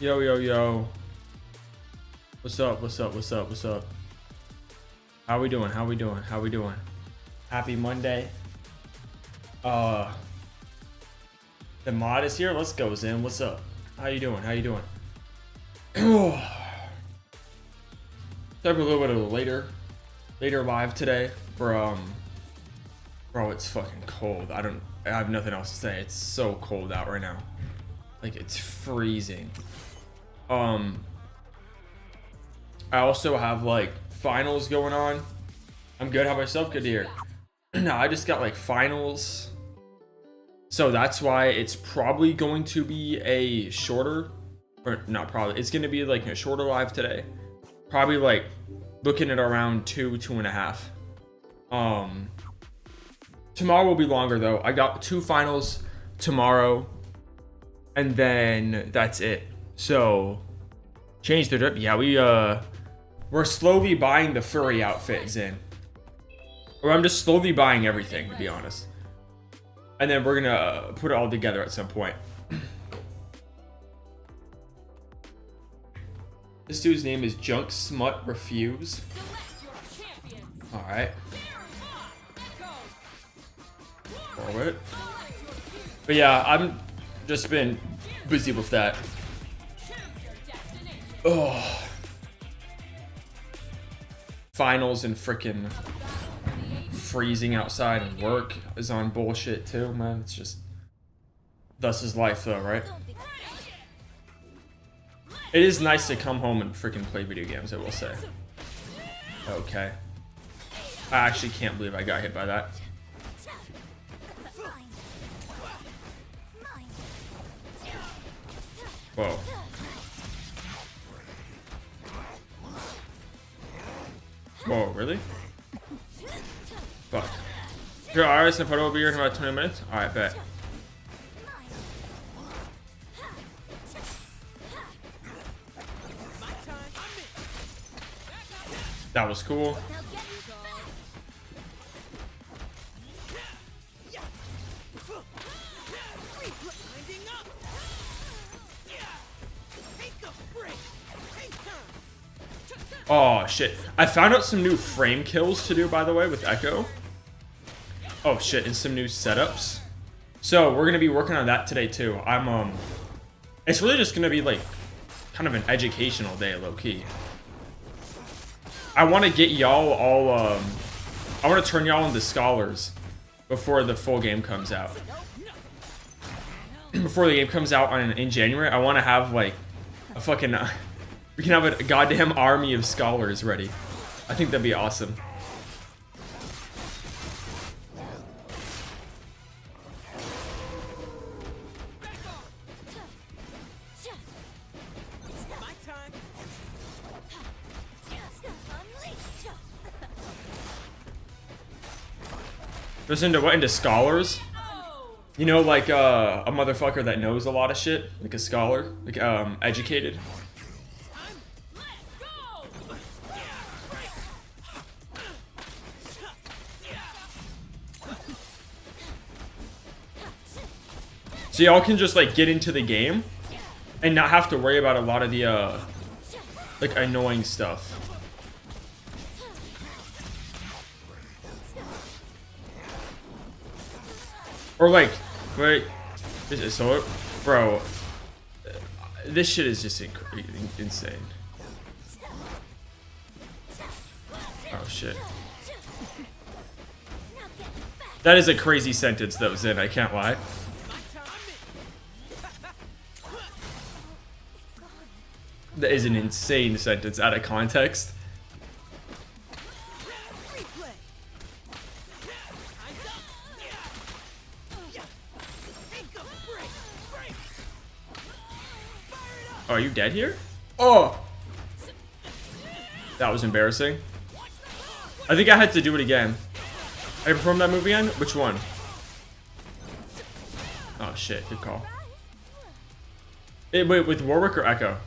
Yo, yo, yo. What's up? What's up? What's up? What's up? How we doing? How we doing? How we doing? Happy Monday. The mod is here. Let's go, Zin. What's up? How you doing? How you doing? Sorry for a little bit of a later live today. Bro, it's fucking cold. I have nothing else to say. It's so cold out right now. Like, it's freezing. I also have like finals going on. I'm good. How about yourself? Good to hear. No, I just got like finals, so that's why it's probably going to be a shorter, or not probably, it's going to be like a shorter live today. Probably like looking at around 2.5. Tomorrow will be longer though. I got 2 finals tomorrow, and then that's it. So change the drip. Yeah, we're slowly buying the furry outfits in. Or I'm just slowly buying everything, to be honest. And then we're gonna put it all together at some point. This dude's name is Junk Smut Refuse. Alright. Forward. But yeah, I'm just been busy with that. Oh. Finals and freaking freezing outside and work is on bullshit too, man. It's just, thus is life though, right? It is nice to come home and freaking play video games, I will say. Okay. I actually can't believe I got hit by that. Whoa. Whoa, really? Fuck. Your RS and photo will be here in about 20 minutes? Alright, bet. That was cool. Oh shit. I found out some new frame kills to do, by the way, with Ekko. Oh shit, and some new setups. So we're gonna be working on that today too. It's really just gonna be like kind of an educational day, low-key. I wanna get y'all all I wanna turn y'all into scholars before the full game comes out. Before the game comes out in January, I wanna have like a fucking we can have a goddamn army of scholars ready. I think that'd be awesome. Goes into what? Into scholars? You know, like a motherfucker that knows a lot of shit, like a scholar, like educated. So y'all can just like get into the game and not have to worry about a lot of the like annoying stuff. Or like, wait, so bro, this shit is just insane. Oh shit. That is a crazy sentence though, Zen, I can't lie. That is an insane sentence out of context. Oh, are you dead here? Oh! That was embarrassing. I think I had to do it again. I performed that move again? Which one? Oh shit, good call. Wait, with Warwick or Ekko?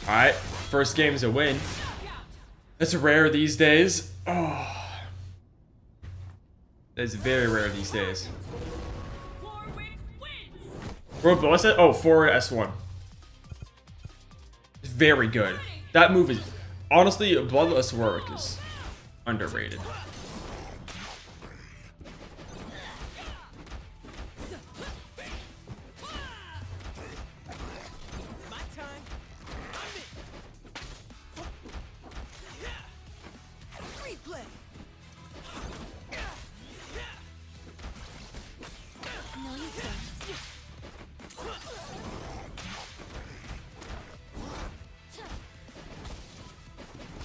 Alright, first game's a win. That's rare these days. Oh. It's very rare these days. Bro, but what's that? Oh, forward S1. Very good. That move is... Honestly, Bloodless Warwick is underrated.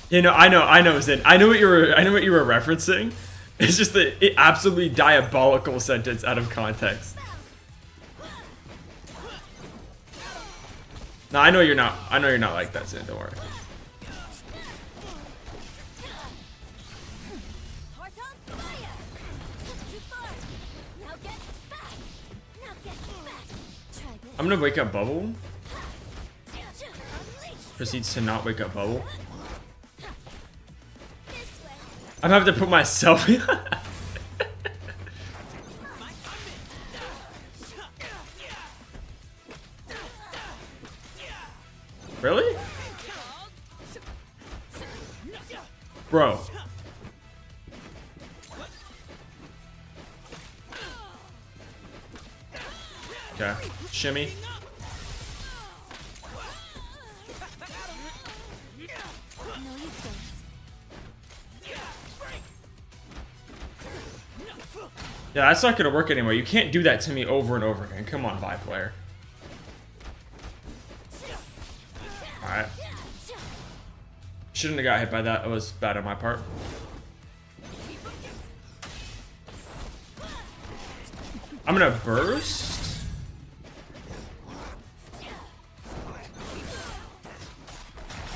You know, I know, Zin. I know what you were referencing. It's just an absolutely diabolical sentence out of context. No, I know you're not like that, Zin. Don't worry. I'm gonna wake up Bubble. Proceeds to not wake up Bubble. I'm having to put myself in. Really? Bro. Okay. Shimmy. Yeah, that's not gonna work anymore. You can't do that to me over and over again. Come on, Vi player. Alright. Shouldn't have got hit by that. It was bad on my part. I'm gonna burst.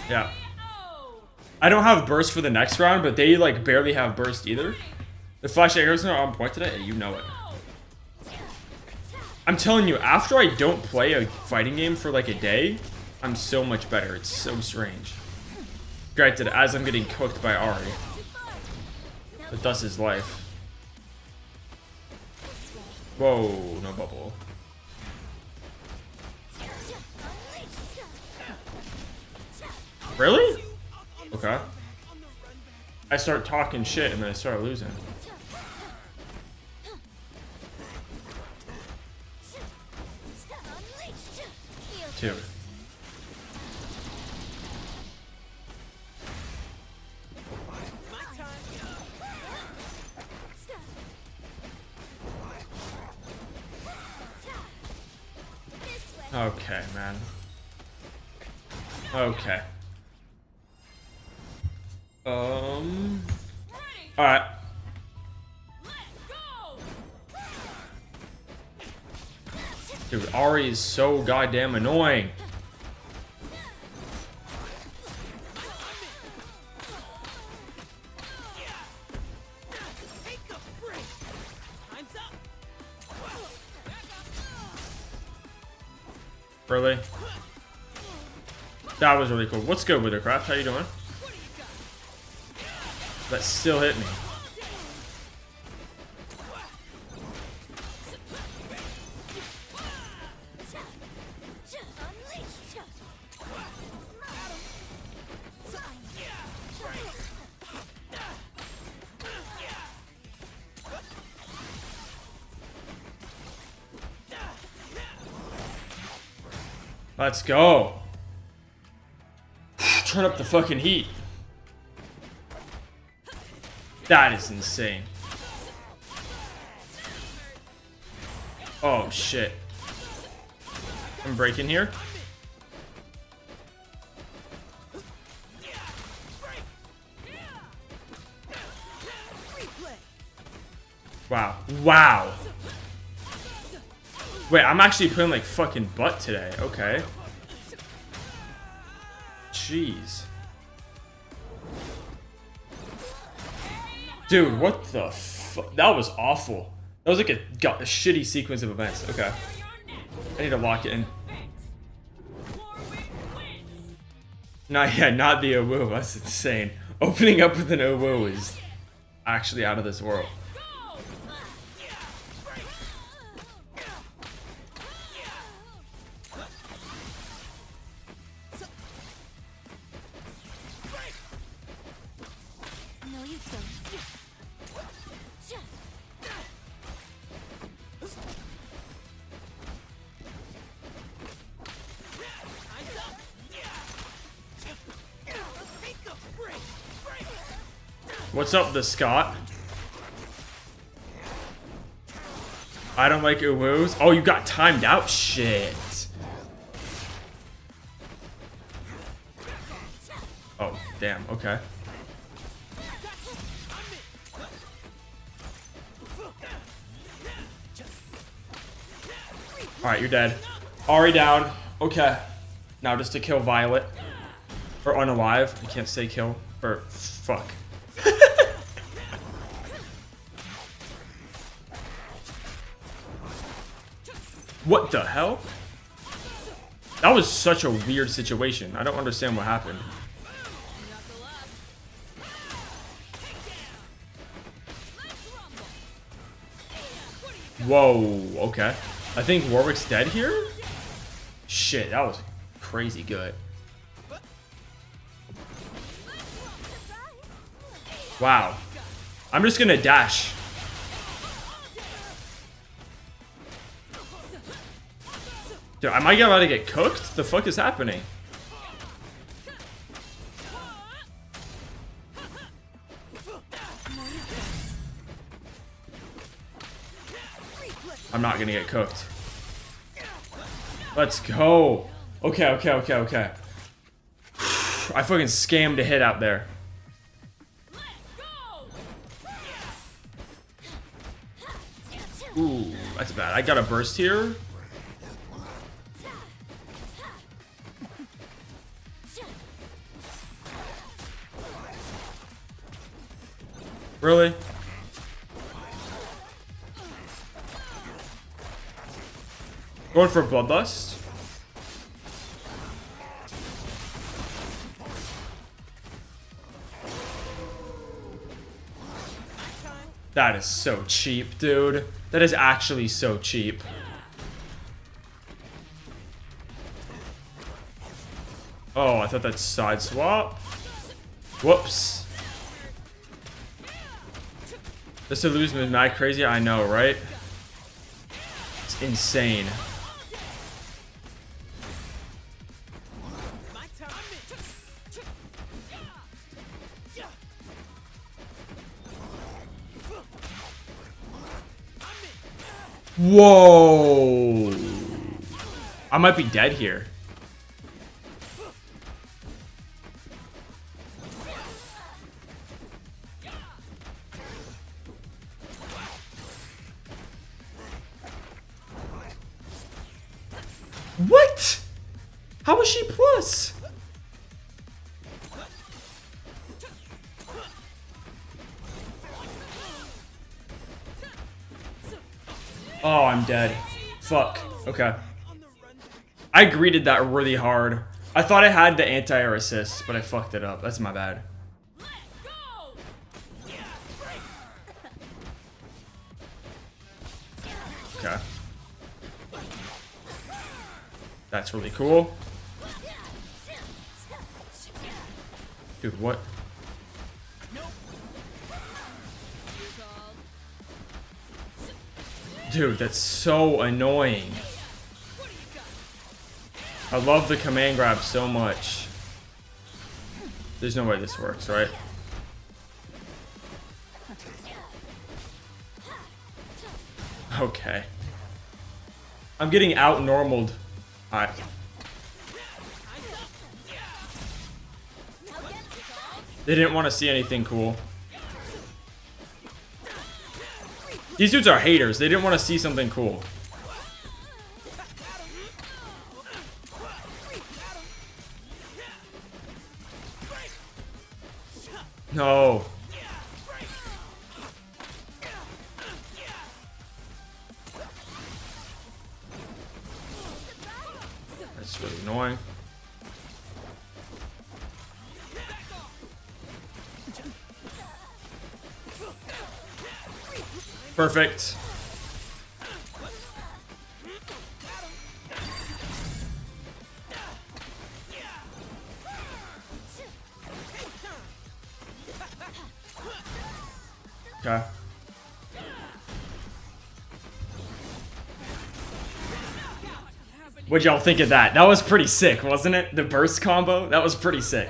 Yeah. I don't have burst for the next round, but they like barely have burst either. The flash arrows are on point today, and you know it. I'm telling you, after I don't play a fighting game for like a day, I'm so much better. It's so strange. Granted, as I'm getting cooked by Ari. But thus is life. Whoa, no bubble. Really? Okay. I start talking shit and then I start losing. Two. Okay, man. Okay. Alright. Dude, Ari is so goddamn annoying. Really? That was really cool. What's good, Withercraft? How you doing? That still hit me. Let's go. Turn up the fucking heat. That is insane. Oh shit. I'm breaking here. Wow. Wow. Wait, I'm actually playing like fucking butt today. Okay. Jeez. Dude, what the fuck? That was awful. That was like a shitty sequence of events. Okay. I need to lock it in. Not the Owu. That's insane. Opening up with an Owu is actually out of this world. What's up, the Scott? I don't like uwoos. Oh, you got timed out? Shit. Oh, damn. Okay. Alright, you're dead. Already down. Okay. Now just to kill Violet. Or unalive. I can't say kill. Or fuck. What the hell? That was such a weird situation. I don't understand what happened. Whoa, okay. I think Warwick's dead here? Shit, that was crazy good. Wow. I'm just gonna dash. Dude, am I about to get cooked? The fuck is happening? I'm not gonna get cooked. Let's go. Okay. I fucking scammed a hit out there. Ooh, that's bad. I got a burst here. Really? Going for Bloodlust? That is so cheap, dude. That is actually so cheap. Oh, I thought that's side swap. Whoops. This illusion is mad crazy, I know, right? It's insane. Whoa! I might be dead here. What? How is she plus? Oh, I'm dead. Fuck. Okay. I greeted that really hard. I thought I had the anti-air assist, but I fucked it up. That's my bad. Okay. That's really cool. Dude, what? Dude, that's so annoying. I love the command grab so much. There's no way this works, right? Okay. I'm getting out-normaled. Alright. They didn't want to see anything cool. These dudes are haters. They didn't want to see something cool. No. That's really annoying. Perfect. Okay. What'd y'all think of that? That was pretty sick, wasn't it? The burst combo? That was pretty sick.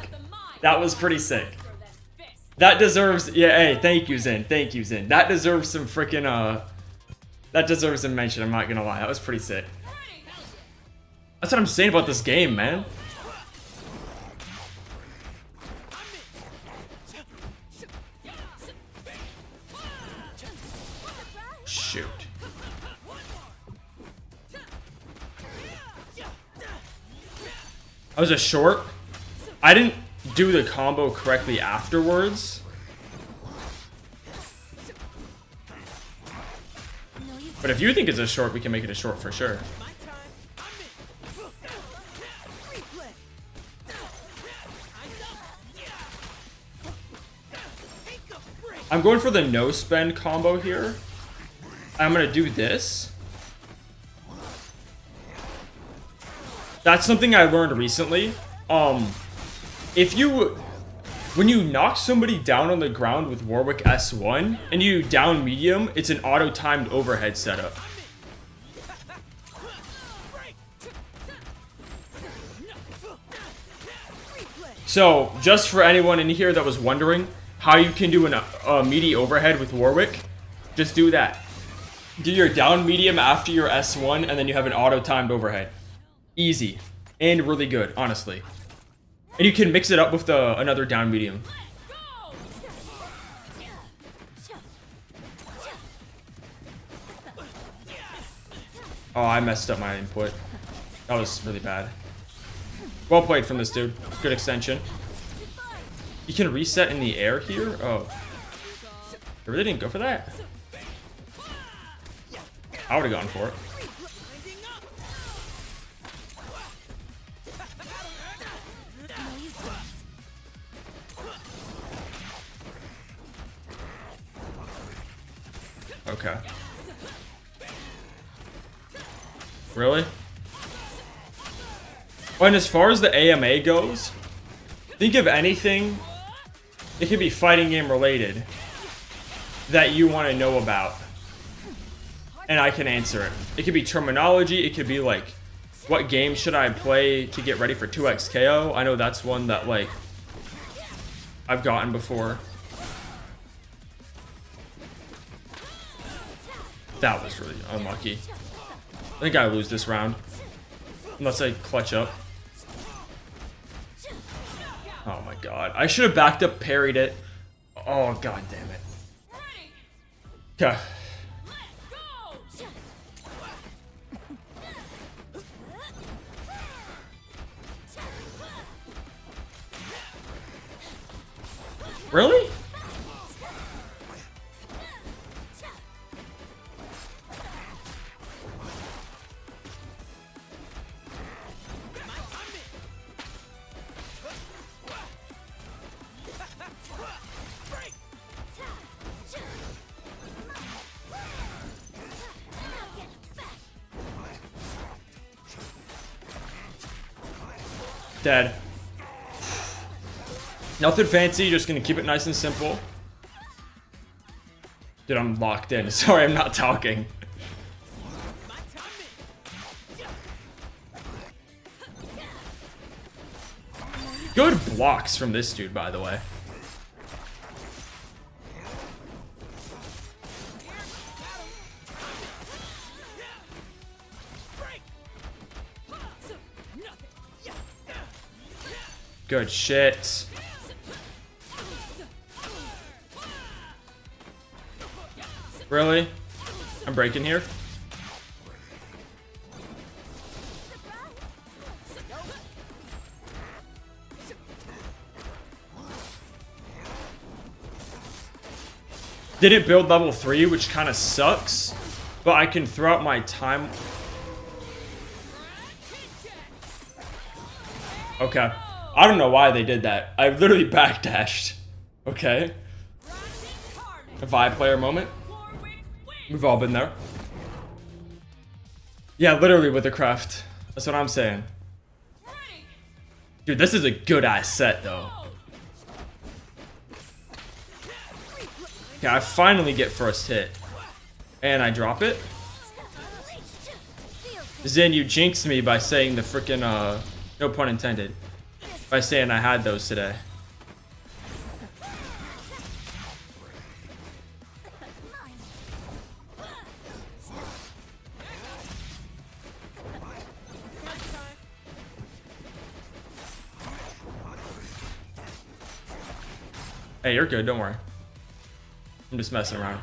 That was pretty sick. That deserves, yeah, hey, thank you, Zen. Thank you, Zen. That deserves some freaking, that deserves some mention, I'm not gonna lie. That was pretty sick. That's what I'm saying about this game, man. Shoot. I was a short. I didn't do the combo correctly afterwards. But if you think it's a short, we can make it a short for sure. I'm going for the no spend combo here. I'm gonna do this. That's something I learned recently. When you knock somebody down on the ground with Warwick S1 and you down medium, it's an auto-timed overhead setup. So, just for anyone in here that was wondering how you can do a meaty overhead with Warwick, just do that. Do your down medium after your S1 and then you have an auto-timed overhead. Easy. And really good, honestly. And you can mix it up with another down medium. Oh, I messed up my input. That was really bad. Well played from this dude. Good extension. You can reset in the air here? Oh. I really didn't go for that? I would have gone for it. Okay. Really? Oh, and as far as the AMA goes, think of anything, it could be fighting game related, that you want to know about. And I can answer it. It could be terminology, it could be like, what game should I play to get ready for 2x KO? I know that's one that like, I've gotten before. That was really unlucky. I think I lose this round. Unless I clutch up. Oh my god. I should have backed up, parried it. Oh god damn it. Okay. Really? Dead. Nothing fancy, just gonna keep it nice and simple. Dude, I'm locked in. Sorry, I'm not talking. Good blocks from this dude, by the way. Good shit. Really? I'm breaking here. Didn't build level 3, which kind of sucks, but I can throw out my time. Okay. I don't know why they did that. I literally backdashed. Okay. A vibe player moment. We've all been there. Yeah, literally with the craft. That's what I'm saying. Dude, this is a good ass set though. Okay, I finally get first hit. And I drop it. Zen, you jinxed me by saying the freaking, no pun intended. By saying I had those today. Hey, you're good. Don't worry. I'm just messing around.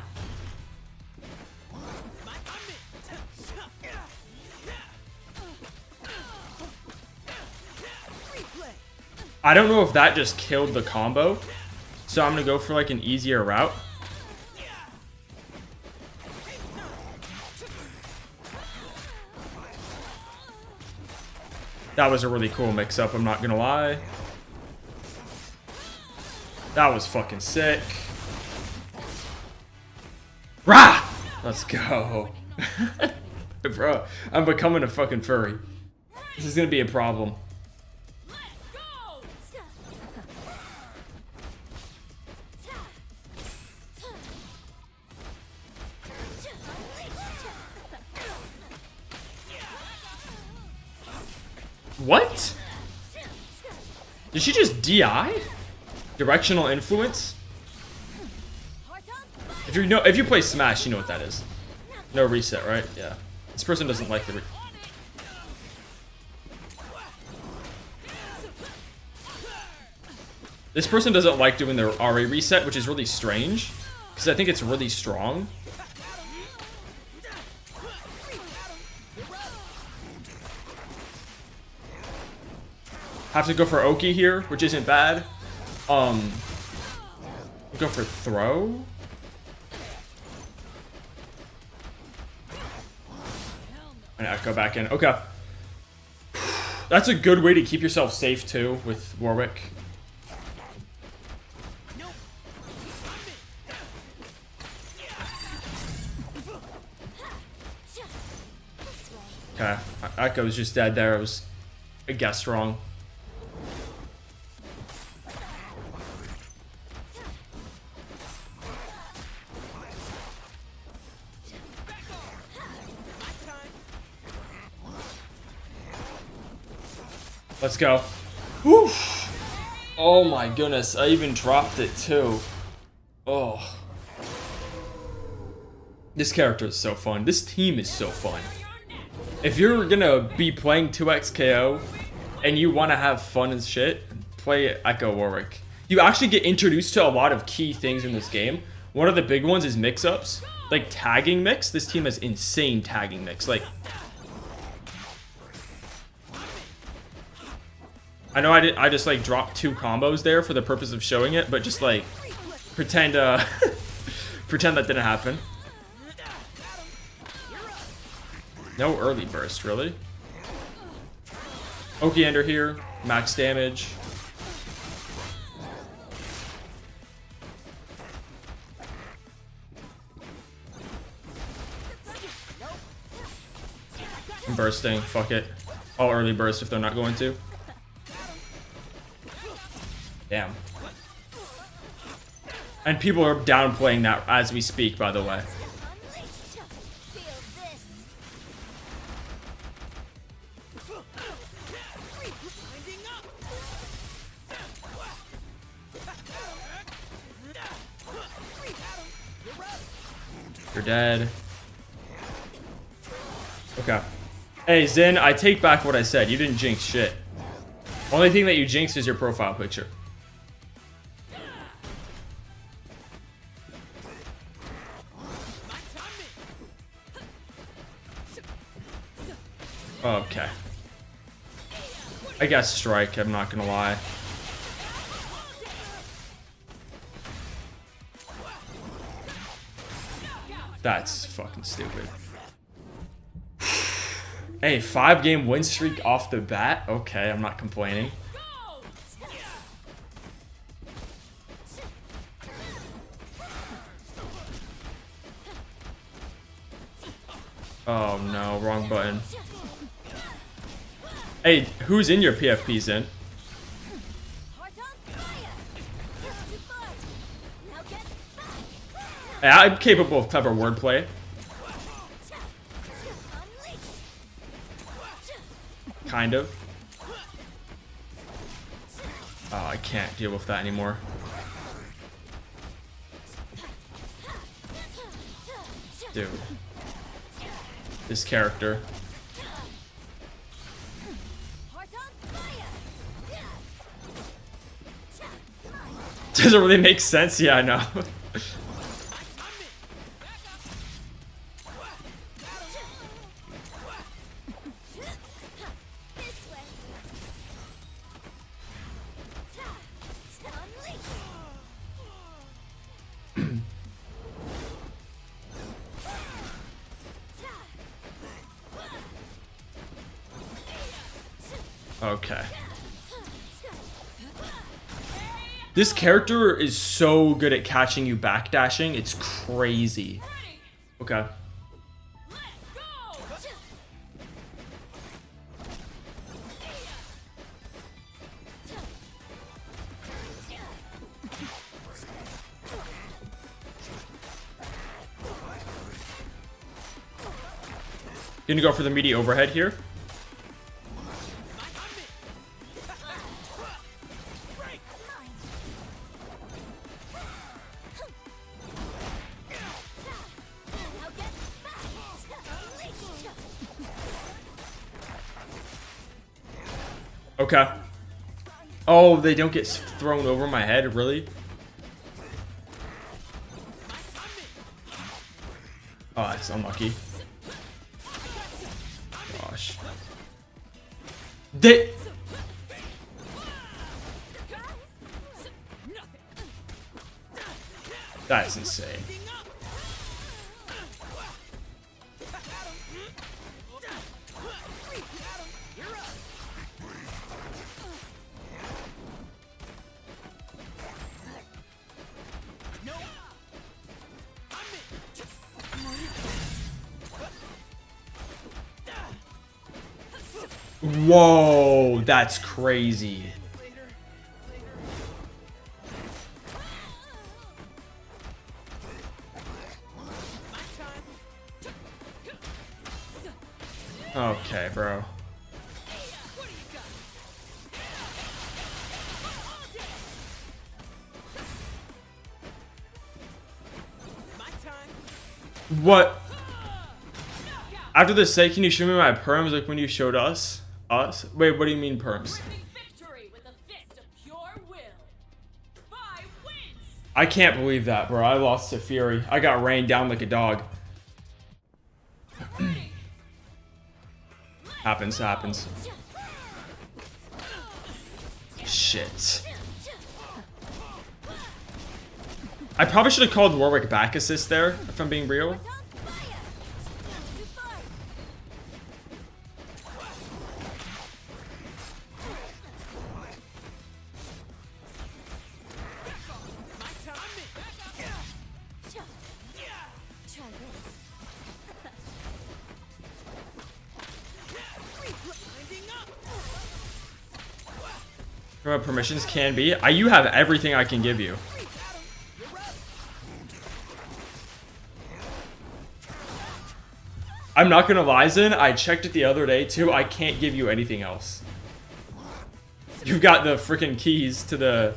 I don't know if that just killed the combo, so I'm gonna go for like an easier route. That was a really cool mix-up, I'm not gonna lie. That was fucking sick. Rah! Let's go. Bro, I'm becoming a fucking furry. This is gonna be a problem. What? Did she just DI? Directional influence? If you play Smash, you know what that is. No reset, right? Yeah. This person doesn't like the This person doesn't like doing their RA reset, which is really strange, because I think it's really strong. Have to go for Oki here, which isn't bad. Go for throw. And Ekko back in. Okay. That's a good way to keep yourself safe too with Warwick. Okay. Ekko's just dead there. I was, I guessed wrong. Let's go. Oof. Oh my goodness, I even dropped it too. Oh. This character is so fun. This team is so fun. If you're gonna be playing 2x KO and you wanna have fun and shit, play Ekko Warwick. You actually get introduced to a lot of key things in this game. One of the big ones is mix-ups. Like tagging mix. This team has insane tagging mix. Like, I know I just like dropped 2 combos there for the purpose of showing it, but just like pretend pretend that didn't happen. No early burst, really? Oki Ender here, max damage. I'm bursting, fuck it. I'll early burst if they're not going to. Damn. And people are downplaying that as we speak, by the way. You're dead. Okay. Hey, Zen, I take back what I said. You didn't jinx shit. Only thing that you jinxed is your profile picture. Okay. I guess strike, I'm not gonna lie. That's fucking stupid. Hey, 5-game win streak off the bat? Okay, I'm not complaining. Oh no, wrong button. Hey, who's in your PFPs then? Hey, I'm capable of clever wordplay. Kind of. Oh, I can't deal with that anymore. Dude. This character. Doesn't really make sense. Yeah, I know. Okay. This character is so good at catching you backdashing. It's crazy. Okay. Gonna go for the meaty overhead here. Okay. Oh, they don't get thrown over my head, really? Oh, that's unlucky. Gosh. That's insane. Whoa, that's crazy. Okay, bro. What? After this say, can you show me my perms like when you showed us? Us? Wait, what do you mean perms? I can't believe that, bro. I lost to Fury. I got rained down like a dog. Happens. Shit. I probably should have called Warwick back assist there, if I'm being real. Permissions can be. You have everything I can give you. I'm not gonna lie, Zen. I checked it the other day too. I can't give you anything else. You've got the freaking keys to the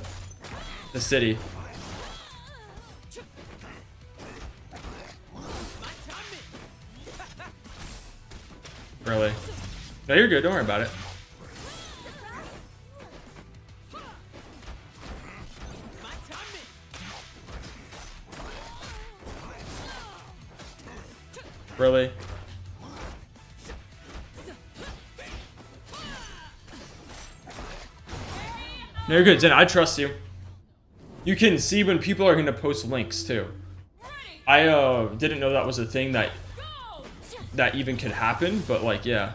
city. Really? No, you're good. Don't worry about it. Really? No, you're good, Zen. I trust you. You can see when people are going to post links, too. I didn't know that was a thing that even could happen, but, like, yeah.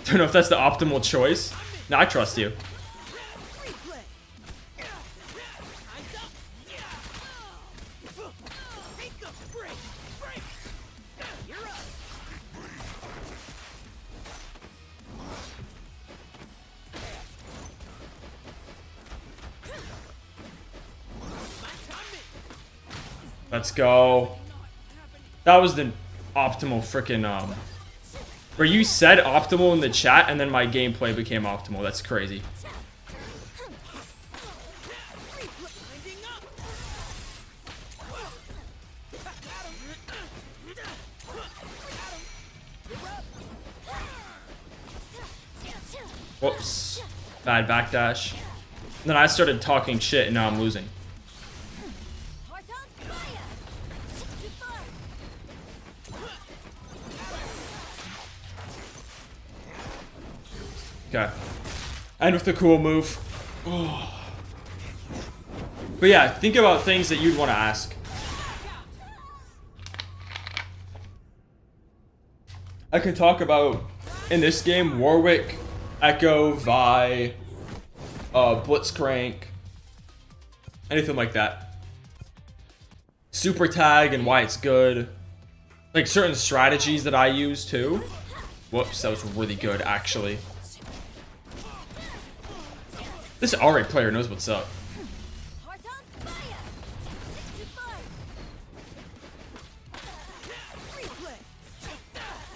Don't know if that's the optimal choice. No, I trust you. Let's go. That was the optimal freaking where you said optimal in the chat and then my gameplay became optimal. That's crazy. Whoops. Bad backdash. And then I started talking shit and now I'm losing. Okay. And with the cool move. Oh. But yeah, think about things that you'd want to ask. I could talk about, in this game, Warwick, Ekko, Vi, Blitzcrank, anything like that. Super tag and why it's good. Like certain strategies that I use too. Whoops, that was really good actually. This Warwick player knows what's up.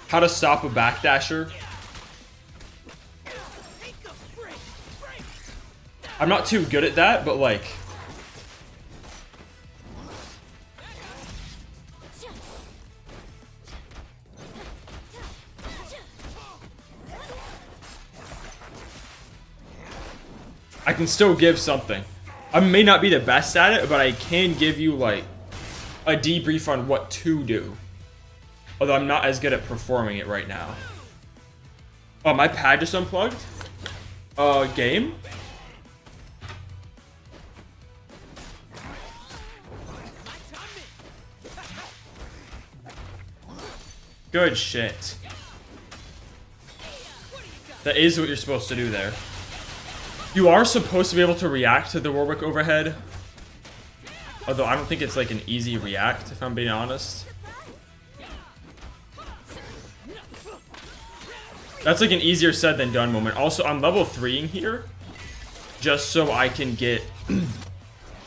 How to stop a backdasher. I'm not too good at that, but like... I can still give something. I may not be the best at it, but I can give you like a debrief on what to do. Although I'm not as good at performing it right now. Oh, my pad just unplugged? Game? Good shit. That is what you're supposed to do there. You are supposed to be able to react to the Warwick overhead. Although I don't think it's like an easy react, if I'm being honest. That's like an easier said than done moment. Also, I'm level 3ing here. Just so I can get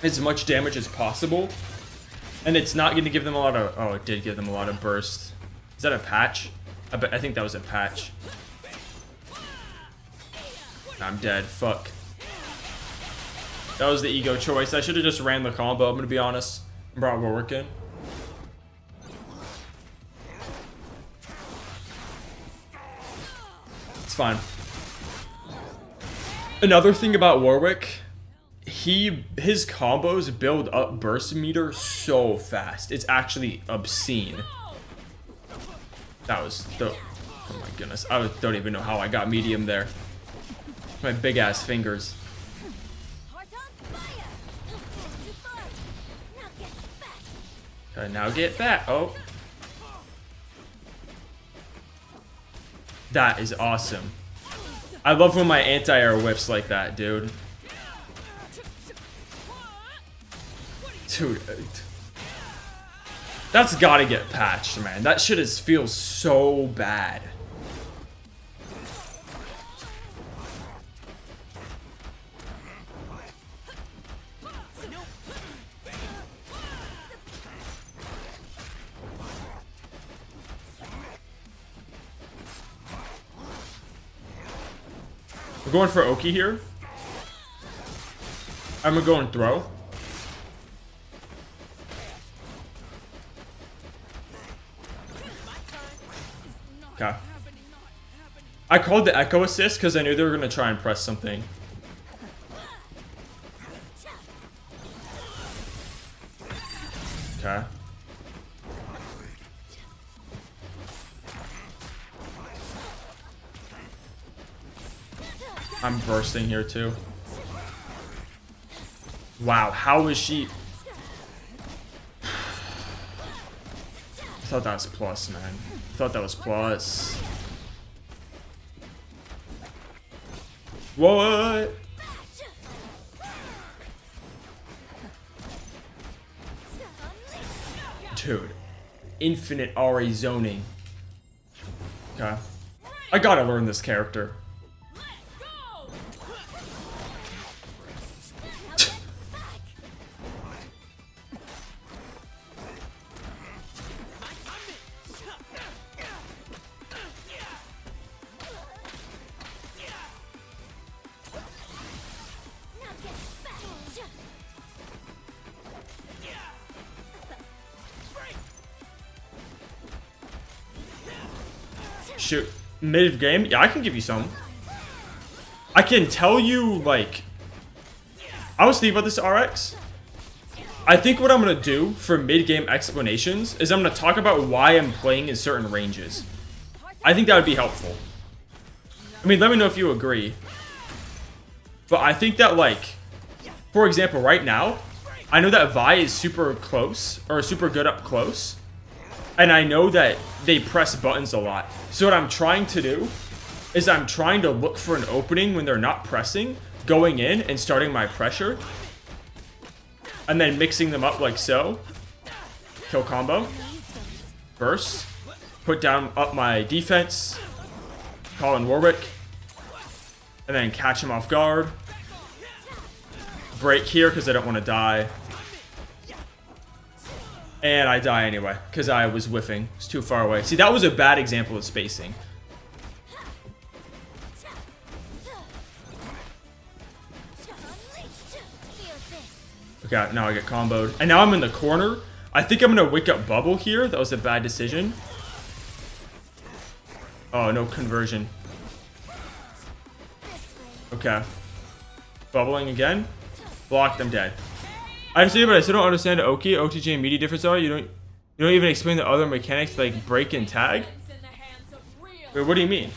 as much damage as possible. And it's not going to give them a lot of... Oh, it did give them a lot of burst. Is that a patch? I think that was a patch. I'm dead. Fuck. That was the ego choice. I should have just ran the combo, I'm going to be honest. And brought Warwick in. Fine. Another thing about Warwick, his combos build up burst meter so fast. It's actually obscene. That was the... Oh my goodness. I don't even know how I got medium there. My big ass fingers. Okay, now get back. Oh. That is awesome. I love when my anti-air whiffs like that, dude. Dude. That's gotta get patched, man. That shit feels so bad. We're going for Oki here. I'm gonna go and throw. Okay. I called the Ekko assist because I knew they were gonna try and press something. Okay. I'm bursting here too. Wow, how is she? I thought that was plus, man. I thought that was plus. What? Dude. Infinite RA zoning. Okay. I gotta learn this character. Shoot. Mid game? Yeah, I can give you some. I can tell you, like, I was thinking about this, RX. I think what I'm going to do for mid-game explanations is I'm going to talk about why I'm playing in certain ranges. I think that would be helpful. I mean, let me know if you agree. But I think that, like, for example, right now, I know that Vi is super close, or super good up close. And I know that they press buttons a lot. So what I'm trying to do is I'm trying to look for an opening when they're not pressing, going in and starting my pressure. And then mixing them up like so. Kill combo. Burst. Put down up my defense. Call in Warwick. And then catch him off guard. Break here because I don't want to die. And I die anyway because I was whiffing. It's too far away. See, that was a bad example of spacing. Okay, now I get comboed. And now I'm in the corner. I think I'm going to wake up Bubble here. That was a bad decision. Oh, no conversion. Okay. Bubbling again. Blocked, I'm dead. I understand, but I still don't understand Oki, OTG, and media difference are. You don't even explain the other mechanics like break and tag. Wait, what do you mean?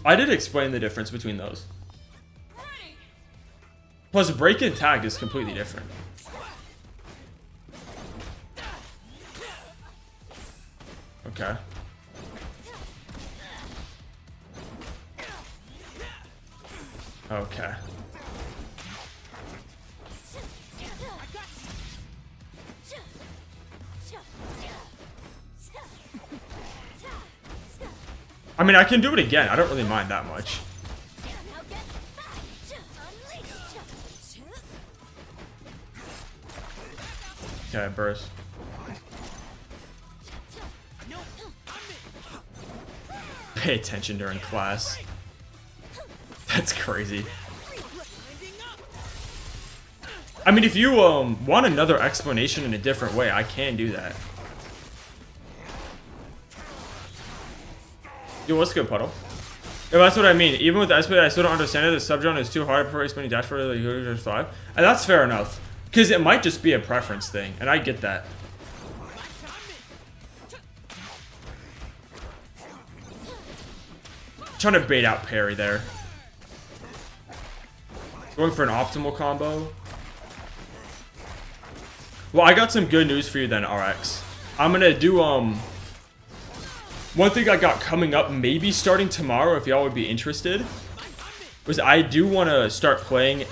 I did explain the difference between those. Plus, break and tag is completely different. Okay. Okay. I mean, I can do it again. I don't really mind that much. Okay, burst. Pay attention during class. That's crazy. I mean, if you want another explanation in a different way, I can do that. Yo, what's good, Puddle? Yeah, that's what I mean. Even with the explanation, I still don't understand it. The subgenre is too hard for explaining dashboard like Yoga 5. And that's fair enough. Because it might just be a preference thing, and I get that. Trying to bait out parry there. Going for an optimal combo. Well, I got some good news for you then, RX. I'm gonna do, one thing I got coming up, maybe starting tomorrow, if y'all would be interested, was I do want to start playing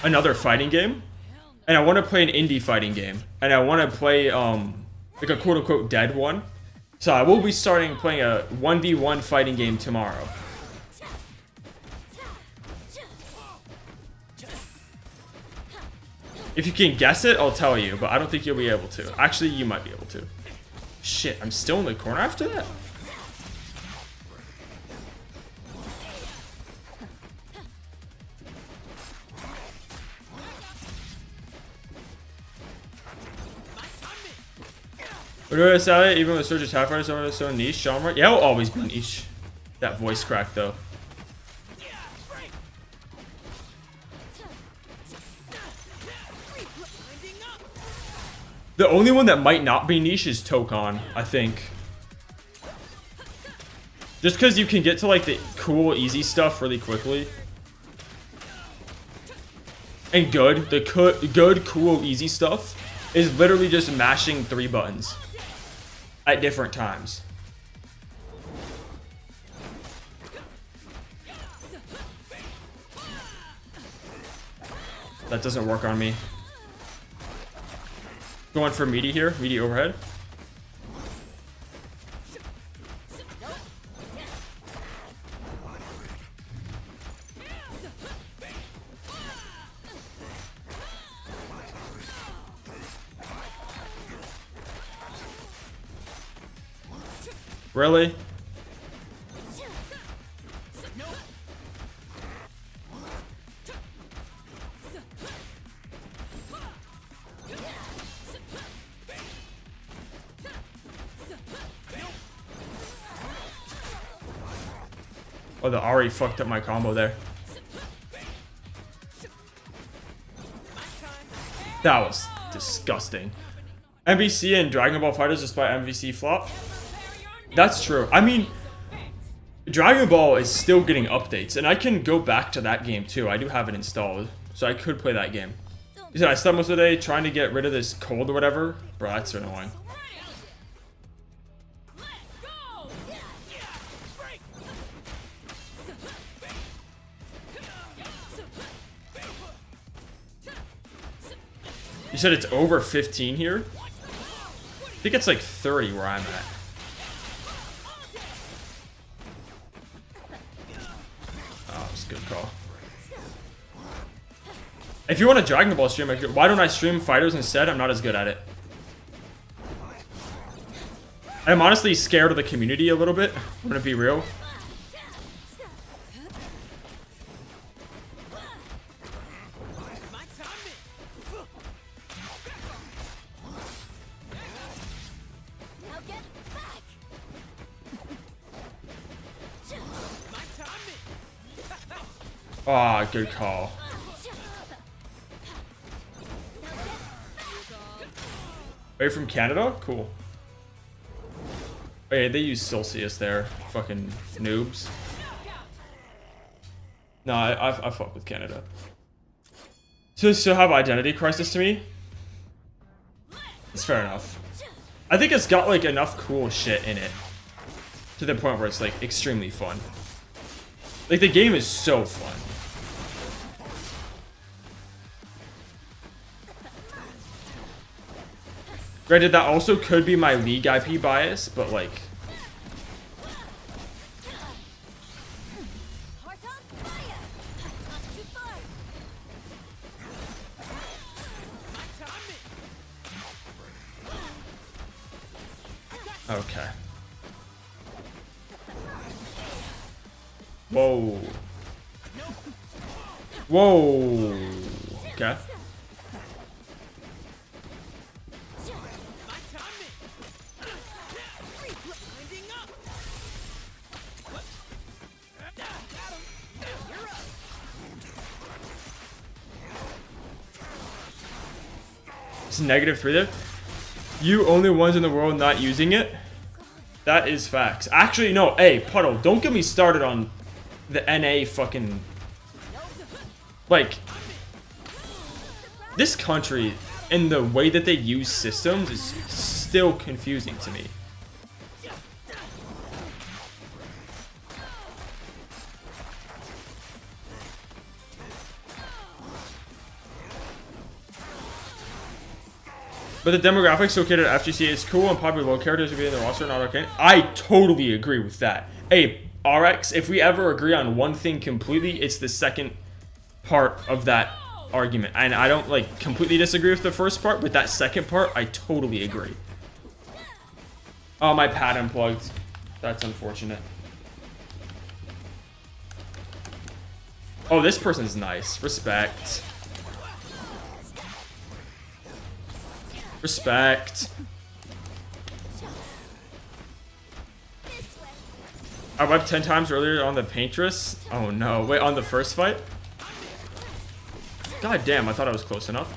another fighting game. And I want to play an indie fighting game. And I want to play, like a quote-unquote dead one. So I will be starting playing a 1v1 fighting game tomorrow. If you can guess it, I'll tell you, but I don't think you'll be able to. Actually, you might be able to. Shit, I'm still in the corner after that? What do I say? Even with Surge of Tap Fighters, is so niche genre? Yeah, it'll always be niche. That voice crack, though. The only one that might not be niche is Tokon, I think. Just because you can get to, like, the cool, easy stuff really quickly. And good. The good, cool, easy stuff is literally just mashing 3 buttons at different times. That doesn't work on me. Going for meaty here. Meaty overhead. Really? Oh, the Ari fucked up my combo there. That was disgusting. MVC and Dragon Ball FighterZ despite MVC flop. That's true. I mean, Dragon Ball is still getting updates, and I can go back to that game too. I do have it installed, so I could play that game. You said I slept most of the day trying to get rid of this cold or whatever. Bro, that's so annoying. You said it's over 15 here? I think it's like 30 where I'm at. Oh, it's a good call. If you want a Dragon Ball stream, why don't I stream fighters instead? I'm not as good at it. I'm honestly scared of the community a little bit. I'm gonna be real. Ah, oh, good call. Are you from Canada? Cool. Wait, they use Celsius there. Fucking noobs. No, I fuck with Canada. So still have identity crisis to me? It's fair enough. I think it's got like enough cool shit in it to the point where it's like extremely fun. Like the game is so fun. Granted, that also could be my League IP bias, but like... Okay. Whoa. Whoa. Okay. It's -3 there. You only ones in the world not using it? That is facts. Actually, no. Hey, Puddle, don't get me started on the NA fucking... Like, this country and the way that they use systems is still confusing to me. But the demographics located at FGC is cool and popular low characters to be in the roster, not arcane. I totally agree with that. Hey, RX, if we ever agree on one thing completely, it's the second part of that argument. And I don't like completely disagree with the first part, but that second part, I totally agree. Oh, my pad unplugged. That's unfortunate. Oh, this person's nice. Respect. Respect. I wiped 10 times earlier on the Paintress. Oh no. Wait, on the first fight? God damn, I thought I was close enough.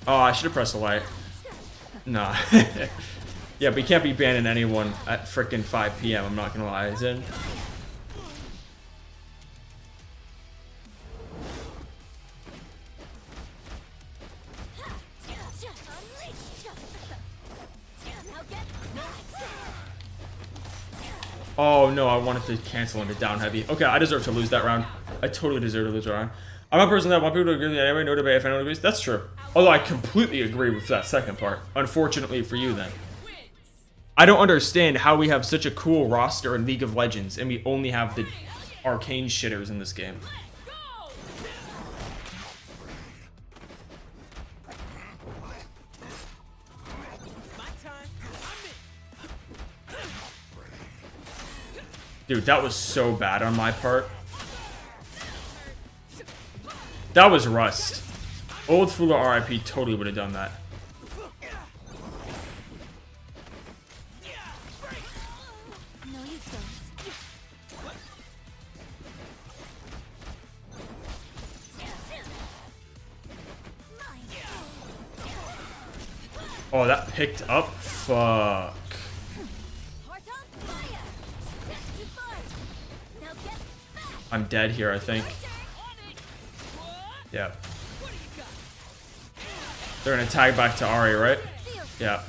Oh, I should have pressed the light. Nah. Yeah, but you can't be banning anyone at frickin' 5 PM, I'm not gonna lie. Is it? Oh no, I wanted to cancel into down heavy. Okay, I deserve to lose that round. I totally deserve to lose that round. I'm a person that want people to agree with me anyway, no debate if anyone agrees. That's true. Although I completely agree with that second part. Unfortunately for you then. I don't understand how we have such a cool roster in League of Legends and we only have the arcane shitters in this game. Dude, that was so bad on my part. That was rust. Old Fuler RIP totally would have done that. Oh, that picked up? Fuck. I'm dead here, I think. Yeah. They're gonna tag back to Ari, right? Yeah.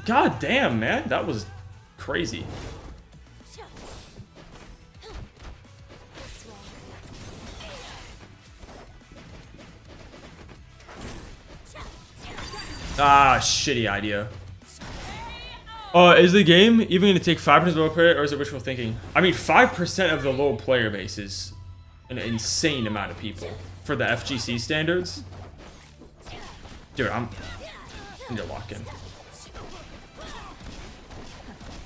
God damn, man. That was crazy. Ah, shitty idea. Is the game even going to take 5% of the player, or is it wishful thinking? I mean, 5% of the low player base is an insane amount of people for the FGC standards. Dude, I need to lock in.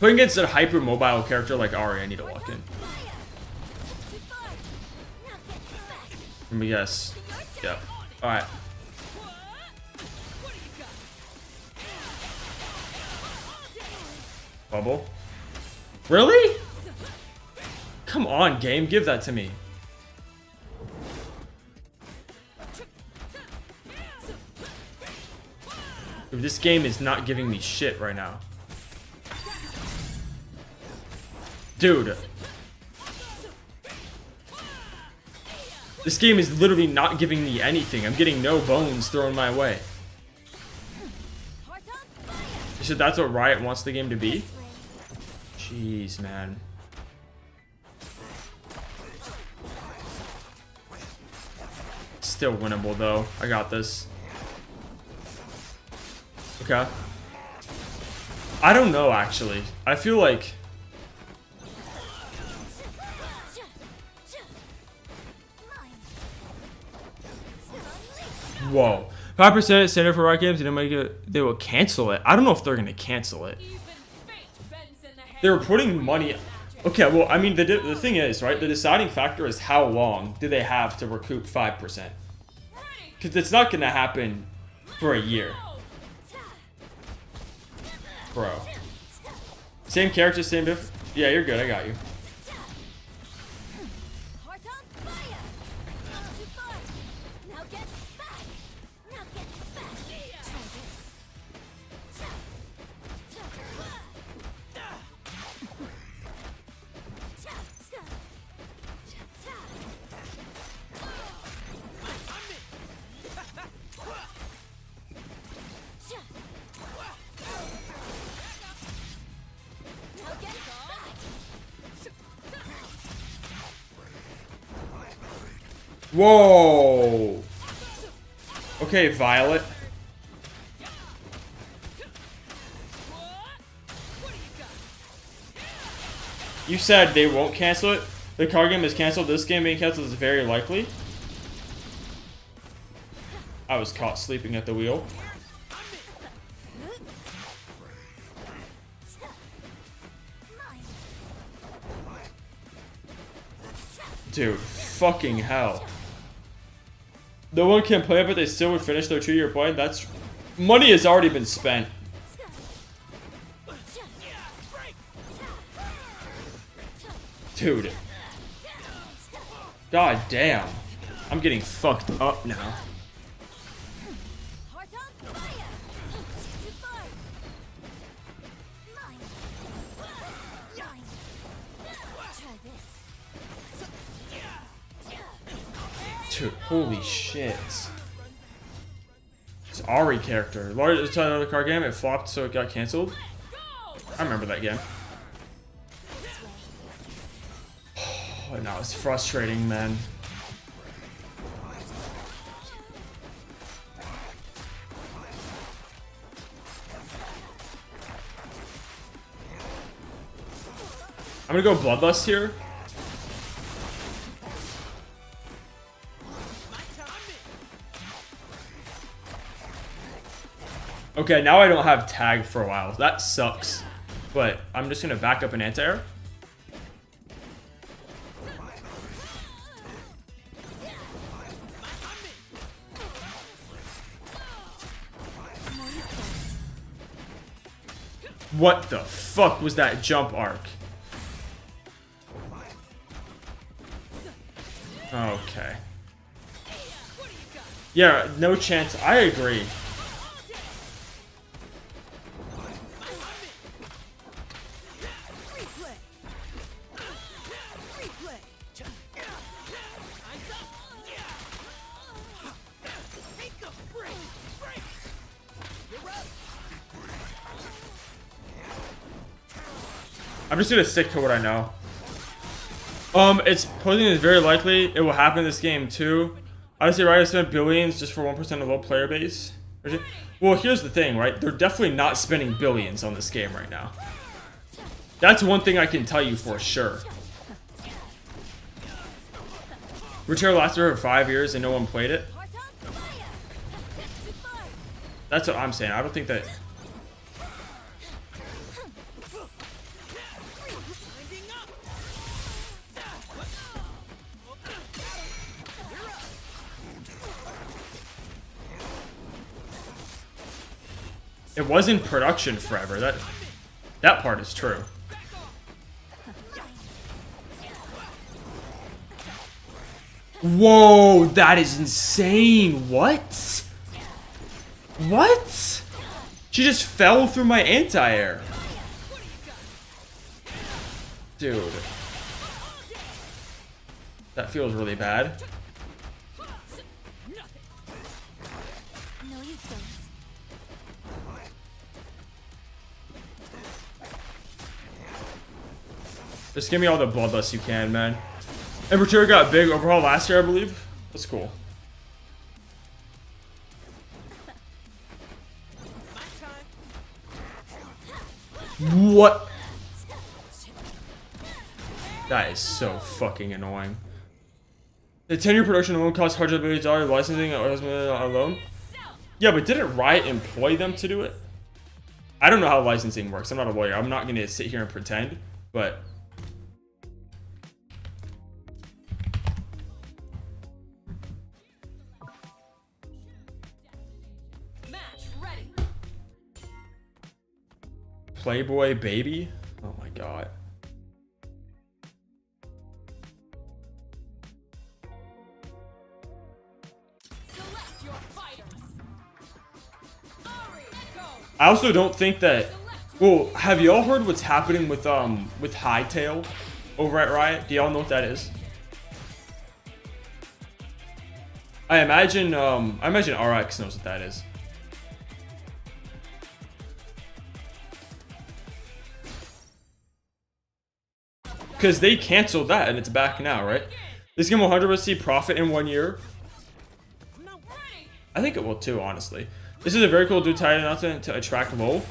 Playing against a hyper mobile character like Ari, I need to lock in. Let me guess. Yep. Alright. Bubble? Really? Come on, game. Give that to me. Dude, this game is not giving me shit right now. Dude. This game is literally not giving me anything. I'm getting no bones thrown my way. You said that's what Riot wants the game to be? Jeez, man. Still winnable, though. I got this. Okay. I don't know, actually. I feel like... Whoa. 5% standard for Riot Games, they will cancel it. I don't know if they're going to cancel it. They were putting money... Okay, well, I mean, the thing is, right? The deciding factor is how long do they have to recoup 5%? Because it's not going to happen for a year. Bro. Same character, same diff... Yeah, you're good. I got you. Whoa! Okay, Violet. You said they won't cancel it? The card game is canceled. This game being canceled is very likely. I was caught sleeping at the wheel. Dude, fucking hell. No one can play it, but they still would finish their 2-year plan. That's... Money has already been spent. Dude. God damn. I'm getting fucked up now. Dude, holy shit. It's Ari character. Largest another card game, it flopped so it got cancelled. I remember that game. Oh, no, it's frustrating, man. I'm gonna go Bloodlust here. Okay, now I don't have tag for a while. That sucks. But I'm just gonna back up an anti-air. What the fuck was that jump arc? Okay. Yeah, no chance. I agree. I'm just gonna stick to what I know. It's posing is very likely it will happen in this game too. Honestly, right, I spent billions just for 1% of low player base. Well, here's the thing, right? They're definitely not spending billions on this game right now. That's one thing I can tell you for sure. Retail lasted for 5 years and no one played it. That's what I'm saying. I don't think that. It was in production forever. That part is true. Whoa, that is insane. What? What? She just fell through my anti-air. Dude. That feels really bad. Just give me all the bloodlust you can, man. Temperature got big overall last year, I believe. That's cool. What? That is so fucking annoying. The 10-year production alone costs hundreds of millions of dollars. Licensing alone? Yeah, but didn't Riot employ them to do it? I don't know how licensing works. I'm not a lawyer. I'm not going to sit here and pretend, but... Playboy baby? Oh my god. I also don't think that. Well, have y'all heard what's happening with Hightail over at Riot? Do y'all know what that is? I imagine RX knows what that is. Because they canceled that and it's back now, right? This game will 100% see profit in 1 year. I think it will too, honestly. This is a very cool title announcement to attract LoL.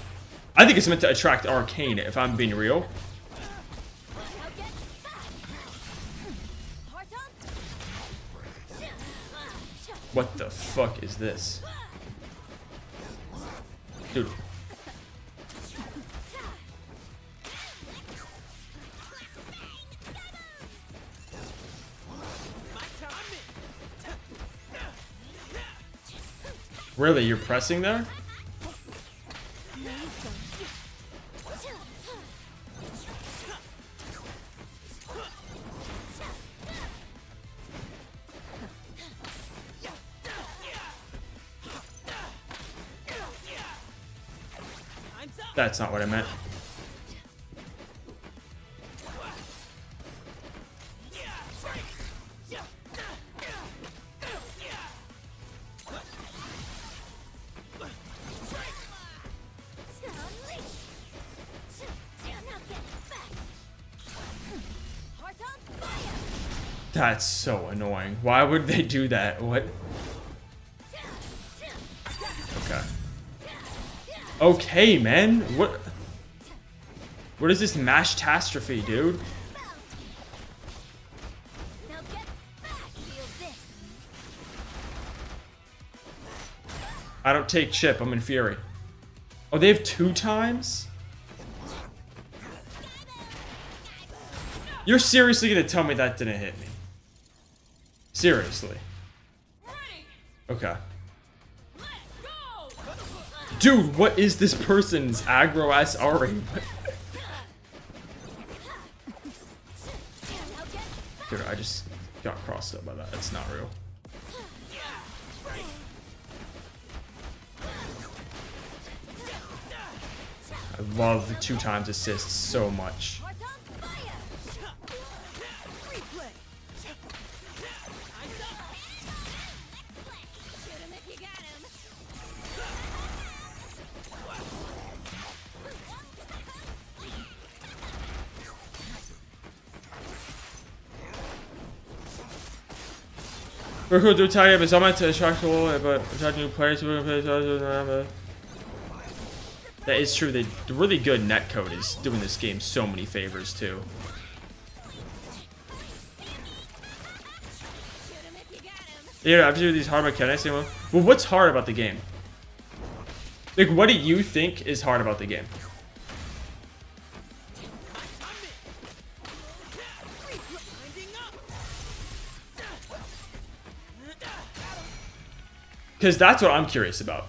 I think it's meant to attract Arcane, if I'm being real. What the fuck is this? Dude. Really, you're pressing there? That's not what I meant. That's so annoying. Why would they do that? What? Okay. Okay, man. What is this mash-tastrophe, dude? I don't take chip. I'm in Fury. Oh, they have 2 times? You're seriously gonna tell me that didn't hit me? Seriously. Okay. Dude, what is this person's aggro ass Ari? Dude, I just got crossed up by that. That's not real. I love 2x assists so much. We're cool to tell you, but someone to attract but attract new players. That is true. The really good netcode is doing this game so many favors too. Yeah, after these hard mechanics, well, what's hard about the game? Like, what do you think is hard about the game? Because that's what I'm curious about.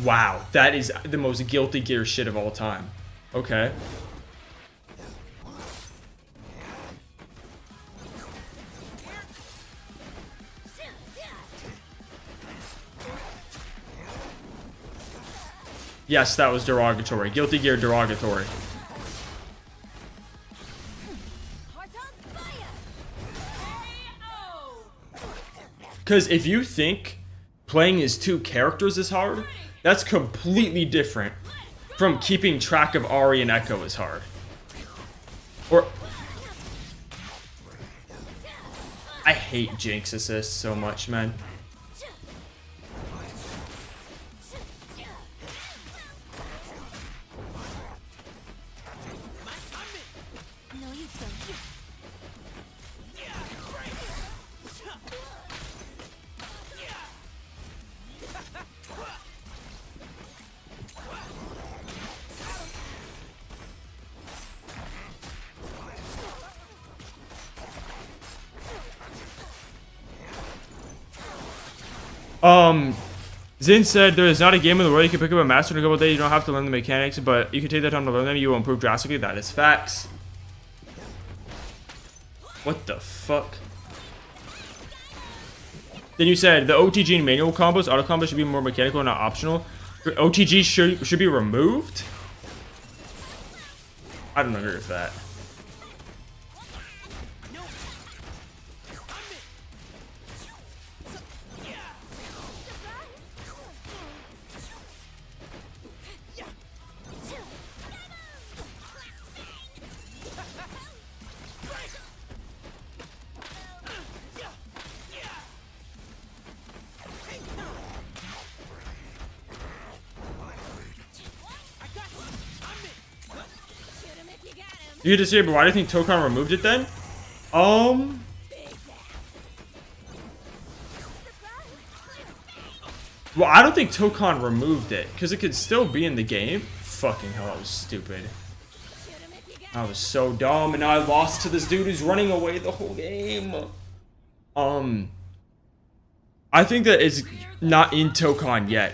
Wow, that is the most Guilty Gear shit of all time. Okay. Yes, that was derogatory. Guilty Gear derogatory. Because if you think playing as 2 characters is hard, that's completely different from keeping track of Ari and Ekko is hard. Or... I hate Jinx assists so much, man. Zin said there is not a game in the world you can pick up a master in a couple of days. You don't have to learn the mechanics, but you can take that time to learn them. You will improve drastically. That is facts. What the fuck? Then you said the OTG and manual combos, auto combos should be more mechanical and not optional. OTG should be removed? I don't agree with that. You could just say, but why do you think Tokon removed it then? Well, I don't think Tokon removed it, because it could still be in the game. Fucking hell, that was stupid. I was so dumb, and now I lost to this dude who's running away the whole game. I think that it's not in Tokon yet.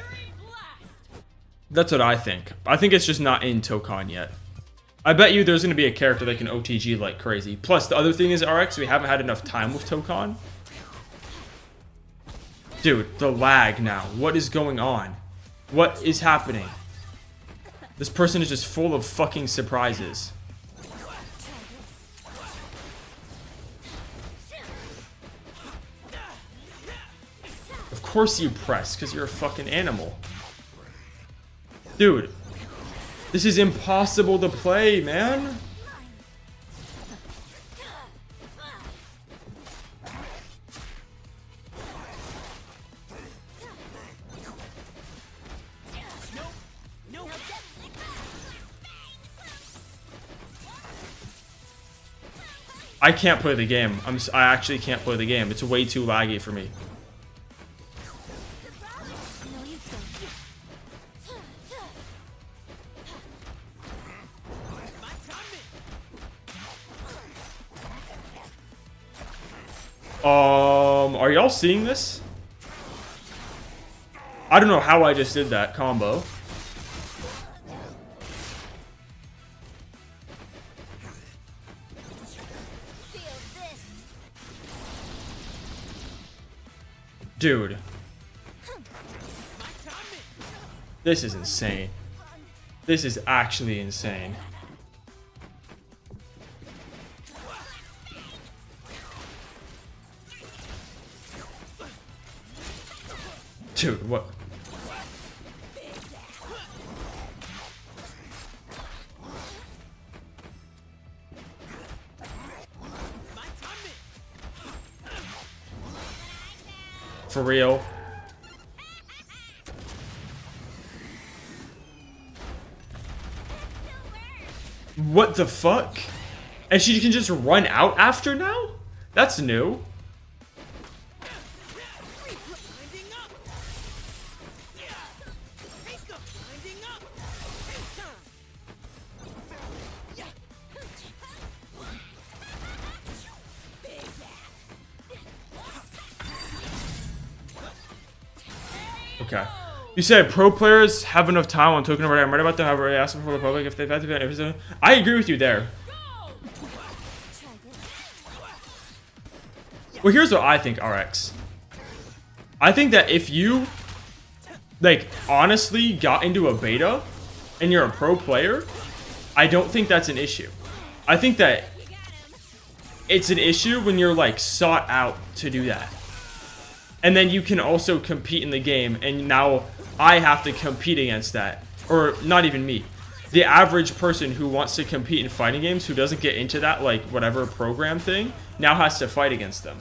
That's what I think. I think it's just not in Tokon yet. I bet you there's going to be a character that can OTG like crazy. Plus, the other thing is, RX, we haven't had enough time with Tokon. Dude, the lag now. What is going on? What is happening? This person is just full of fucking surprises. Of course you press, because you're a fucking animal. Dude. This is impossible to play, man. I can't play the game. I actually can't play the game. It's way too laggy for me. Are y'all seeing this? I don't know how I just did that combo. Dude. This is insane. This is actually insane. Dude, what? For real? What the fuck? And she can just run out after now? That's new. Okay. You said pro players have enough time on token already. I'm right about them. I've already asked them for the public if they've had to be on. I agree with you there. Well, here's what I think, RX. I think that if you, like, honestly got into a beta and you're a pro player, I don't think that's an issue. I think that it's an issue when you're, like, sought out to do that. And then you can also compete in the game, and now I have to compete against that. Or, not even me. The average person who wants to compete in fighting games, who doesn't get into that, like, whatever program thing, now has to fight against them.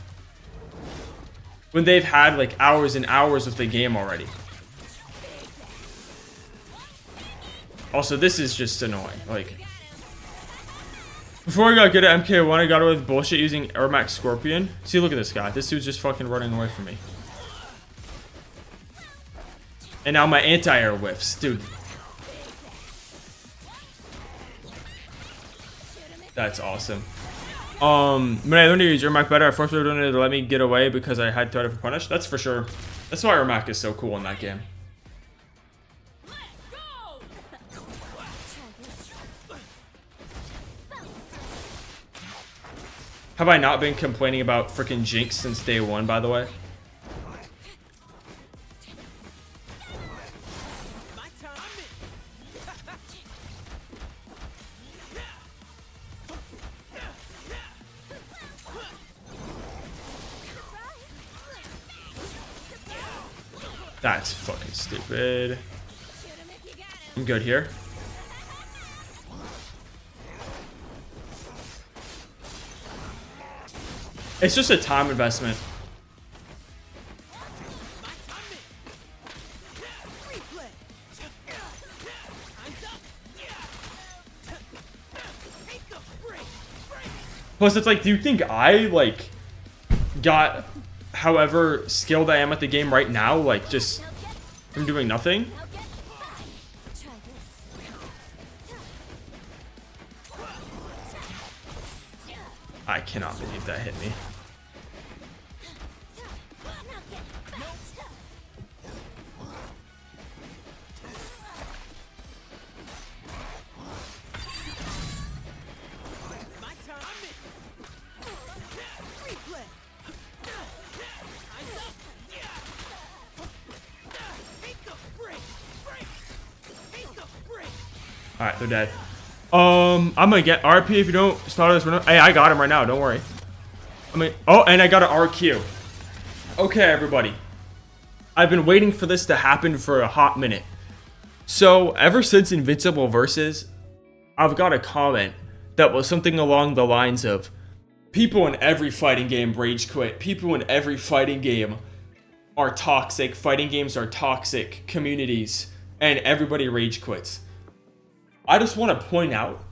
When they've had, like, hours and hours of the game already. Also, this is just annoying. Like, before I got good at MK1, I got away with bullshit using Ermac Scorpion. See, look at this guy. This dude's just fucking running away from me. And now my anti-air whiffs. Dude. That's awesome. When I learned to use Ermac better, I first doing it to let me get away because I had to punish. That's for sure. That's why Ermac is so cool in that game. Have I not been complaining about freaking Jinx since day one, by the way? That's fucking stupid. I'm good here. It's just a time investment. Plus, it's like, do you think I, like, got however skilled I am at the game right now, like, just from doing nothing? I cannot believe that hit me. Alright, they're dead. I'm gonna get RP if you don't start this. Hey, I got him right now, don't worry. Oh, and I got an RQ. Okay, everybody. I've been waiting for this to happen for a hot minute. So, ever since Invincible Versus, I've got a comment that was something along the lines of, people in every fighting game rage quit. People in every fighting game are toxic. Fighting games are toxic communities. And everybody rage quits. I just want to point out,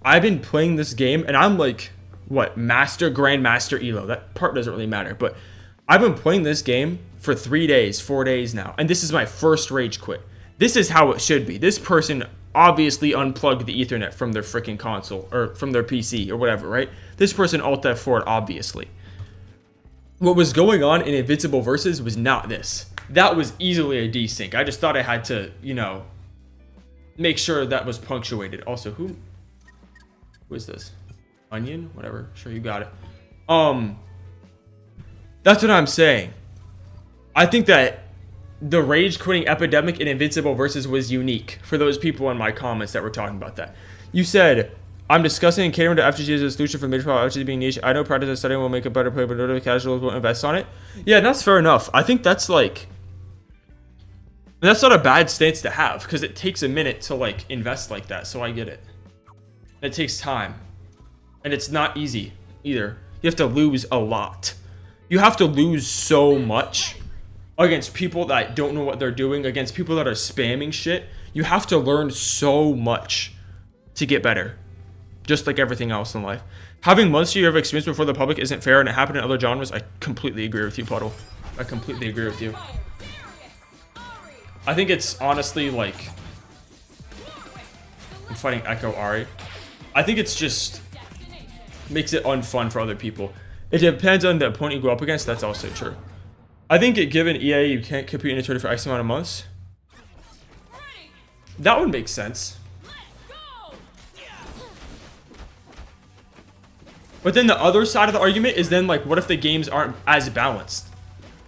I've been playing this game, and I'm like, what, Master, Grandmaster, Elo. That part doesn't really matter, but I've been playing this game for 3 days, 4 days now, and this is my first rage quit. This is how it should be. This person obviously unplugged the Ethernet from their freaking console, or from their PC, or whatever, right? This person Alt F4'd, obviously. What was going on in Invincible Versus was not this. That was easily a desync. I just thought I had to, you know, make sure that was punctuated. Also, who is this? Onion? Whatever. Sure, you got it. That's what I'm saying. I think that the rage quitting epidemic in Invincible versus was unique for those people in my comments that were talking about that. You said, I'm discussing catering to FGC as a solution for major problem FGC being niche. I know practice and studying will make a better play, but no casuals will invest on it. Yeah, that's fair enough. I think that's like, that's not a bad stance to have because it takes a minute to like invest like that. So I get it. It takes time and it's not easy either. You have to lose a lot. You have to lose so much against people that don't know what they're doing, against people that are spamming shit. You have to learn so much to get better, just like everything else in life. Having months to year of experience before the public isn't fair, and it happened in other genres. I completely agree with you, Puddle. I completely agree with you. I think it's honestly like, I'm fighting Ekko Ari. I think it's just makes it unfun for other people. It depends on the opponent you go up against. That's also true. I think given EA, you can't compete in a tournament for X amount of months. That would make sense. But then the other side of the argument is then like, what if the games aren't as balanced?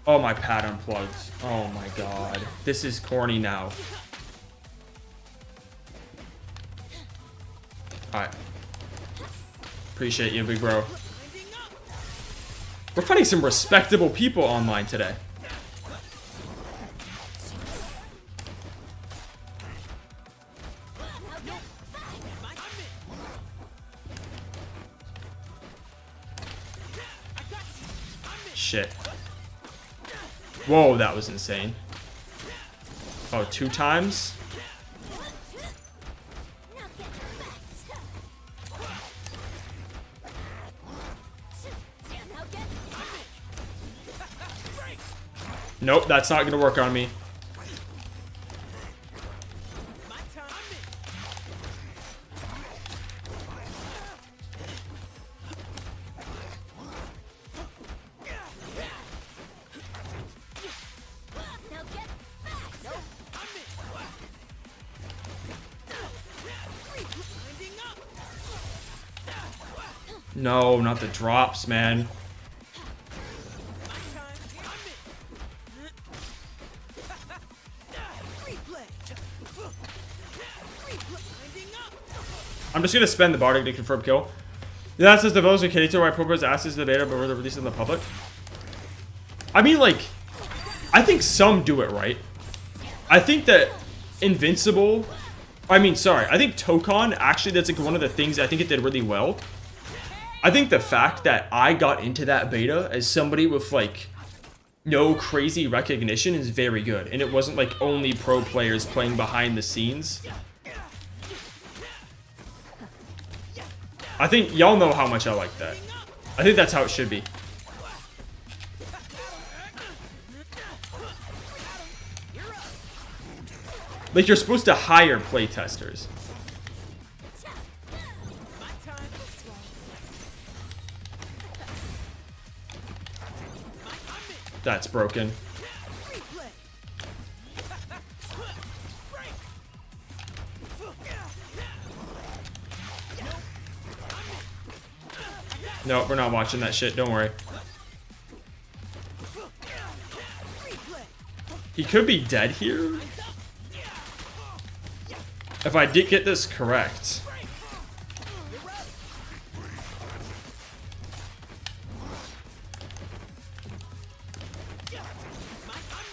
Oh, my pad unplugged. Oh my god. This is corny now. Alright. Appreciate you, big bro. We're fighting some respectable people online today. Shit. Whoa, that was insane. Oh, 2 times? Nope, that's not gonna work on me. No, not the drops, man. I'm just gonna spend the Bardic to confirm kill. Yeah, that says developers are kidding to why Prober's asks the beta, but we're releasing the public. I mean, like, I think some do it right. I think that Invincible, I think Tokon, actually, that's like one of the things I think it did really well. I think the fact that I got into that beta as somebody with like no crazy recognition is very good. And it wasn't like only pro players playing behind the scenes. I think y'all know how much I like that. I think that's how it should be. Like, you're supposed to hire playtesters. That's broken. No, we're not watching that shit. Don't worry. He could be dead here. If I did get this correct.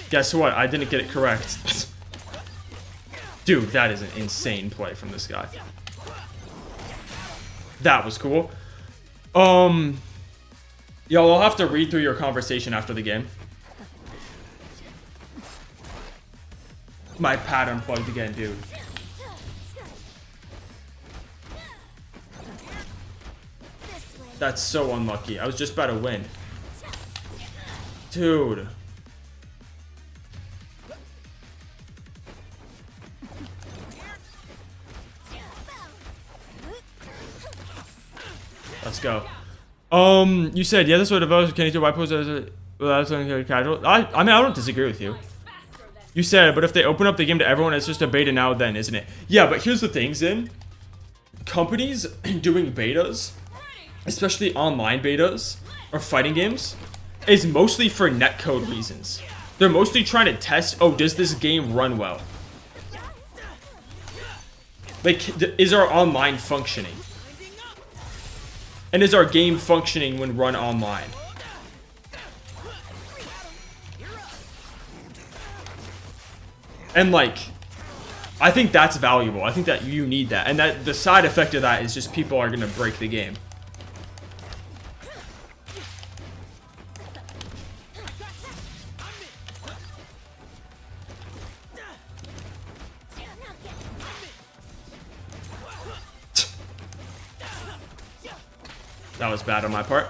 Guess what? I didn't get it correct. Dude, that is an insane play from this guy. That was cool. Y'all, I'll have to read through your conversation after the game. My pad unplugged again, dude. That's so unlucky. I was just about to win. Dude. Let's go. You said, yeah, this would developers can do. Why pose as a casual? I mean, I don't disagree with you. You said, but if they open up the game to everyone, it's just a beta now then, isn't it? Yeah, but here's the thing, Zin. Companies doing betas, especially online betas or fighting games, is mostly for netcode reasons. They're mostly trying to test, oh, does this game run well? Like, is our online functioning? And is our game functioning when run online? And like, I think that's valuable. I think that you need that. And that the side effect of that is just people are going to break the game. That was bad on my part.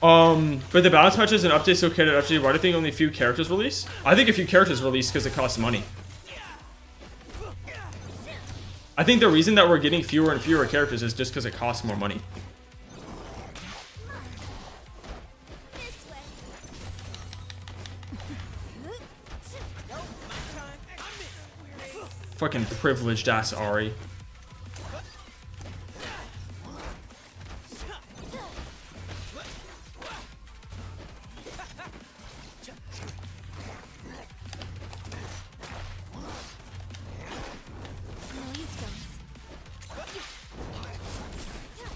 But the balance patches and updates okay to FG. Why do you think only a few characters release? I think a few characters release because it costs money. I think the reason that we're getting fewer and fewer characters is just because it costs more money. Fucking privileged ass Ari.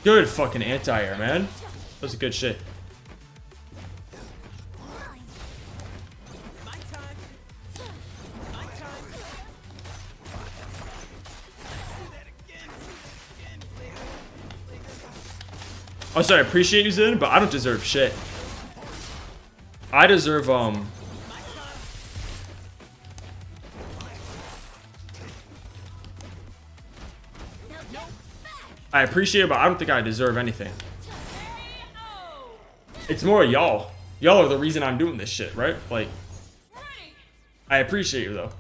Good fucking anti-air, man. That was a good shit. Oh, sorry, I appreciate you, Zin, but I don't deserve shit. I deserve, I appreciate it, but I don't think I deserve anything. It's more y'all. Y'all are the reason I'm doing this shit, right? Like, I appreciate you, though.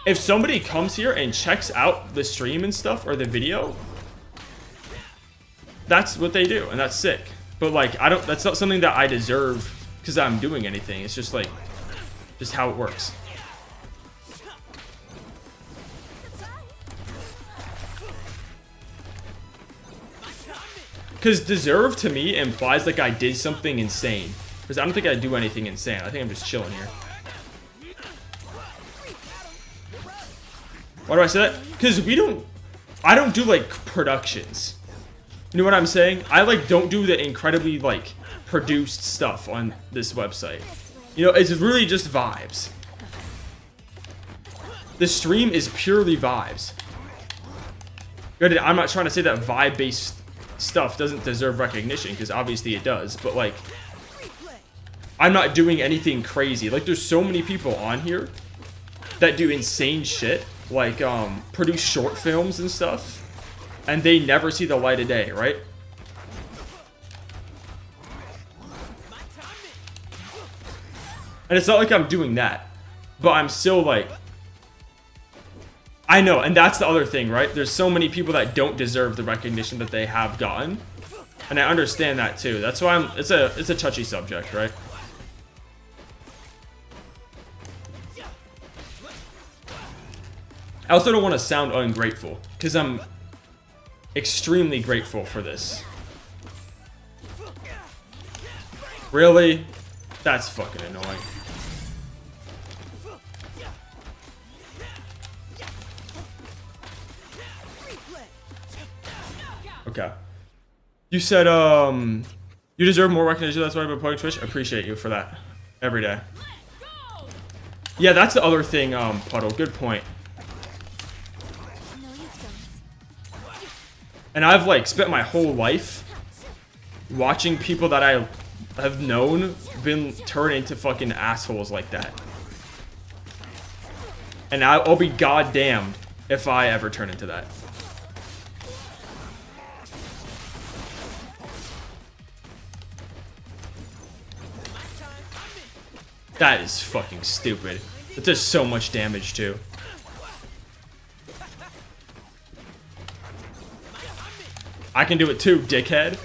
If somebody comes here and checks out the stream and stuff, or the video, that's what they do, and that's sick. But, like, that's not something that I deserve because I'm doing anything. It's just, like, just how it works. Because deserve to me implies like I did something insane. Because I don't think I do anything insane. I think I'm just chilling here. Why do I say that? Because I don't do like productions. You know what I'm saying? I like don't do the incredibly like produced stuff on this website. You know, it's really just vibes. The stream is purely vibes. Granted, I'm not trying to say that vibe-based stuff doesn't deserve recognition, because obviously it does, but like I'm not doing anything crazy. Like there's so many people on here that do insane shit, like produce short films and stuff, and they never see the light of day, right? And it's not like I'm doing that, but I'm still like, I know, and that's the other thing, right? There's so many people that don't deserve the recognition that they have gotten, and I understand that too. That's why it's a touchy subject, right? I also don't want to sound ungrateful, because I'm extremely grateful for this. Really? That's fucking annoying. Okay. You said, you deserve more recognition, that's why I've been playing Twitch. Appreciate you for that. Every day. Yeah, that's the other thing, Puddle. Good point. And I've, like, spent my whole life watching people that I have known turn into fucking assholes like that. And I'll be goddamned if I ever turn into that. That is fucking stupid. It does so much damage too. I can do it too, dickhead.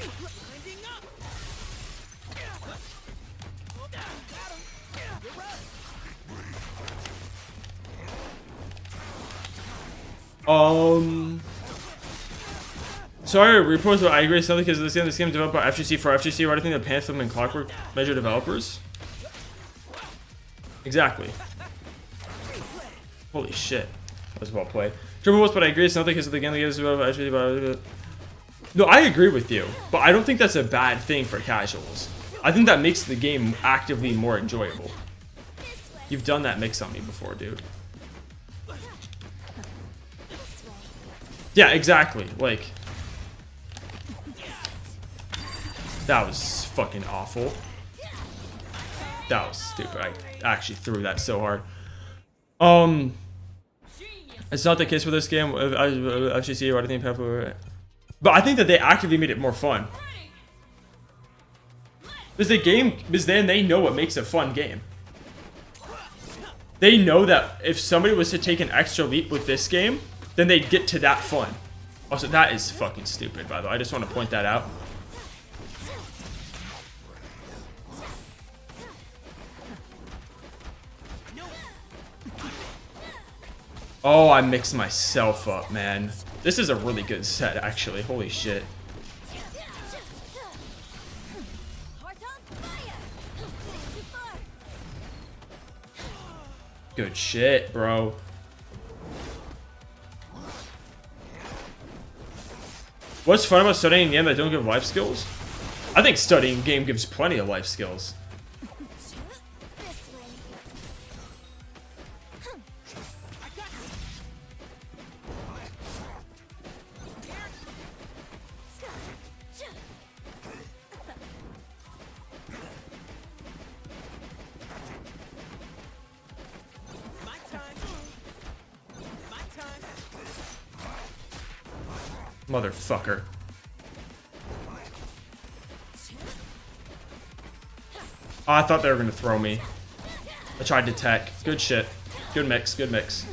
Sorry, repost, but I agree something because this game developed by FGC for FGC. Why do you think the Panther and Clockwork measure developers? Exactly. Holy shit. That was well played. Triple was, but I agree. It's nothing because of the game. No, I agree with you, but I don't think that's a bad thing for casuals. I think that makes the game actively more enjoyable. You've done that mix on me before, dude. Yeah, exactly. Like, that was fucking awful. That was stupid. I actually threw that so hard. It's not the case for this game. I actually see what I think. But I think that they actively made it more fun. Because then they know what makes a fun game. They know that if somebody was to take an extra leap with this game, then they'd get to that fun. Also, that is fucking stupid, by the way. I just want to point that out. Oh, I mixed myself up, man. This is a really good set, actually. Holy shit. Good shit, bro. What's fun about studying in the game that don't give life skills? I think studying game gives plenty of life skills. Motherfucker. Oh, I thought they were gonna throw me. I tried to tech. Good shit. Good mix, good mix.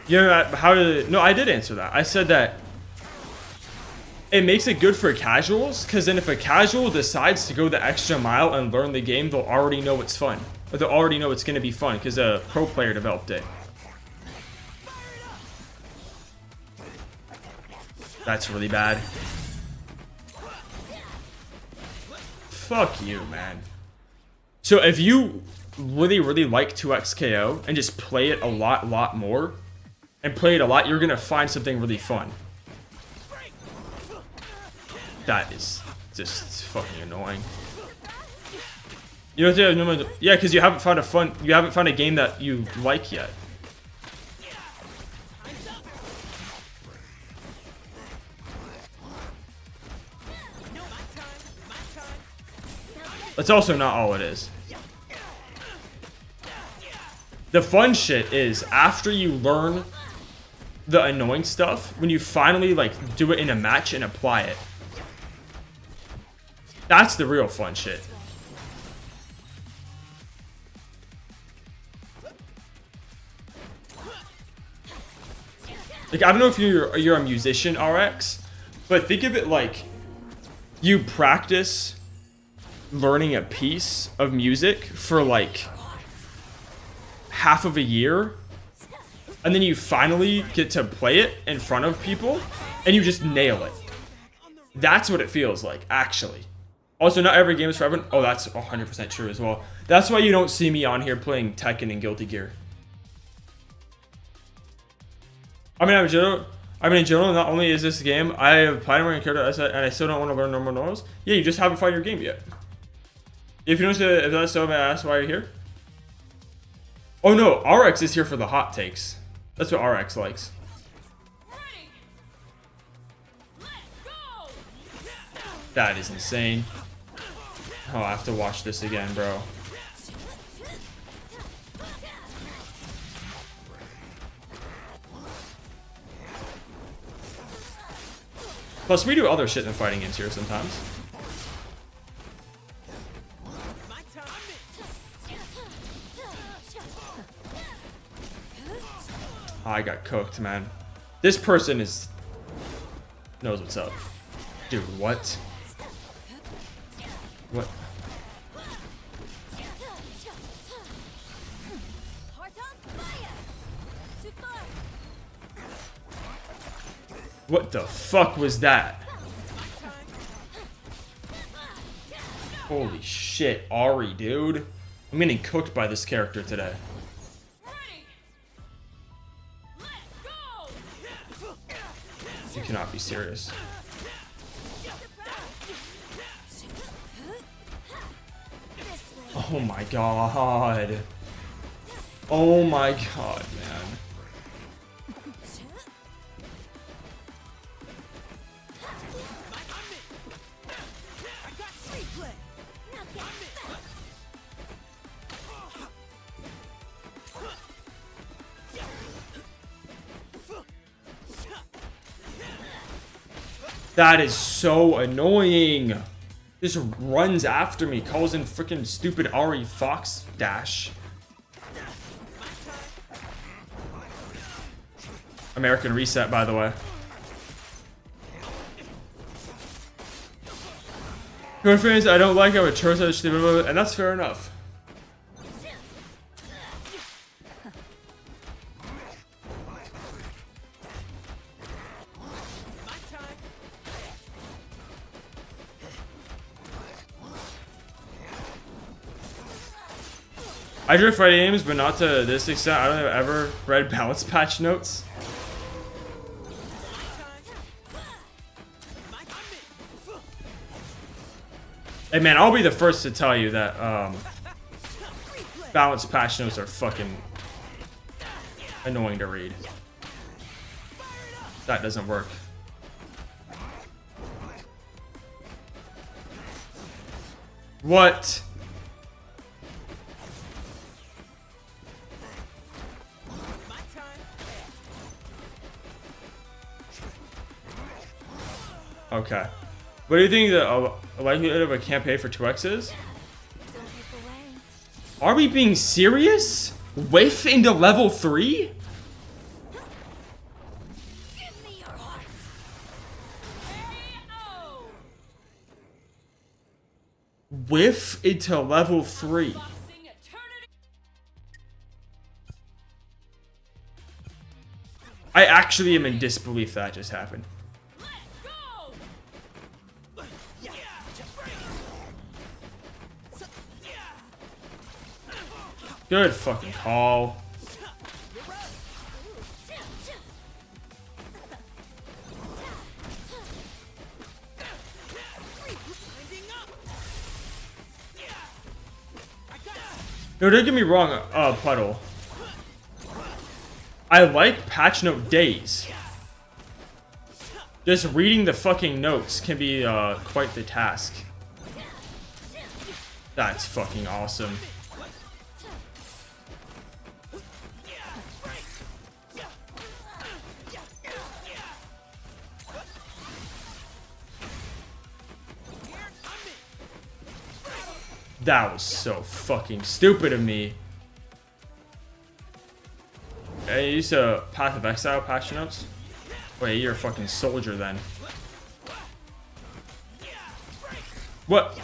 Yeah, how did it, no, I did answer that. I said that it makes it good for casuals, because then if a casual decides to go the extra mile and learn the game, they'll already know it's fun. Or they'll already know it's going to be fun, because a pro player developed it. That's really bad. Fuck you, man. So if you really, really like 2x KO and just play it a lot more, and play it a lot, you're going to find something really fun. That is just fucking annoying. You know, yeah, because you haven't found a game that you like yet. That's also not all it is. The fun shit is after you learn the annoying stuff, when you finally like do it in a match and apply it. That's the real fun shit. Like, I don't know if you're a musician, RX, but think of it like you practice learning a piece of music for like half of a year, and then you finally get to play it in front of people, and you just nail it. That's what it feels like, actually. Also, not every game is for everyone. Oh, that's 100% true as well. That's why you don't see me on here playing Tekken and Guilty Gear. I mean, in general, not only is this game, I have played my character, and I still don't want to learn normal normals. Yeah, you just haven't found your game yet. If you don't say if that's so, may I ask why you're here? Oh no, RX is here for the hot takes. That's what RX likes. That is insane. Oh, I have to watch this again, bro. Plus, we do other shit than fighting games here sometimes. I got cooked, man. This person knows what's up. Dude, what? What? What the fuck was that? Holy shit, Ari, dude. I'm getting cooked by this character today. You cannot be serious. Oh my god. Oh my god, man. That is so annoying. Just runs after me, calls in freaking stupid Ari Fox dash. American reset, by the way. Good friends, I don't like how it turns out, and that's fair enough. I drift right games, but not to this extent. I don't think I've ever read balance patch notes. Hey man, I'll be the first to tell you that balance patch notes are fucking annoying to read. That doesn't work. What? Okay. What do you think the likelihood of a campaign for 2x is? Are we being serious? Whiff into level 3? Whiff into level 3. I actually am in disbelief that just happened. Good fucking call. No, don't get me wrong, Puddle. I like patch note days. Just reading the fucking notes can be quite the task. That's fucking awesome. That was so fucking stupid of me. I used a Path of Exile patch notes. Wait, you're a fucking soldier then. What?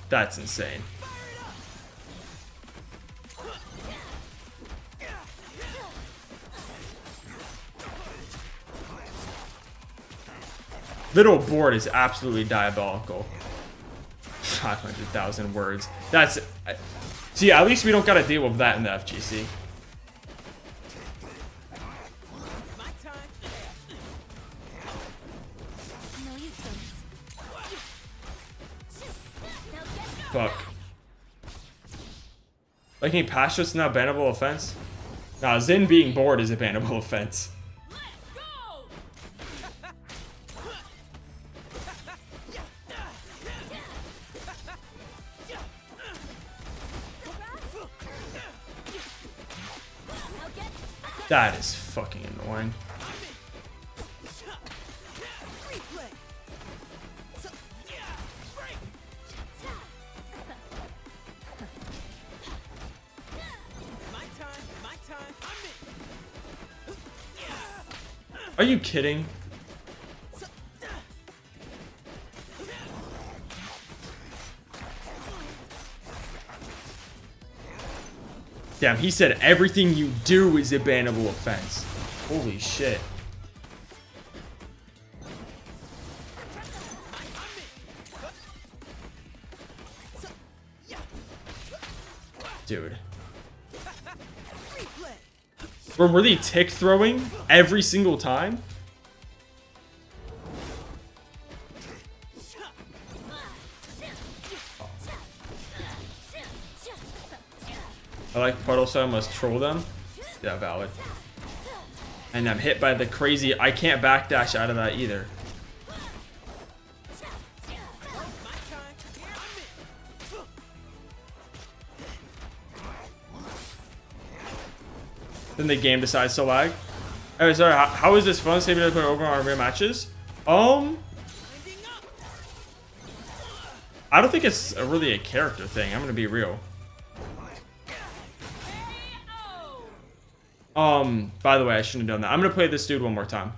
That's insane. Little board is absolutely diabolical. 500,000 words. That's... See, at least we don't gotta deal with that in the FGC. Fuck. Liking patch notes is not a bannable offense? Nah, Zin being bored is a bannable offense. That is fucking annoying. Are you kidding? Damn, he said everything you do is a bannable offense. Holy shit. Dude. We're really tick throwing every single time. I like puddle, so I must troll them. Yeah, valid. And I'm hit by the crazy. I can't backdash out of that either. Then the game decides to lag. Oh, sorry. How is this fun? Saving to put over our real matches. I don't think it's really a character thing. I'm gonna be real. By the way, I shouldn't have done that. I'm gonna play this dude one more time.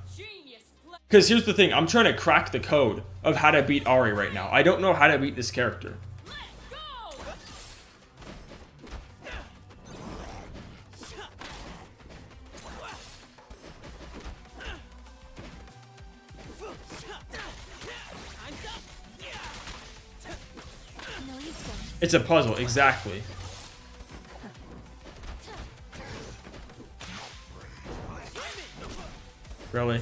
Because here's the thing, I'm trying to crack the code of how to beat Ari right now. I don't know how to beat this character. It's a puzzle, exactly. Really?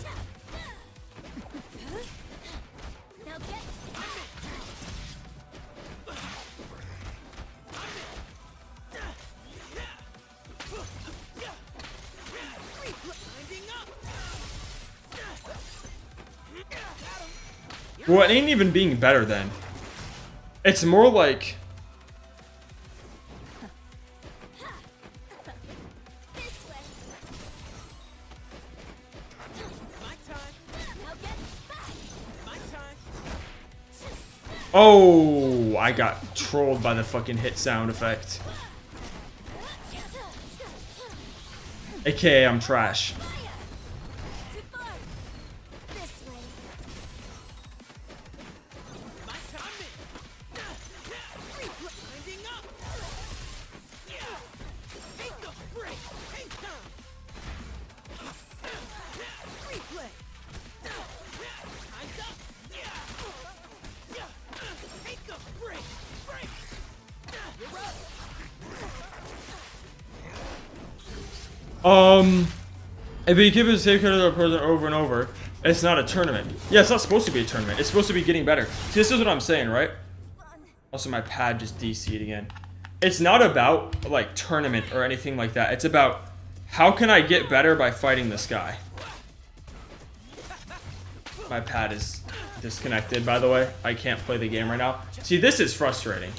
Well, it ain't even being better then. It's more like... Oh, I got trolled by the fucking hit sound effect. AKA, I'm trash. If you keep it the same kind of person over and over, it's not a tournament. Yeah, it's not supposed to be a tournament. It's supposed to be getting better. See, this is what I'm saying, right? Also, my pad just DC'd again. It's not about, like, tournament or anything like that. It's about, how can I get better by fighting this guy? My pad is disconnected, by the way. I can't play the game right now. See, this is frustrating.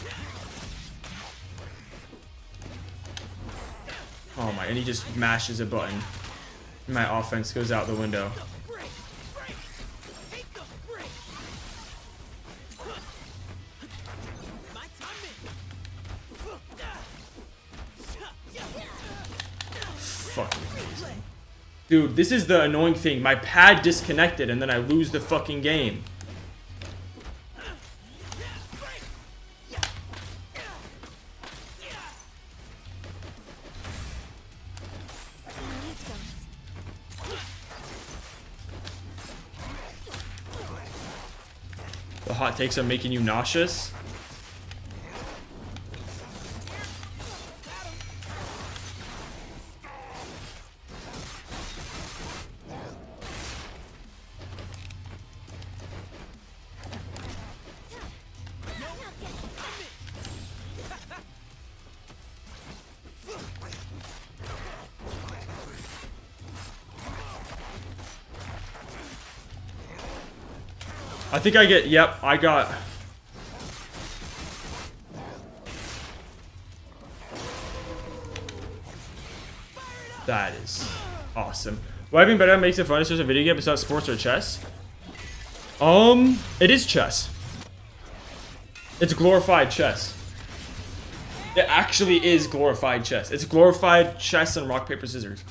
Oh my, and he just mashes a button. My offense goes out the window. Fucking amazing. Dude, this is the annoying thing. My pad disconnected and then I lose the fucking game. The hot takes are making you nauseous. I think I get, yep, I got. That is awesome. What being better makes it fun is just a video game besides sports or chess? It is chess. It's glorified chess. It actually is glorified chess. It's glorified chess and rock, paper, scissors.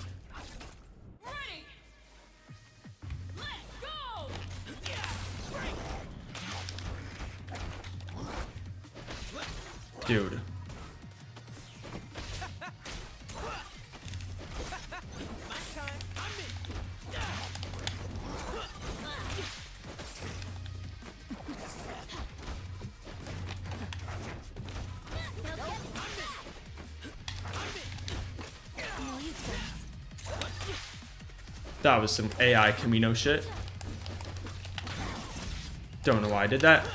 Dude. That was some AI Camino shit. Don't know why I did that.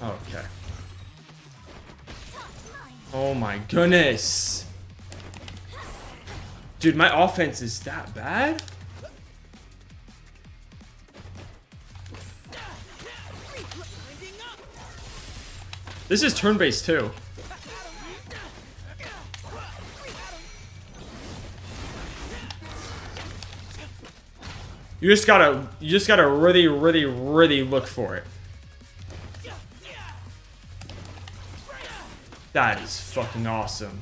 Okay. Oh my goodness. Dude, my offense is that bad? This is turn-based too. You just gotta really look for it. That is fucking awesome.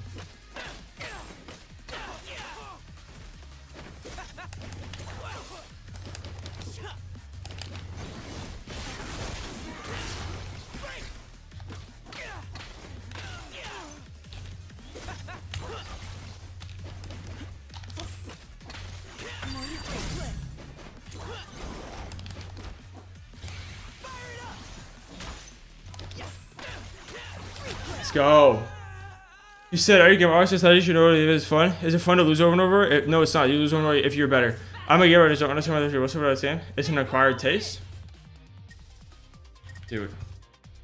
Let's go. You said, are you gamer? I just thought you should know it is fun. Is it fun to lose over and over? No, it's not. You lose over and over if you're better. I'm a gamer. I don't understand what's what I'm saying. It's an acquired taste. Dude.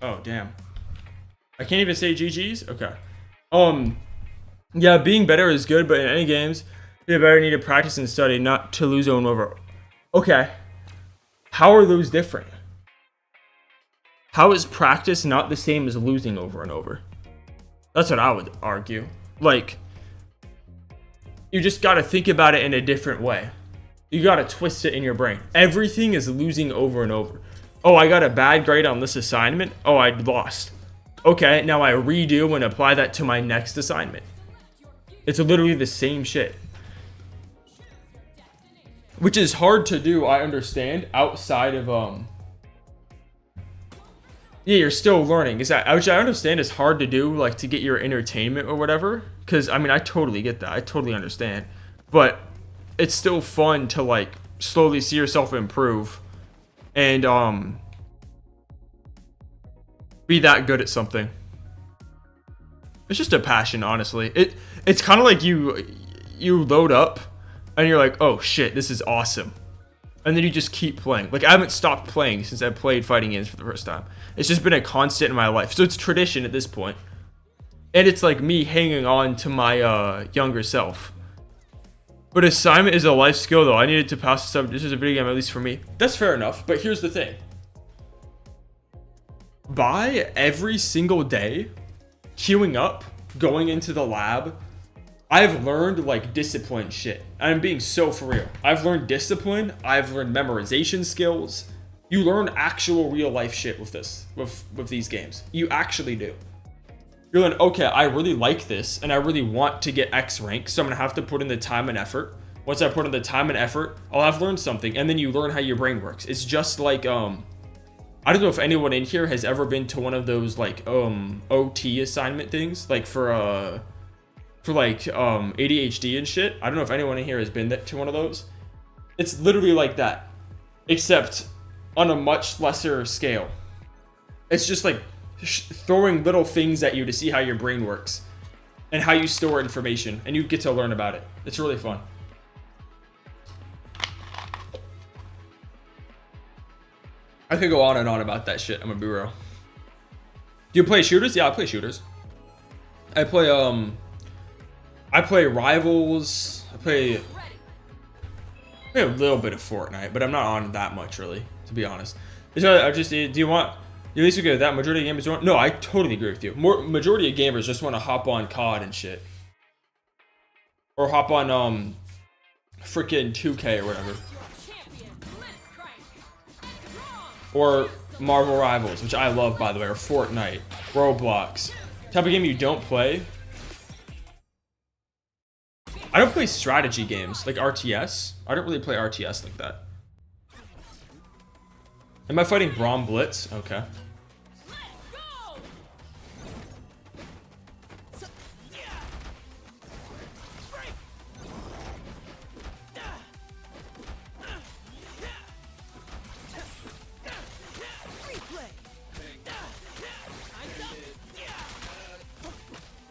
Oh, damn. I can't even say GG's? Okay. Yeah, being better is good, but in any games, you better need to practice and study, not to lose over and over. Okay. How are those different? How is practice not the same as losing over and over? That's what I would argue. Like, you just gotta think about it in a different way. You gotta twist it in your brain. Everything is losing over and over. Oh, I got a bad grade on this assignment. Oh, I lost. Okay, now I redo and apply that to my next assignment. It's literally the same shit. Which is hard to do, I understand, outside of, yeah, you're still learning. Which I understand is hard to do, like, to get your entertainment or whatever. Because, I mean, I totally get that. I totally understand. But it's still fun to, like, slowly see yourself improve. And, be that good at something. It's just a passion, honestly. It's kind of like you load up, and you're like, oh, shit, this is awesome. And then you just keep playing. Like, I haven't stopped playing since I played fighting games for the first time. It's just been a constant in my life. So it's tradition at this point. And it's like me hanging on to my younger self. But assignment is a life skill, though. I needed to pass this up. This is a video game, at least for me. That's fair enough. But here's the thing. By every single day, queuing up, going into the lab, I've learned, like, discipline shit. I'm being so for real. I've learned discipline. I've learned memorization skills. You learn actual real life shit with this, with these games. You actually do. You're like, okay, I really like this, and I really want to get X rank, so I'm gonna have to put in the time and effort. Once I put in the time and effort, I'll have learned something, and then you learn how your brain works. It's just like, I don't know if anyone in here has ever been to one of those, like, OT assignment things, like for like ADHD and shit. I don't know if anyone in here has been to one of those. It's literally like that, except on a much lesser scale. It's just like throwing little things at you to see how your brain works and how you store information, and you get to learn about it. It's really fun. I could go on and on about that shit. I'm gonna be real. Do you play shooters? Yeah, I play shooters. I play Rivals. I play a little bit of Fortnite, but I'm not on that much, really, to be honest. I just, do you want, you at least agree with that? Majority of gamers want, no, I totally agree with you. Majority of gamers just want to hop on COD and shit. Or hop on, freaking 2K or whatever. Or Marvel Rivals, which I love, by the way, or Fortnite, Roblox. Type of game you don't play. I don't play strategy games, like RTS. I don't really play RTS like that. Am I fighting Braum Blitz? Okay.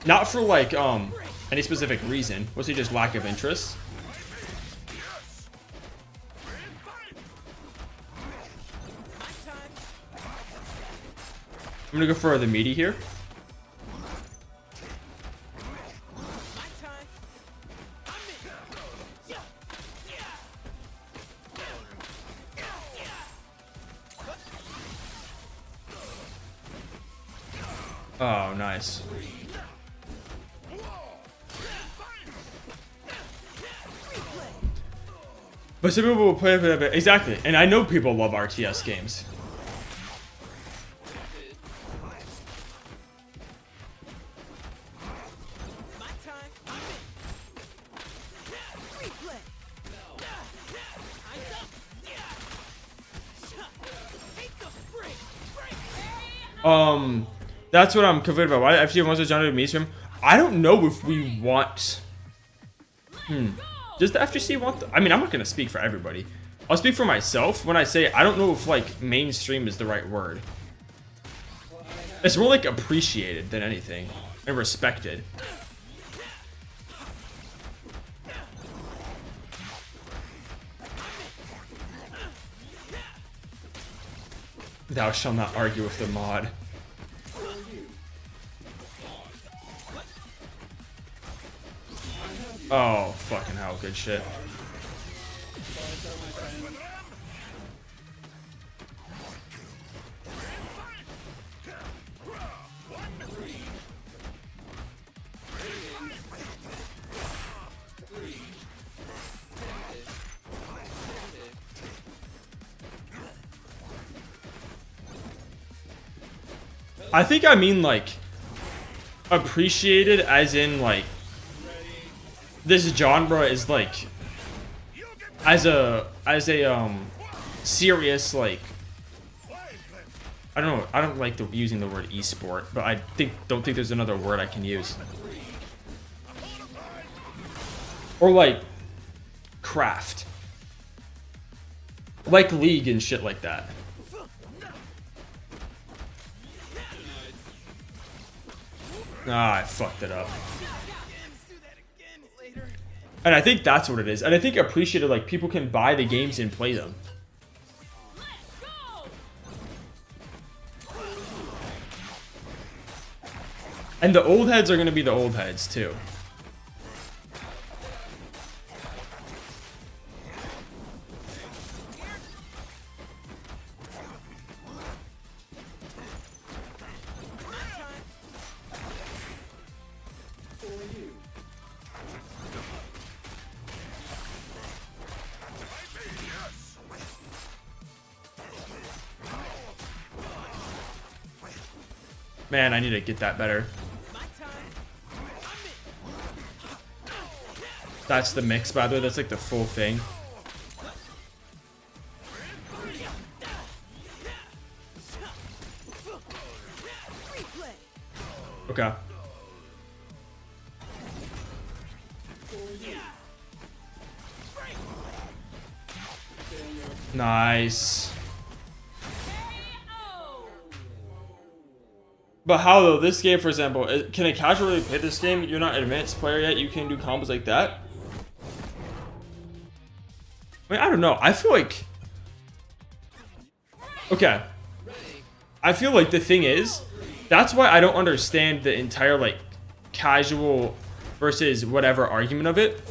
Not for like, Any specific reason? Was it just lack of interest? I'm gonna go for the meaty here. Oh, nice. But some people will play a bit of it. Exactly. And I know people love RTS games. That's what I'm confused about. Why FG wants to join to meet him? I don't know if we want. Does the FGC want? I mean, I'm not gonna speak for everybody. I'll speak for myself when I say I don't know if like mainstream is the right word. It's more like appreciated than anything, and respected. Thou shalt not argue with the mod. Oh, fucking hell, good shit. I think I mean like appreciated as in like this genre is like as a serious like I don't know, I don't like using the word esport, but I don't think there's another word I can use. Or like craft. Like League and shit like that. Ah, I fucked it up. And I think that's what it is. And I think appreciated, like, people can buy the games and play them. And the old heads are going to be the old heads, too. Man, I need to get that better. That's the mix, by the way. That's like the full thing. Okay. Nice. But how though? This game, for example, can a casual really play this game? You're not an advanced player yet. You can do combos like that. I mean, I don't know. I feel like. Okay. I feel like the thing is, that's why I don't understand the entire like casual versus whatever argument of it,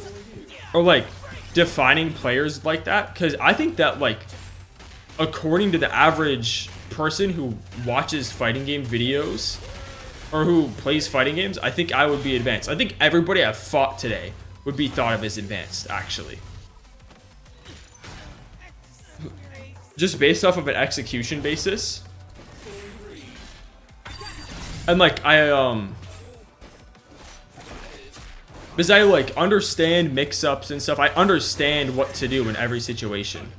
or like defining players like that. Because I think that like, according to the average person who watches fighting game videos or who plays fighting games, I think I would be advanced. I think everybody I've fought today would be thought of as advanced, actually. Just based off of an execution basis. And like because I like understand mix-ups and stuff. I understand what to do in every situation.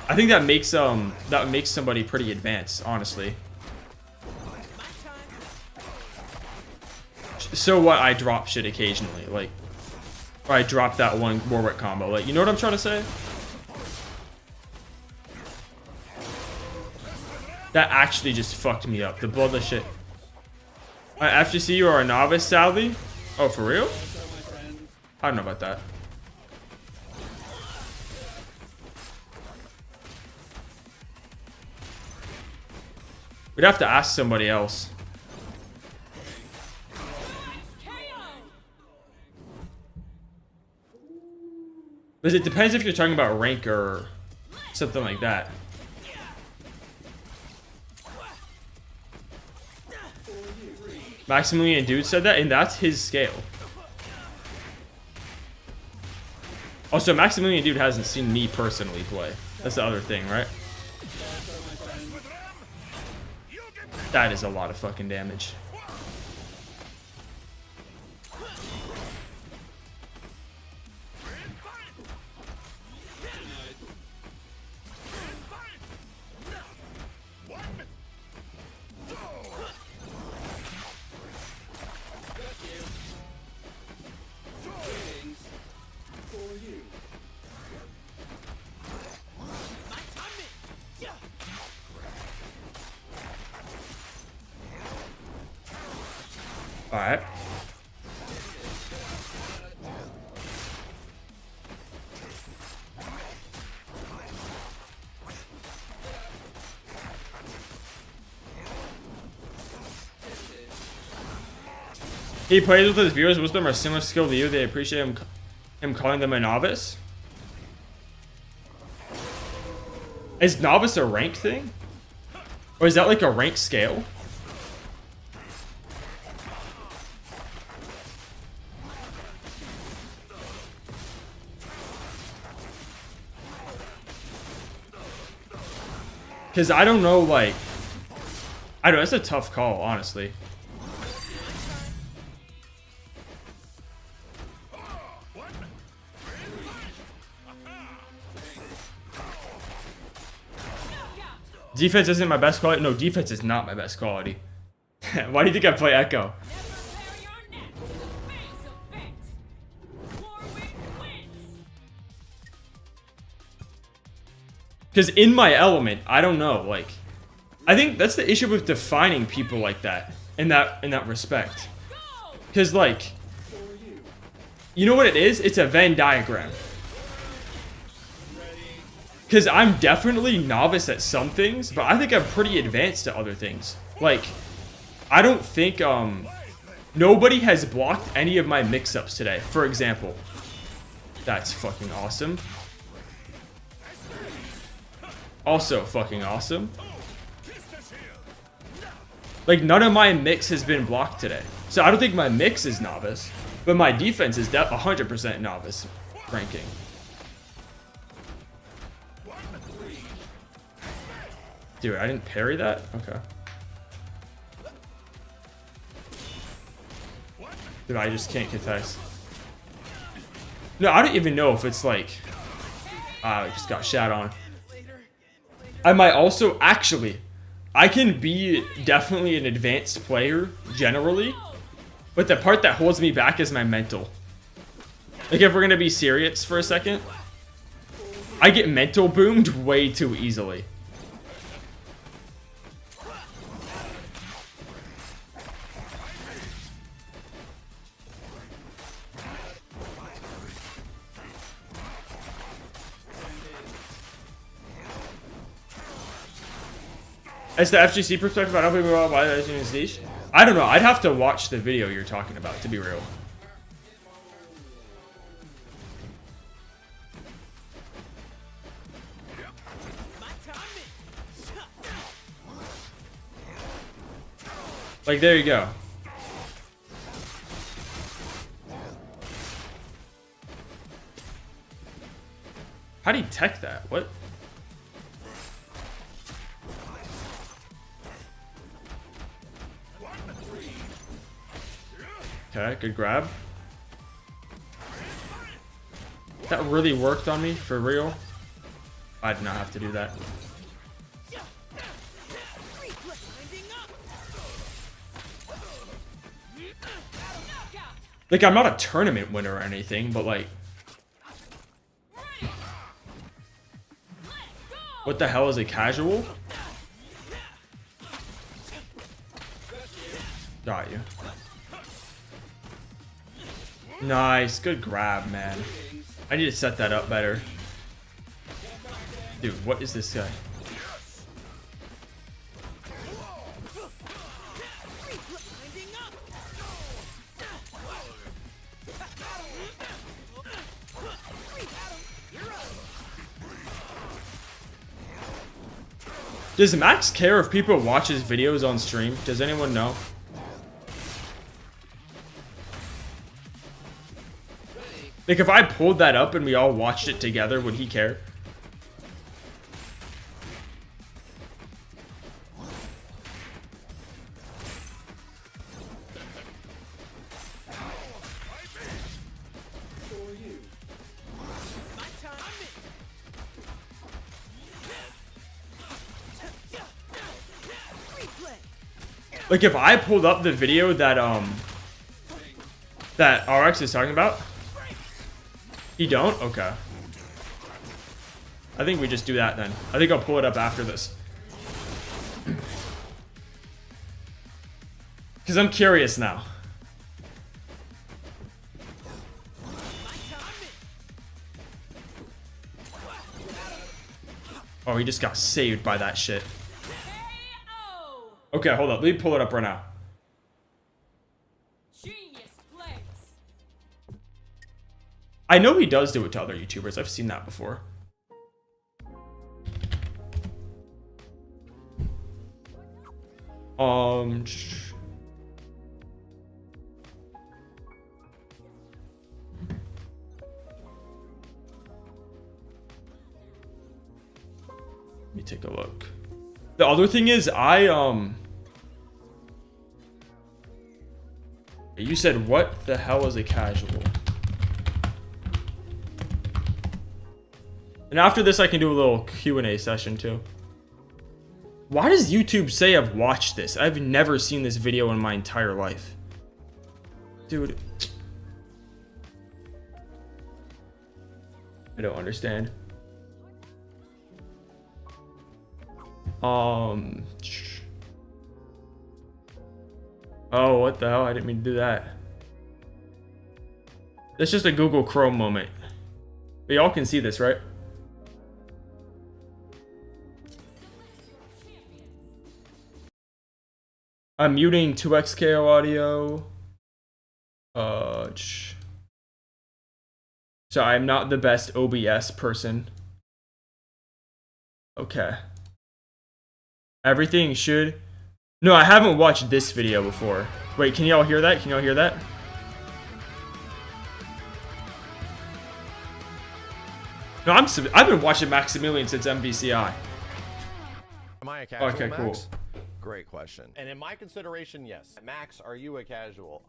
I think that makes somebody pretty advanced, honestly. So what? I drop shit occasionally, like, or I drop that one Warwick combo. Like, you know what I'm trying to say? That actually just fucked me up. The bloodless shit. FGC, you are a novice, sadly. Oh, for real? I don't know about that. We'd have to ask somebody else. Because it depends if you're talking about rank or something like that. Maximilian Dude said that, and that's his scale. Also, Maximilian Dude hasn't seen me personally play. That's the other thing, right? That is a lot of fucking damage. Alright. He plays with his viewers. Wisdom are similar skill to you. They appreciate him calling them a novice. Is novice a rank thing? Or is that like a rank scale? Because I don't know, like... I don't know, it's a tough call, honestly. Defense isn't my best quality? No, defense is not my best quality. Why do you think I play Ekko? Because in my element, I don't know, like... I think that's the issue with defining people like that. In that respect. Because, like... You know what it is? It's a Venn diagram. Because I'm definitely novice at some things, but I think I'm pretty advanced at other things. Like, I don't think, nobody has blocked any of my mix-ups today, for example. That's fucking awesome. Also fucking awesome. Like, none of my mix has been blocked today. So I don't think my mix is novice, but my defense is 100% novice ranking. Dude, I didn't parry that? Okay. Dude, I just can't contest. No, I don't even know if it's like... I just got shat on. I might also... Actually, I can be definitely an advanced player, generally. But the part that holds me back is my mental. Like, if we're gonna be serious for a second, I get mental boomed way too easily. As the FGC perspective, I don't think we're why that's in niche. I don't know. I'd have to watch the video you're talking about to be real. Like, there you go. How do you tech that? What? Okay, good grab. That really worked on me, for real. I did not have to do that. Like, I'm not a tournament winner or anything, but like... What the hell is a casual? Got you. Nice. Good grab, man. I need to set that up better. Dude, what is this guy? Does Max care if people watch his videos on stream? Does anyone know? Like, if I pulled that up and we all watched it together, would he care? Like, if I pulled up the video that that RX is talking about, you don't? Okay. I think we just do that then. I think I'll pull it up after this. Because I'm curious now. Oh, he just got saved by that shit. Okay, hold up. Let me pull it up right now. I know he does do it to other YouTubers. I've seen that before. Let me take a look. The other thing is, you said what the hell is a casual? And after this, I can do a little Q&A session too. Why does YouTube say I've watched this? I've never seen this video in my entire life. Dude. I don't understand. Oh, what the hell? I didn't mean to do that. That's just a Google Chrome moment. But y'all can see this, right? I'm muting 2xKO audio. So I'm not the best OBS person. Okay. Everything should... No, I haven't watched this video before. Wait, can y'all hear that? Can y'all hear that? No, I've been watching Maximilian since MVCI. Am I a casual, okay, Max? cool. Great question. And in my consideration, yes. Max, are you a casual?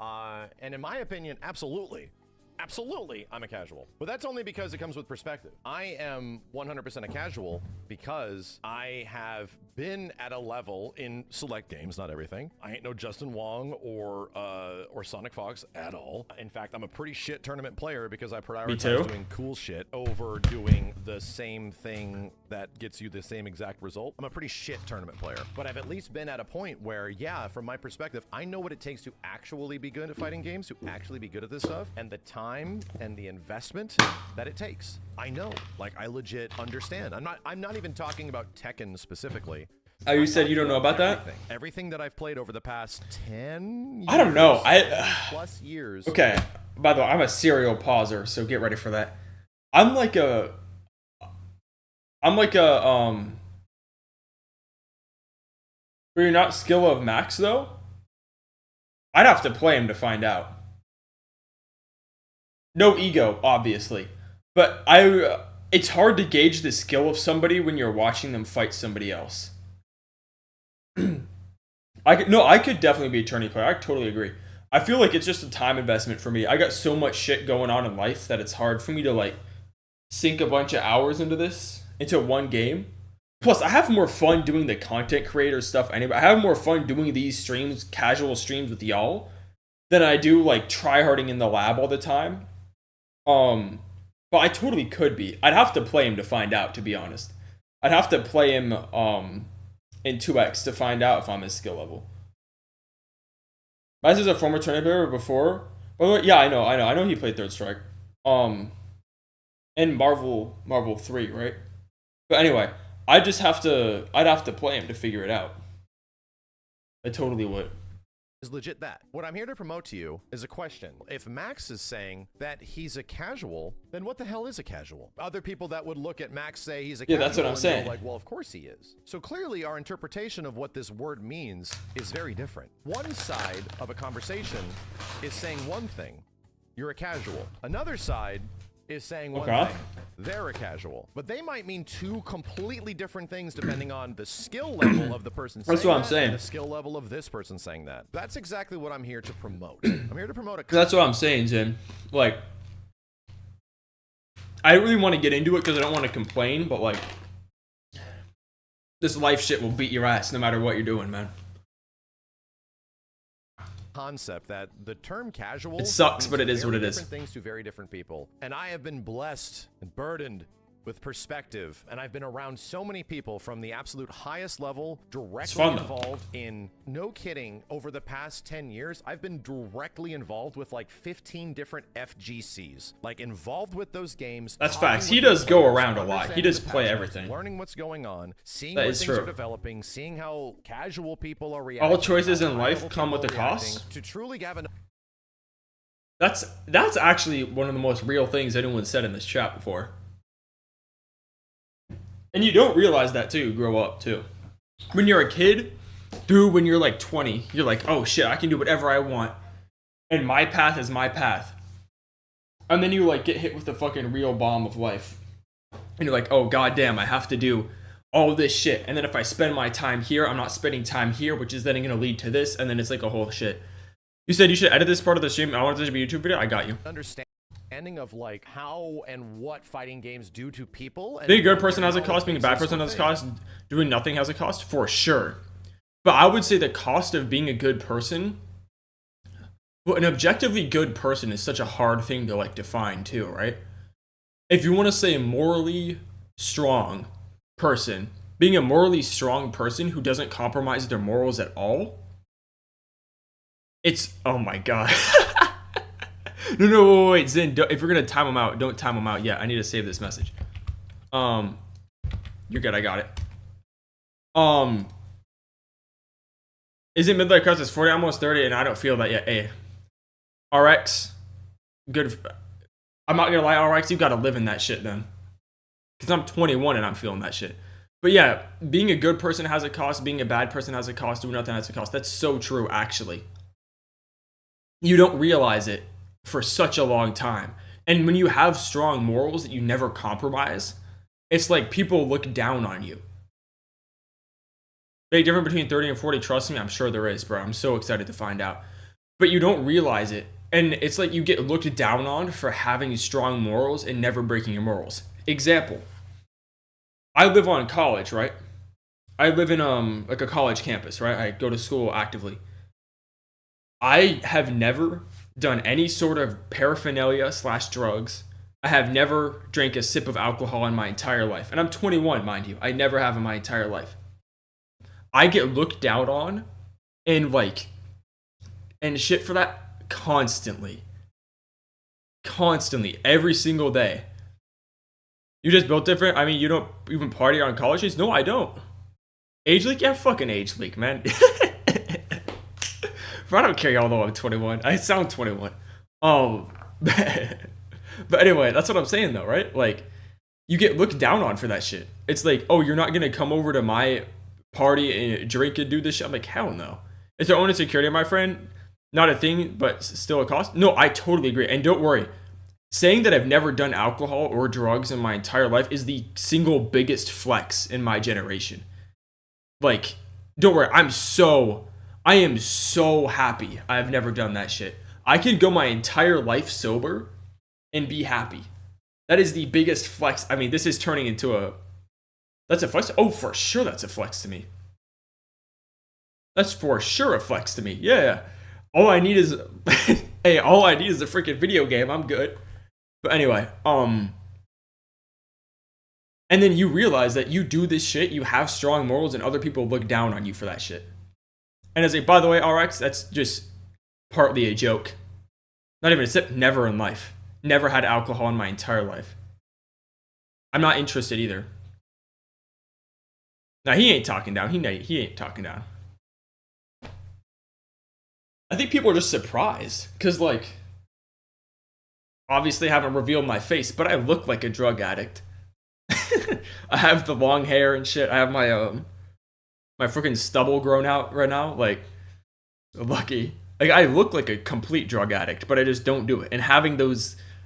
And in my opinion, absolutely. Absolutely, I'm a casual. But that's only because it comes with perspective. I am 100% a casual because I have been at a level in select games, not everything. I ain't no Justin Wong or Sonic Fox at all. In fact, I'm a pretty shit tournament player because I prioritize doing cool shit over doing the same thing that gets you the same exact result. I'm a pretty shit tournament player, but I've at least been at a point where, yeah, from my perspective, I know what it takes to actually be good at fighting games, to actually be good at this stuff, and the time and the investment that it takes. I know, like, I legit understand. I'm not even talking about Tekken specifically. Oh, you said you don't know about that? Everything that I've played over the past 10 years. I don't know. Plus years. Okay. By the way, I'm a serial pauser, so get ready for that. I'm like a were you not skill of Max though? I'd have to play him to find out. No ego, obviously. But it's hard to gauge the skill of somebody when you're watching them fight somebody else. I could definitely be a tourney player. I totally agree. I feel like it's just a time investment for me. I got so much shit going on in life that it's hard for me to like sink a bunch of hours into one game. Plus, I have more fun doing the content creator stuff anyway. I have more fun doing these streams, casual streams with y'all, than I do like tryharding in the lab all the time. But I totally could be. I'd have to play him to find out, to be honest. I'd have to play him in 2x to find out if I'm his skill level. Maz is a former tournament player before. Well, yeah, I know he played Third Strike. And Marvel 3, right? But anyway, I'd have to play him to figure it out. I totally would. Is legit that. What I'm here to promote to you is a question. If Max is saying that he's a casual, then what the hell is a casual? Other people that would look at Max say he's a casual, that's what I'm saying. Like, well, of course he is. So clearly our interpretation of what this word means is very different. One side of a conversation is saying one thing. You're a casual. Another side is saying one thing. They're a casual. But they might mean two completely different things depending on the skill level of the person saying that. That's what I'm saying. And the skill level of this person saying that. That's exactly what I'm here to promote. I'm here to promote a... That's what I'm saying, Jim. Like, I really want to get into it because I don't want to complain, but like, this life shit will beat your ass no matter what you're doing, man. Concept that the term casual, it sucks, but it is what it is. Different things to very different people, and I have been blessed and burdened with perspective, and I've been around so many people from the absolute highest level, directly involved in, no kidding, over the past 10 years, I've been directly involved with like 15 different FGCs, like involved with those games. That's facts. He does go around a lot. He does play everything. Learning what's going on, seeing where things are developing, seeing how casual people are reacting. All choices in life come with a cost. To truly have an... That's actually one of the most real things anyone said in this chat before. And you don't realize that too, grow up too. When you're a kid, through when you're like 20, you're like, oh shit, I can do whatever I want. And my path is my path. And then you like get hit with the fucking real bomb of life. And you're like, oh goddamn, I have to do all this shit. And then if I spend my time here, I'm not spending time here, which is then gonna lead to this, and then it's like a whole shit. You said you should edit this part of the stream. I want this to be a YouTube video. I got you. Understanding of like how and what fighting games do to people. Being a good person has a cost, being a bad person has a cost, doing nothing has a cost, for sure. But I would say the cost of being a good person, well, an objectively good person is such a hard thing to like define too, right? If you want to say morally strong person, being a morally strong person who doesn't compromise their morals at all, it's, oh my god. No, wait, Zin, if you're gonna time them out, don't time them out yet. I need to save this message. You're good, I got it. Is it midlife crisis? 40, almost 30, and I don't feel that yet. Hey, RX, good. I'm not gonna lie, RX, you gotta live in that shit then. Because I'm 21 and I'm feeling that shit. But yeah, being a good person has a cost, being a bad person has a cost, doing nothing has a cost. That's so true, actually. You don't realize it for such a long time. And when you have strong morals that you never compromise, it's like people look down on you. Big difference between 30 and 40, trust me, I'm sure there is, bro. I'm so excited to find out. But you don't realize it. And it's like you get looked down on for having strong morals and never breaking your morals. Example. I live on college, right? I live in like a college campus, right? I go to school actively. I have never done any sort of paraphernalia / drugs. I have never drank a sip of alcohol in my entire life. And I'm 21, mind you. I never have in my entire life. I get looked down on and like, and shit for that constantly. Constantly. Every single day. You just built different? I mean, you don't even party on college days? No, I don't. Age leak? Yeah, fucking age leak, man. I don't care, although I'm 21. I sound 21. But anyway, that's what I'm saying though, right? Like, you get looked down on for that shit. It's like, oh, you're not gonna come over to my party and drink and do this shit? I'm like, hell no. It's their own insecurity, my friend. Not a thing, but still a cost. No, I totally agree. And don't worry. Saying that I've never done alcohol or drugs in my entire life is the single biggest flex in my generation. Like, don't worry. I am so happy I've never done that shit. I could go my entire life sober and be happy. That is the biggest flex. I mean, this is turning into a... That's a flex? Oh, for sure that's a flex to me. That's for sure a flex to me. Yeah. All I need is... hey, all I need is a freaking video game. I'm good. But anyway, and then you realize that you do this shit, you have strong morals, and other people look down on you for that shit. And I say, by the way, RX, that's just partly a joke. Not even a sip. Never in life. Never had alcohol in my entire life. I'm not interested either. Now, he ain't talking down. He ain't talking down. I think people are just surprised. Because, like, obviously I haven't revealed my face, but I look like a drug addict. I have the long hair and shit. I have my my freaking stubble grown out right now. Like, lucky. Like, I look like a complete drug addict, but I just don't do it. And having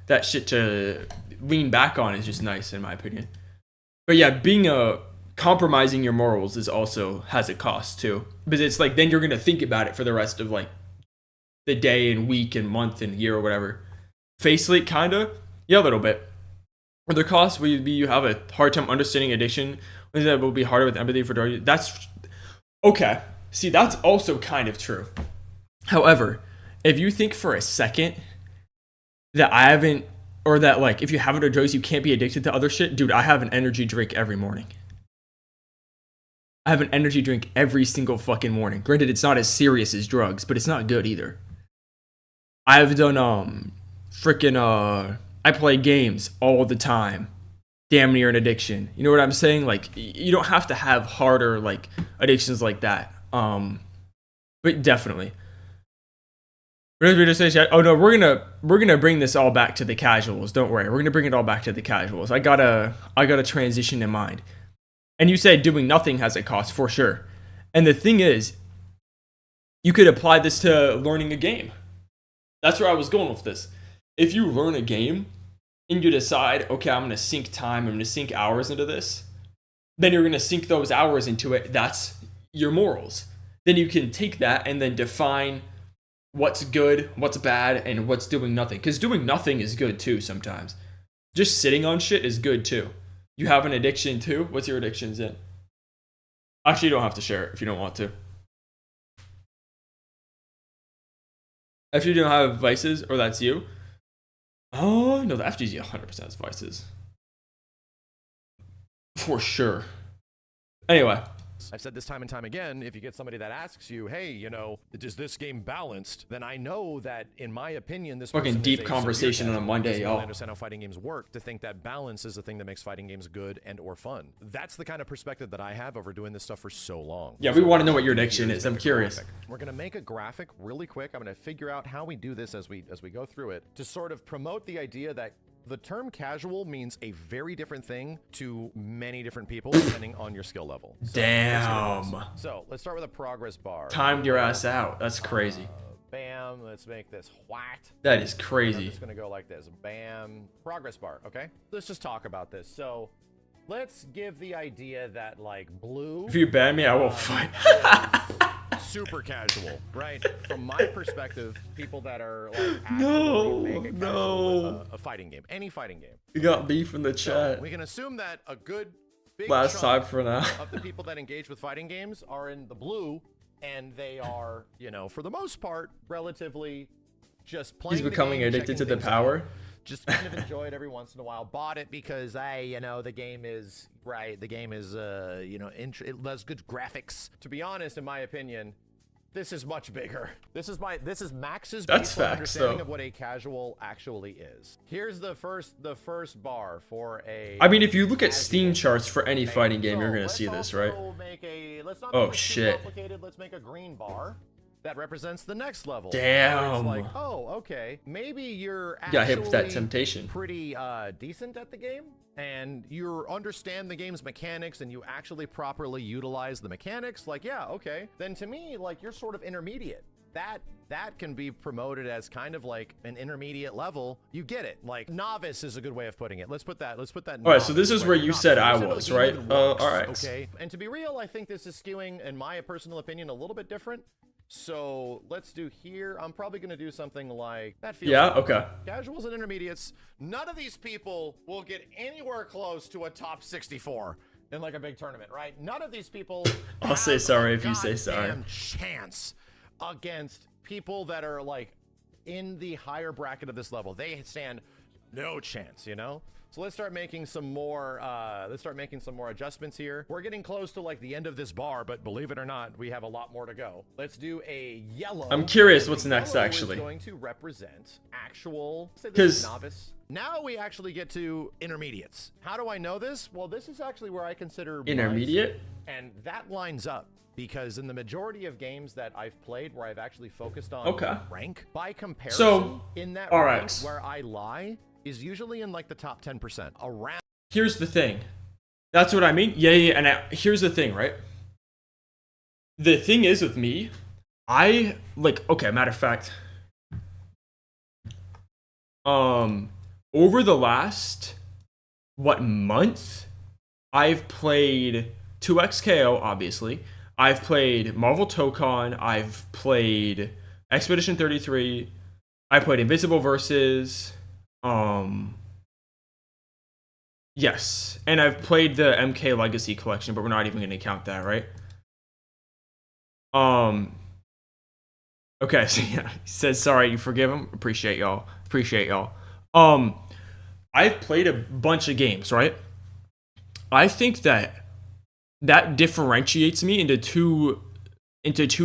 that shit to lean back on is just nice, in my opinion. But yeah, compromising your morals has a cost too. Because it's like, then you're gonna think about it for the rest of like the day and week and month and year or whatever. Face leak, kinda? Yeah, a little bit. Or the cost will be you have a hard time understanding addiction. That will be harder with empathy for drug use. That's okay. See, that's also kind of true. However, if you think for a second that I haven't, or that like if you haven't had drugs, you can't be addicted to other shit, dude, I have an energy drink every morning. I have an energy drink every single fucking morning. Granted, it's not as serious as drugs, but it's not good either. I've done I play games all the time. Damn near an addiction. You know what I'm saying? Like, you don't have to have harder like addictions like that. But definitely. Oh no, we're gonna bring this all back to the casuals. Don't worry, we're gonna bring it all back to the casuals. I got a transition in mind. And you said doing nothing has a cost for sure. And the thing is, you could apply this to learning a game. That's where I was going with this. If you learn a game and you decide, okay, I'm gonna sink time, I'm gonna sink hours into this, then you're gonna sink those hours into it. That's your morals. Then you can take that and then define what's good, what's bad, and what's doing nothing. Because doing nothing is good too sometimes. Just sitting on shit is good too. You have an addiction too? What's your addictions in? Actually, you don't have to share it if you don't want to. If you don't have vices, or that's you. Oh, no, the FGZ 100% has vices. For sure. Anyway. I've said this time and time again, if you get somebody that asks you, hey, you know, is this game balanced? Then I know that, in my opinion, this fucking deep conversation on a Monday, y'all. I understand how fighting games work to think that balance is the thing that makes fighting games good and or fun. That's the kind of perspective that I have over doing this stuff for so long. Yeah, we want to know what your addiction is. I'm curious. We're going to make a graphic really quick. I'm going to figure out how we do this as we go through it to sort of promote the idea that the term casual means a very different thing to many different people depending on your skill level. Damn. So let's start with a progress bar. Timed your ass out. That's crazy. Bam. Let's make this white. That is crazy. I'm just going to go like this. Bam. Progress bar. Okay. Let's just talk about this. So let's give the idea that like blue. If you ban me, I will fight. Super casual, right? From my perspective, people that are like a fighting game, any fighting game. You got beef in the chat. So we can assume that a good big last time for now of the people that engage with fighting games are in the blue, and they are, you know, for the most part, relatively just playing. He's becoming addicted to the power. Just kind of enjoy it every once in a while. Bought it because, hey, you know, the game is right. The game is, you know, it has good graphics. To be honest, in my opinion, this is much bigger. This is Max's understanding of what a casual actually is. Here's the first bar for a. I mean, if you look at Steam charts for any fighting game, you're gonna see this, right? Let's not make it too complicated. Let's make a green bar that represents the next level. Damn. It's like, oh, okay. Maybe you're got hit with that temptation. Pretty decent at the game, and you understand the game's mechanics, and you actually properly utilize the mechanics. Like, yeah, okay. Then to me, like, you're sort of intermediate. That can be promoted as kind of like an intermediate level. You get it. Like, novice is a good way of putting it. Let's put that. All right. So this is where you said I was, right? All right. Okay. And to be real, I think this is skewing, in my personal opinion, a little bit different. So let's do here. I'm probably going to do something like that. Feels okay. Casuals and intermediates. None of these people will get anywhere close to a top 64 in like a big tournament, right? None of these people. I'll say sorry if you say sorry. Chance against people that are like in the higher bracket of this level. They stand No chance, you know? So let's start making some more adjustments here. We're getting close to like the end of this bar, but believe it or not, we have a lot more to go. Let's do a yellow. I'm curious what's next, Yellow actually. is going to represent actual, say this Because is novice. Now we actually get to intermediates. How do I know this? Well, this is actually where I consider intermediate. and that lines up because in the majority of games that I've played where I've actually focused on rank, by comparison, So, in that all rank right. where I lie is usually in like the top 10%. Around. Here's the thing. That's what I mean. Yeah. And here's the thing, right? The thing is with me, I like. Okay, matter of fact, over the last month, I've played 2XKO, obviously. I've played Marvel Tokon. I've played Expedition 33. I played Invisible Versus. Yes, and I've played the MK Legacy Collection, but we're not even going to count that, right? Okay, so yeah, he says sorry, you forgive him. Appreciate y'all. I've played a bunch of games, right? I think that differentiates me into two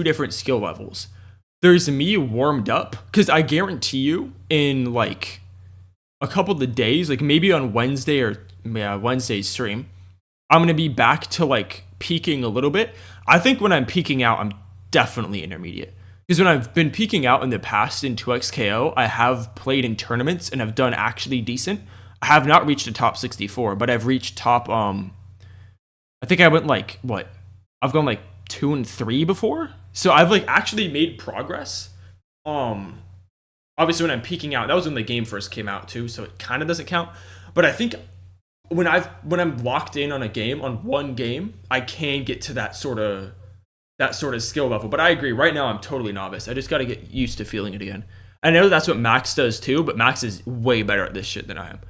different skill levels. There's me warmed up, because I guarantee you in like a couple of days, like maybe on Wednesday's stream, I'm gonna be back to like peaking a little bit. I think when I'm peaking out, I'm definitely intermediate. Because when I've been peaking out in the past in 2XKO, I have played in tournaments and have done actually decent. I have not reached a top 64, but I've reached top I think I went like what? I've gone like 2 and 3 before. So I've like actually made progress. Obviously when I'm peaking out, that was when the game first came out too, so it kind of doesn't count. But I think when I'm locked in on a game, on one game, I can get to that sort of skill level. But I agree, right now I'm totally novice. I just got to get used to feeling it again. I know that's what Max does too, but Max is way better at this shit than I am.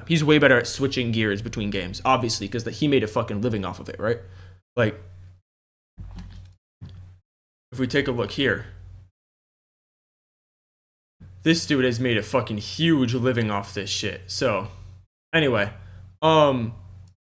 He's way better at switching gears between games, obviously, because he made a fucking living off of it, right? Like, if we take a look here, this dude has made a fucking huge living off this shit. So, anyway, oh,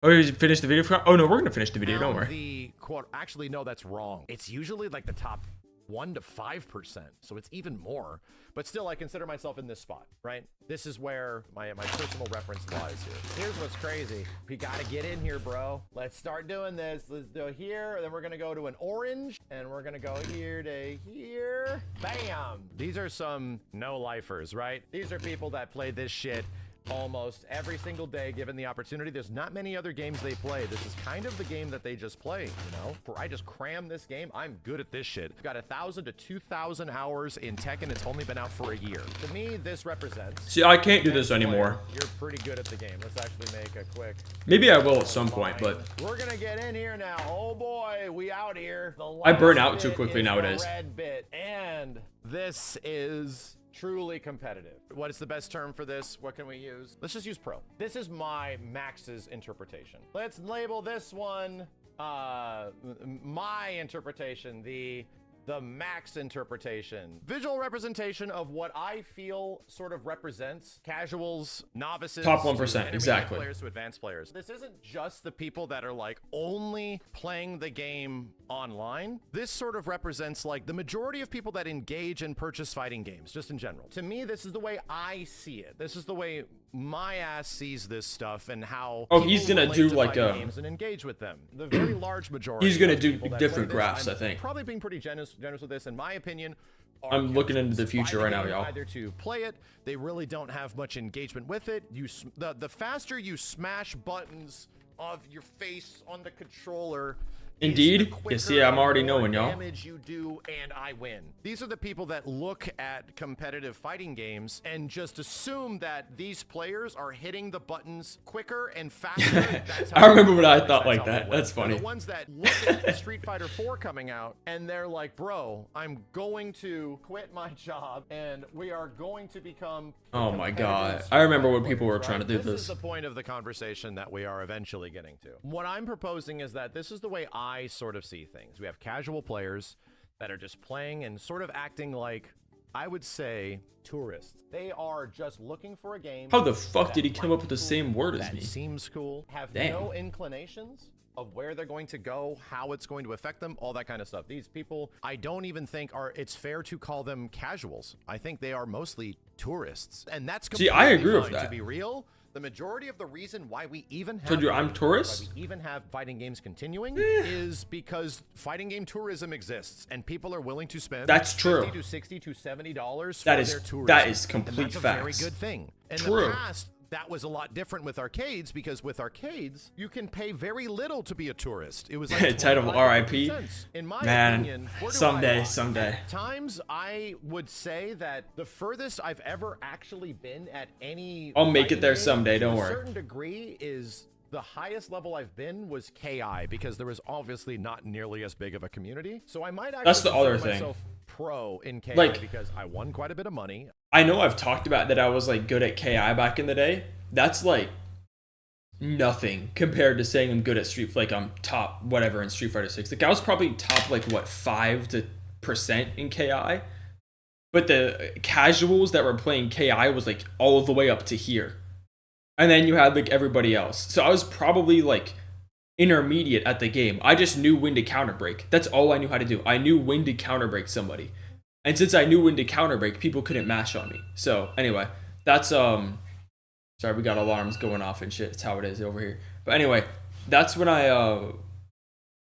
you finished the video? Oh no, we're gonna finish the video. Don't worry. The quote. Actually, no, that's wrong. It's usually like the top 1 to 5%, so it's even more. But still, I consider myself in this spot, right? This is where my personal reference lies here. Here's what's crazy. We gotta get in here, bro. Let's start doing this. Let's do it here, and then we're gonna go to an orange, and we're gonna go here to here. Bam! These are some no-lifers, right? These are people that play this shit almost every single day given the opportunity. There's not many other games they play. This is kind of the game that they just play, you know? I just cram this game. I'm good at this shit. I've got 1,000 to 2,000 hours in Tekken. It's only been out for a year. To me, this represents... See, I can't do this anymore. You're pretty good at the game. Let's actually make a quick... Maybe I will at some point, but... We're gonna get in here now. Oh boy, we out here. I burn out too quickly nowadays. Red bit. And this is... truly competitive. What is the best term for this? What can we use? Let's just use pro. This is my Max's interpretation. Let's label this one my interpretation, the Max interpretation. Visual representation of what I feel sort of represents casuals, novices, top 1%, exactly. Players to advanced players. This isn't just the people that are like only playing the game online. This sort of represents like the majority of people that engage and purchase fighting games, just in general. To me, this is the way I see it. This is the way my ass sees this stuff and how he's gonna do like games and engage with them. The very large majority. He's gonna do different graphs, I think. Probably being pretty generous with this, in my opinion. I'm looking into the future right now, y'all. Either to play it, they really don't have much engagement with it. The faster you smash buttons of your face on the controller. Indeed. Yes, yeah, I'm already knowing, y'all. Damage you do, and I win. These are the people that look at competitive fighting games and just assume that these players are hitting the buttons quicker and faster. That's how I remember what I thought like that. That's funny. The ones that look at Street Fighter 4 coming out and they're like, bro, I'm going to quit my job and we are going to become. Oh my god. I remember when people were trying to do this. This is the point of the conversation that we are eventually getting to. What I'm proposing is that this is the way I sort of see things. We have casual players that are just playing and sort of acting like I would say tourists. They are just looking for a game. How the fuck did he come up with the same word as that me? Seems cool. Have Damn. no inclinations of where they're going to go, how it's going to affect them, all that kind of stuff. These people, I don't even think it's fair to call them casuals. I think they are mostly tourists, and that's completely I agree with fine. that. To be real, the majority of the reason why we even have Told you I'm tourist? why we even have fighting games continuing is because fighting game tourism exists, and people are willing to spend That's true. $50 to $60 to $70 That for is- their tourism. that is And complete that's a facts. very good thing. In True. the past, that was a lot different with arcades, because with arcades, you can pay very little to be a tourist. It was like Title 25 RIP. cents. In my Man, opinion, where do someday, I lie? someday. At times, I would say that the furthest I've ever actually been at any I'll make it fighting there game, someday, don't to worry. a certain degree, is the highest level I've been was KI, because there was obviously not nearly as big of a community. So I might actually That's the other consider thing. myself pro in KI, Like- because I won quite a bit of money. I know I've talked about that I was like good at KI back in the day. That's like nothing compared to saying I'm good at like I'm top whatever in Street Fighter 6. Like I was probably top like what 5% in KI. But the casuals that were playing KI was like all the way up to here. And then you had like everybody else. So I was probably like intermediate at the game. I just knew when to counter break. That's all I knew how to do. I knew when to counter break somebody. And since I knew when to counter break, people couldn't mash on me. So anyway, that's sorry, we got alarms going off and shit. It's how it is over here. But anyway, that's when I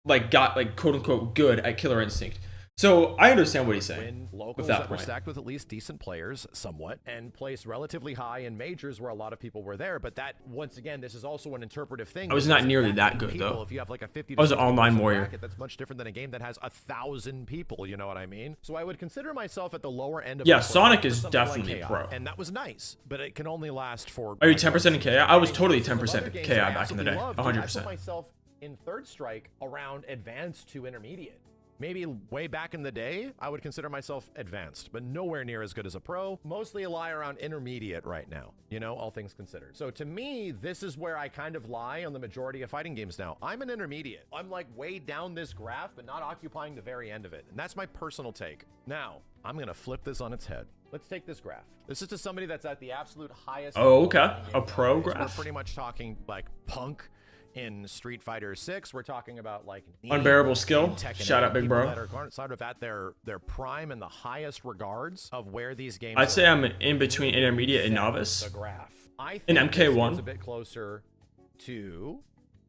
like got like quote unquote good at Killer Instinct. So I understand what he's saying. Win locals with that that were point. stacked with at least decent players, somewhat, and placed relatively high in majors where a lot of people were there. But that, once again, this is also an interpretive thing. I was not because nearly that many good, people, though. If you have like a 50 I was an 60 online person warrior. bracket, that's much different than a game that has 1,000 people. You know what I mean? So I would consider myself at the lower end of. Yeah, the pro Sonic for is something like definitely KI, pro. and that was nice. But it can only last for. Are you like, 10% in KI? I was totally 10% other games KI that I back in the day. absolutely loved, dude, I 100%. put myself in third strike around advanced to intermediate. Maybe way back in the day, I would consider myself advanced, but nowhere near as good as a pro. Mostly lie around intermediate right now, you know, all things considered. So to me, this is where I kind of lie on the majority of fighting games now. I'm an intermediate. I'm like way down this graph, but not occupying the very end of it. And that's my personal take. Now, I'm going to flip this on its head. Let's take this graph. This is to somebody that's at the absolute highest. Oh, level of okay. fighting A games pro nowadays. graph? We're pretty much talking like Punk in Street Fighter 6. We're talking about like Unbearable skill. in Tekken Shout out, 8, big people bro. that are sort of at their prime and the highest regards of where these games I'd say are. I'm in between intermediate and Set novice. the graph. I In think this MK1. is a bit closer to,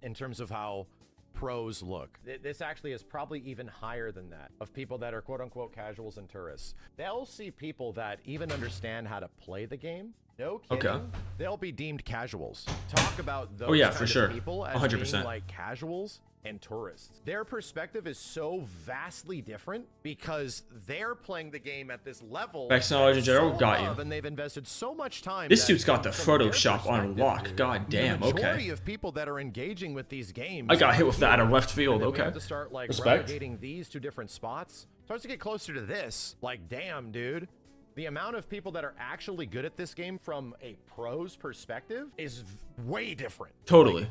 in terms of how pros look. This actually is probably even higher than that, of people that are quote unquote casuals and tourists. They'll see people that even understand how to play the game. No kidding. Okay. They'll be deemed casuals. Talk about those Oh, yeah, kind for of sure. people as 100%. being like casuals and tourists. Their perspective is so vastly different because they're playing the game at this level. Max knowledge in general, so got you. above, and they've invested so much time. This that dude's got the from their Photoshop on perspective, lock. God damn, the majority okay. of people that are engaging with these games, I got hit with that out of here, left field, and then we okay. have to start like Respect. relegating these to different spots. Starts to get closer to this. Like, damn, dude. The amount of people that are actually good at this game from a pro's perspective is way different. Totally.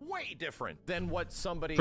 Way different than what somebody.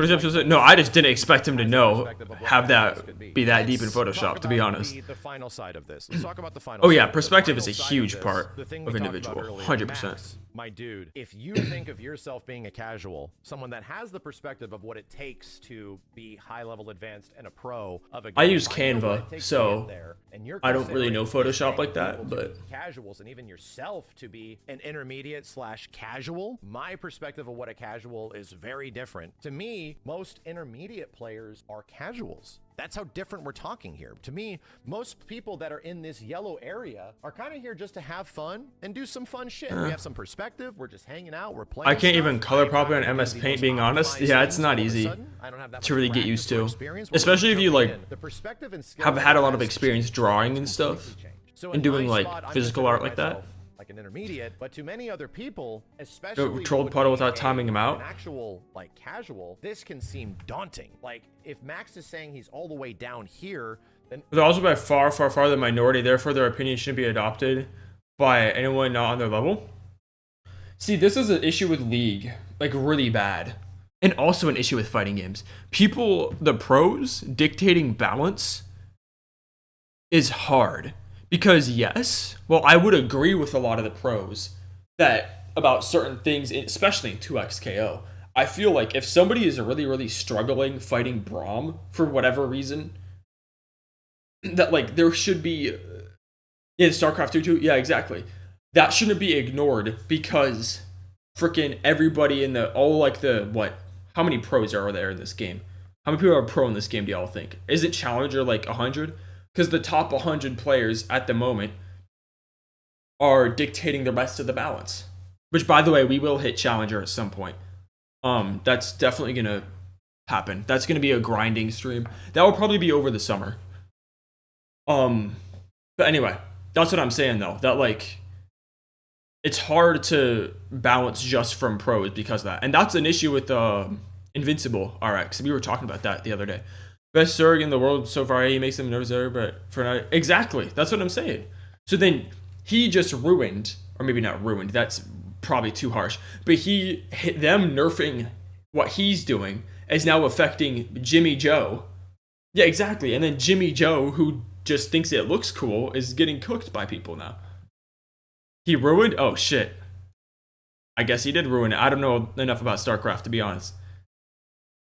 No, I just didn't expect him to know, have that be that deep in Let's Photoshop, talk to be about honest. The final side of this. Let's talk about the final. Oh, yeah, side. The perspective is final a side huge this, part the thing of we talked individual, about earlier, 100%. Max, my dude, if you think of yourself being a casual, someone that has the perspective of what it takes to be high level advanced and a pro of a game, I use know Canva, what it takes to so get there, and you're I don't really know considering Photoshop like people that, to but be casuals and even yourself to be an intermediate / casual. My perspective of what a casual is very different. To me, most intermediate players are casuals. That's how different we're talking here. To me, most people that are in this yellow area are kind of here just to have fun and do some fun shit. We have some perspective. We're just hanging out. We're playing. I can't even stuff. color I'm properly not on gonna MS do the Paint, most being honest. optimized Yeah, it's things not all of a easy sudden. I don't have that to much really get practice used or to. experience. Especially if you, like, The perspective and skill have had a lot of has experience changed. drawing and It's stuff, completely changed. So and in doing, my like, spot, I'm physical considering art like that. myself like an intermediate, but to many other people, especially Yo, trolled what would Puddle be without timing him out. an actual like casual, this can seem daunting. Like if Max is saying he's all the way down here, then They're also by far the minority, therefore their opinion shouldn't be adopted by anyone not on their level. See, this is an issue with League, like really bad. And also an issue with fighting games. People, the pros, dictating balance is hard. Because yes, well, I would agree with a lot of the pros that about certain things, especially in 2x KO. I feel like if somebody is really, really struggling fighting Braum for whatever reason, that like there should be in StarCraft 2 too. Yeah, exactly. That shouldn't be ignored because freaking everybody in the all like the what? How many pros are there in this game? How many people are pro in this game? Do y'all think? Is it Challenger like 100? Because the top 100 players at the moment are dictating the rest of the balance. Which, by the way, we will hit Challenger at some point. That's definitely gonna happen. That's gonna be a grinding stream. That will probably be over the summer. But anyway, that's what I'm saying though. That like, it's hard to balance just from pros because of that, and that's an issue with Invincible RX. We were talking about that the other day. Best Zerg in the world so far. He makes them no Zerg, but for now, exactly. That's what I'm saying. So then he just ruined, or maybe not ruined. That's probably too harsh. But he hit them nerfing what he's doing is now affecting Jimmy Joe. Yeah, exactly. And then Jimmy Joe, who just thinks it looks cool, is getting cooked by people now. He ruined? Oh shit. I guess he did ruin it. I don't know enough about StarCraft to be honest.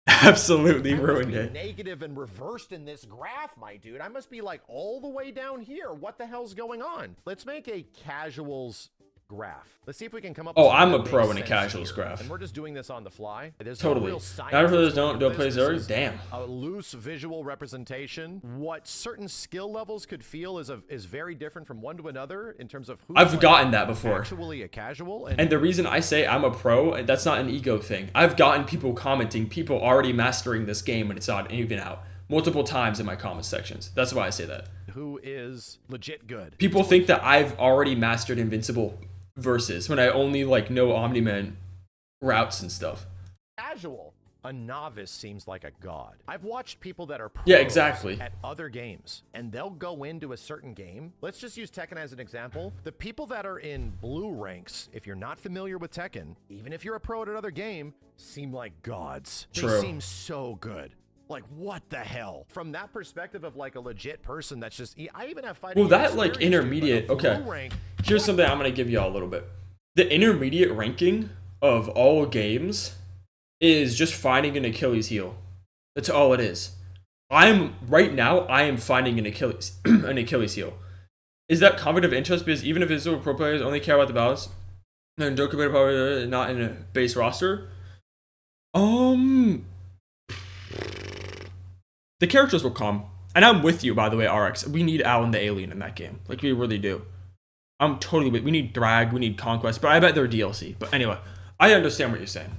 Absolutely ruined it. Negative and reversed in this graph, my dude. I must be like all the way down here. What the hell's going on? Let's make a casuals graph. Let's see if we can come up with I'm a pro in a casuals graph. And we're just doing this on the fly. There's totally. No real science Not for those don't play Zerg. Damn. A loose visual representation. What certain skill levels could feel is very different from one to another in terms of who I've gotten that before. Actually a casual. And the reason I say I'm a pro, that's not an ego thing. I've gotten people commenting, people already mastering this game when it's not even out, multiple times in my comment sections. That's why I say that. Who is legit good. People think that I've already mastered Invincible versus when I only like know Omni-Man routes and stuff. Casual. A novice seems like a god. I've watched people that are pros exactly at other games, and they'll go into a certain game. Let's just use Tekken as an example. The people that are in blue ranks, if you're not familiar with Tekken, even if you're a pro at another game, seem like gods. True. They seem so good. Like, what the hell? From that perspective of like a legit person that's just, I even have fighting. Well, that like intermediate, okay. Rank, here's something I'm going to give you all a little bit. The intermediate ranking of all games is just finding an Achilles heel. That's all it is. Right now, I am finding an Achilles heel. Is that conflict of interest? Because even if it's pro players only care about the balance, then don't compare probably not in a base roster. The characters will come. And I'm with you, by the way, RX. We need Alan the Alien in that game. Like, we really do. I'm totally with. We need Drag, we need Conquest, but I bet they're DLC. But anyway, I understand what you're saying.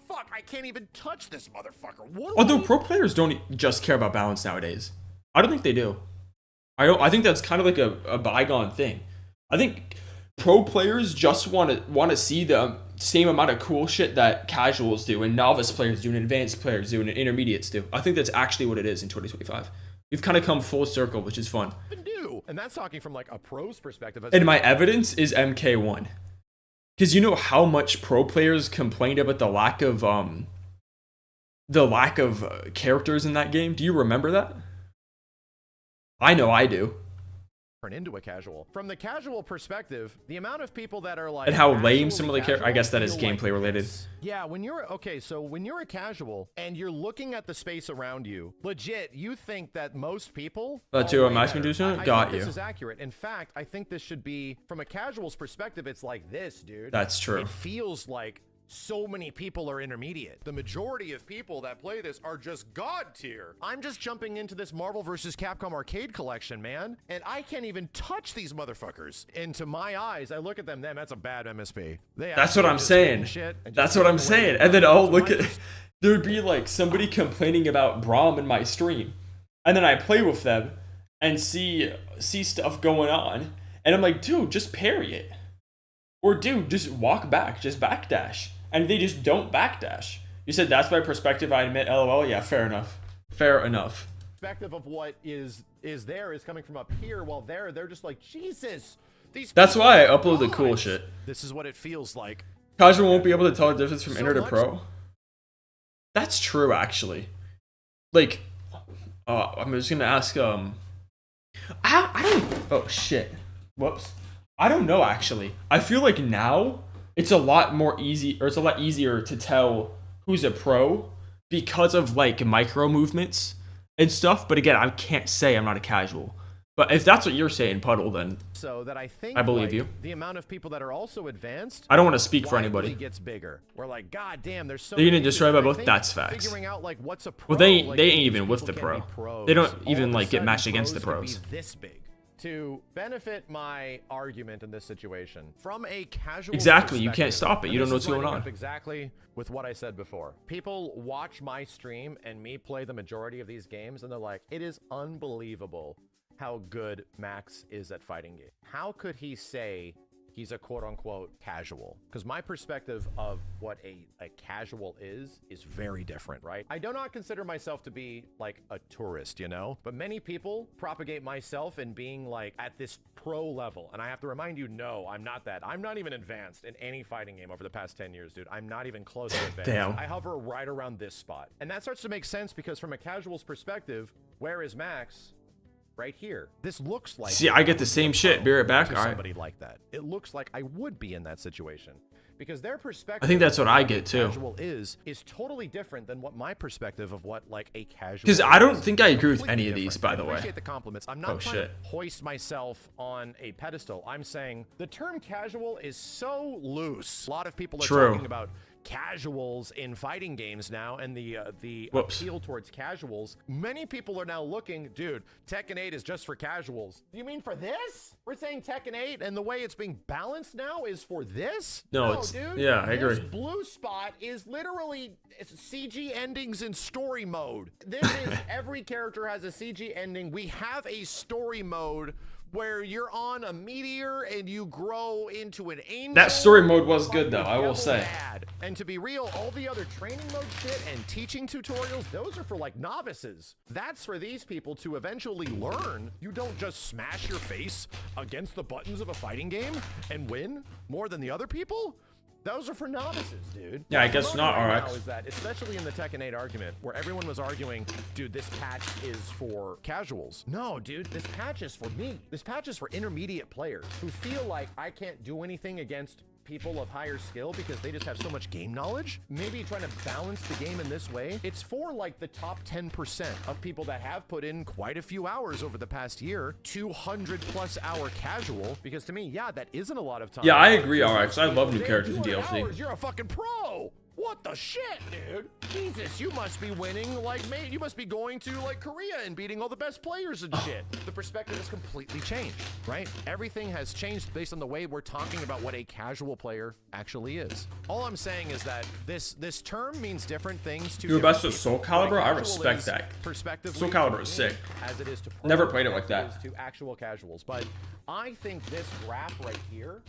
Fuck, I can't even touch this motherfucker. Although pro players don't just care about balance nowadays. I don't think they do. I think that's kind of like a bygone thing. I think pro players just want to see the same amount of cool shit that casuals do and novice players do and advanced players do and intermediates do. I think that's actually what it is in 2025. We've kind of come full circle, which is fun. And that's talking from like a pro's perspective. And my evidence is MK1. Because you know how much pro players complained about the lack of characters in that game? Do you remember that? I know I do. Into a casual. From the casual perspective, the amount of people that are like, and how lame some of the characters, I guess that is gameplay related. Yeah, when you're a casual and you're looking at the space around you, legit, you think that most people to a maximum got you. This is accurate. In fact, I think this should be, from a casual's perspective, it's like this, dude. That's true. It feels like so many people are intermediate. The majority of people that play this are just god tier. I'm just jumping into this Marvel vs. Capcom arcade collection, man, and I can't even touch these motherfuckers. And to my eyes, I look at them, that's a bad MSP. That's what I'm saying. That's what I'm saying. And then I'll look at, there'd be like somebody complaining about Braum in my stream, and then I play with them and see stuff going on, and I'm like, dude, just parry it. Or dude, just walk back, just backdash. And they just don't backdash. You said that's my perspective, I admit, LOL. Yeah, fair enough. Fair enough. Perspective of what is there is coming from up here, while they're just like, Jesus. That's why I upload the cool shit. This is what it feels like. Casual won't be able to tell the difference from inter to pro. That's true, actually. Like, I'm just gonna ask I don't. Oh shit. Whoops. I don't know actually. I feel like now it's a lot more easy, or it's a lot easier to tell who's a pro because of like micro movements and stuff. But again, I can't say I'm not a casual. But if that's what you're saying, Puddle, then so that I think I believe like, you. the amount of people that are also advanced, I don't want to speak for anybody. Gets bigger. We're like, God damn, there's so They're getting many destroyed by people. both. That's facts. Figuring out like what's a pro. Well, they like, ain't these even with the people can pro. be pros. They don't All even of a like get sudden, matched against the pros pros. could be this big. To benefit my argument in this situation, from a casual Exactly, you can't stop it. You don't know what's going on. Exactly with what I said before. People watch my stream and me play the majority of these games, and they're like, "It is unbelievable how good Max is at fighting games. How could he say he's a quote-unquote casual?" Because my perspective of what a casual is very different, right? I do not consider myself to be like a tourist, you know? But many people propagate myself in being like at this pro level. And I have to remind you, no, I'm not that. I'm not even advanced in any fighting game over the past 10 years, dude. I'm not even close to advanced. Damn. I hover right around this spot. And that starts to make sense because from a casual's perspective, where is Max? Right here. This looks like See, I get the same shit. Be right back. All right. Somebody like that. It looks like I would be in that situation because their perspective. I think that's what I get too. Casual is totally different than what my perspective of what like a casual. Because I don't think I agree with any of these, by the way. I appreciate the compliments. I'm not Oh, trying shit. to hoist myself on a pedestal. I'm saying the term casual is so loose. A lot of people are True. talking about casuals in fighting games now, and the Whoops. appeal towards casuals. Many people are now looking, dude, Tekken 8 is just for casuals. You mean for this? We're saying Tekken 8 and the way it's being balanced now is for this? No, it's dude. yeah, I agree. This blue spot is literally CG endings in story mode. This is every character has a CG ending. We have a story mode where you're on a meteor and you grow into an angel. That story mode was good though, I will say. And to be real, all the other training mode shit and teaching tutorials, those are for like novices. That's for these people to eventually learn. You don't just smash your face against the buttons of a fighting game and win more than the other people. Those are for novices, dude. Yeah, I guess not, right RX. now is that, especially in the Tekken 8 argument, where everyone was arguing, dude, this patch is for casuals. No, dude, this patch is for me. This patch is for intermediate players who feel like I can't do anything against people of higher skill because they just have so much game knowledge. Maybe trying to balance the game in this way. It's for like the top 10% of people that have put in quite a few hours over the past year, 200+ hour casual, because to me, yeah, that isn't a lot of time. Yeah, I agree, RX. I love new characters in 200 DLC. hours, you're a fucking pro. What the shit, dude? Jesus, you must be winning like, mate, you must be going to like Korea and beating all the best players and shit. The perspective has completely changed, right? Everything has changed based on the way we're talking about what a casual player actually is. All I'm saying is that this term means different things to You're different best with people. Soul Calibur? I Casual respect is that. Perspectively Soul Calibur is sick. as it is to pro, Never played it like as that. is to actual casuals. But I think this graph right here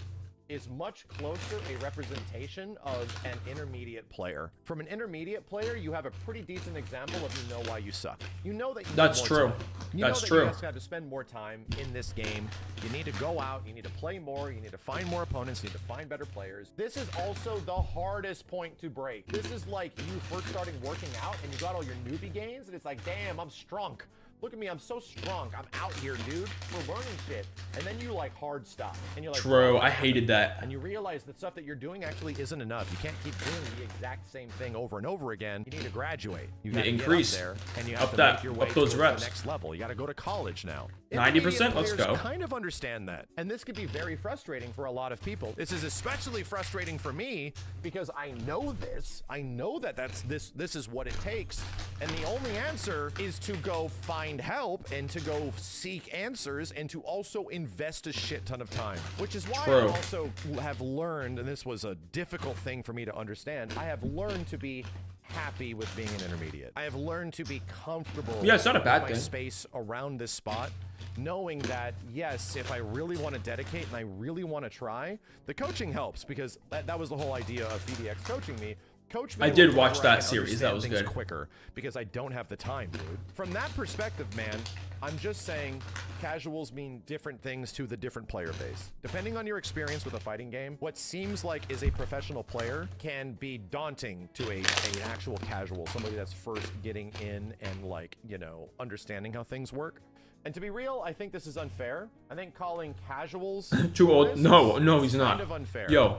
is much closer a representation of an intermediate player. From an intermediate player, you have a pretty decent example of you know why you suck. You know that you That's need more true. time. You That's know that true. You just got to spend more time in this game. You need to go out, you need to play more, you need to find more opponents, you need to find better players. This is also the hardest point to break. This is like you first starting working out and you got all your newbie gains and it's like, damn, I'm strong. Look at me, I'm so strong. I'm out here, dude. We're learning shit. And then you like hard stop. And you're like, True, "What I happened?" hated that. And you realize that stuff that you're doing actually isn't enough. You can't keep doing the exact same thing over and over again. You need to graduate. You got to increase. get up there and you have Up to that- make your up way those towards the reps. next level. You got to go to college now. 90%, let's Intermediate go. players kind of understand that. And this could be very frustrating for a lot of people. This is especially frustrating for me because I know this. I know that this is what it takes. And the only answer is to go find help and to go seek answers and to also invest a shit ton of time, which is why I True. also have learned, and this was a difficult thing for me to understand, I have learned to be happy with being an intermediate. I have learned to be comfortable Yeah, it's not a with bad my thing. space around this spot, knowing that, yes, if I really want to dedicate and I really want to try, the coaching helps because that was the whole idea of VDX coaching me. Coach me I did watch whenever that I can series. That understand was things good. quicker because I don't have the time, dude. From that perspective, man, I'm just saying casuals mean different things to the different player base. Depending on your experience with a fighting game, what seems like is a professional player can be daunting to an actual casual, somebody that's first getting in and like, you know, understanding how things work. And to be real, I think this is unfair. I think calling casuals Too old. No, he's not. kind of unfair. Yo,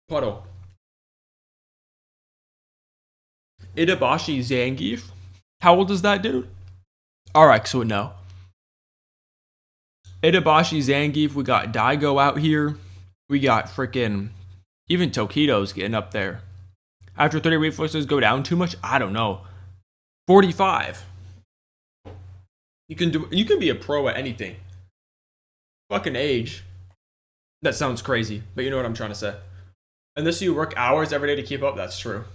Puddle. Itabashi Zangief. How old is that dude? RX would know. Itabashi Zangief. We got Daigo out here. We got freaking even Tokido's getting up there. After 30 reflexes go down too much, I don't know. 45. You can be a pro at anything. Fucking age. That sounds crazy, but you know what I'm trying to say. Unless you work hours every day to keep up, that's true.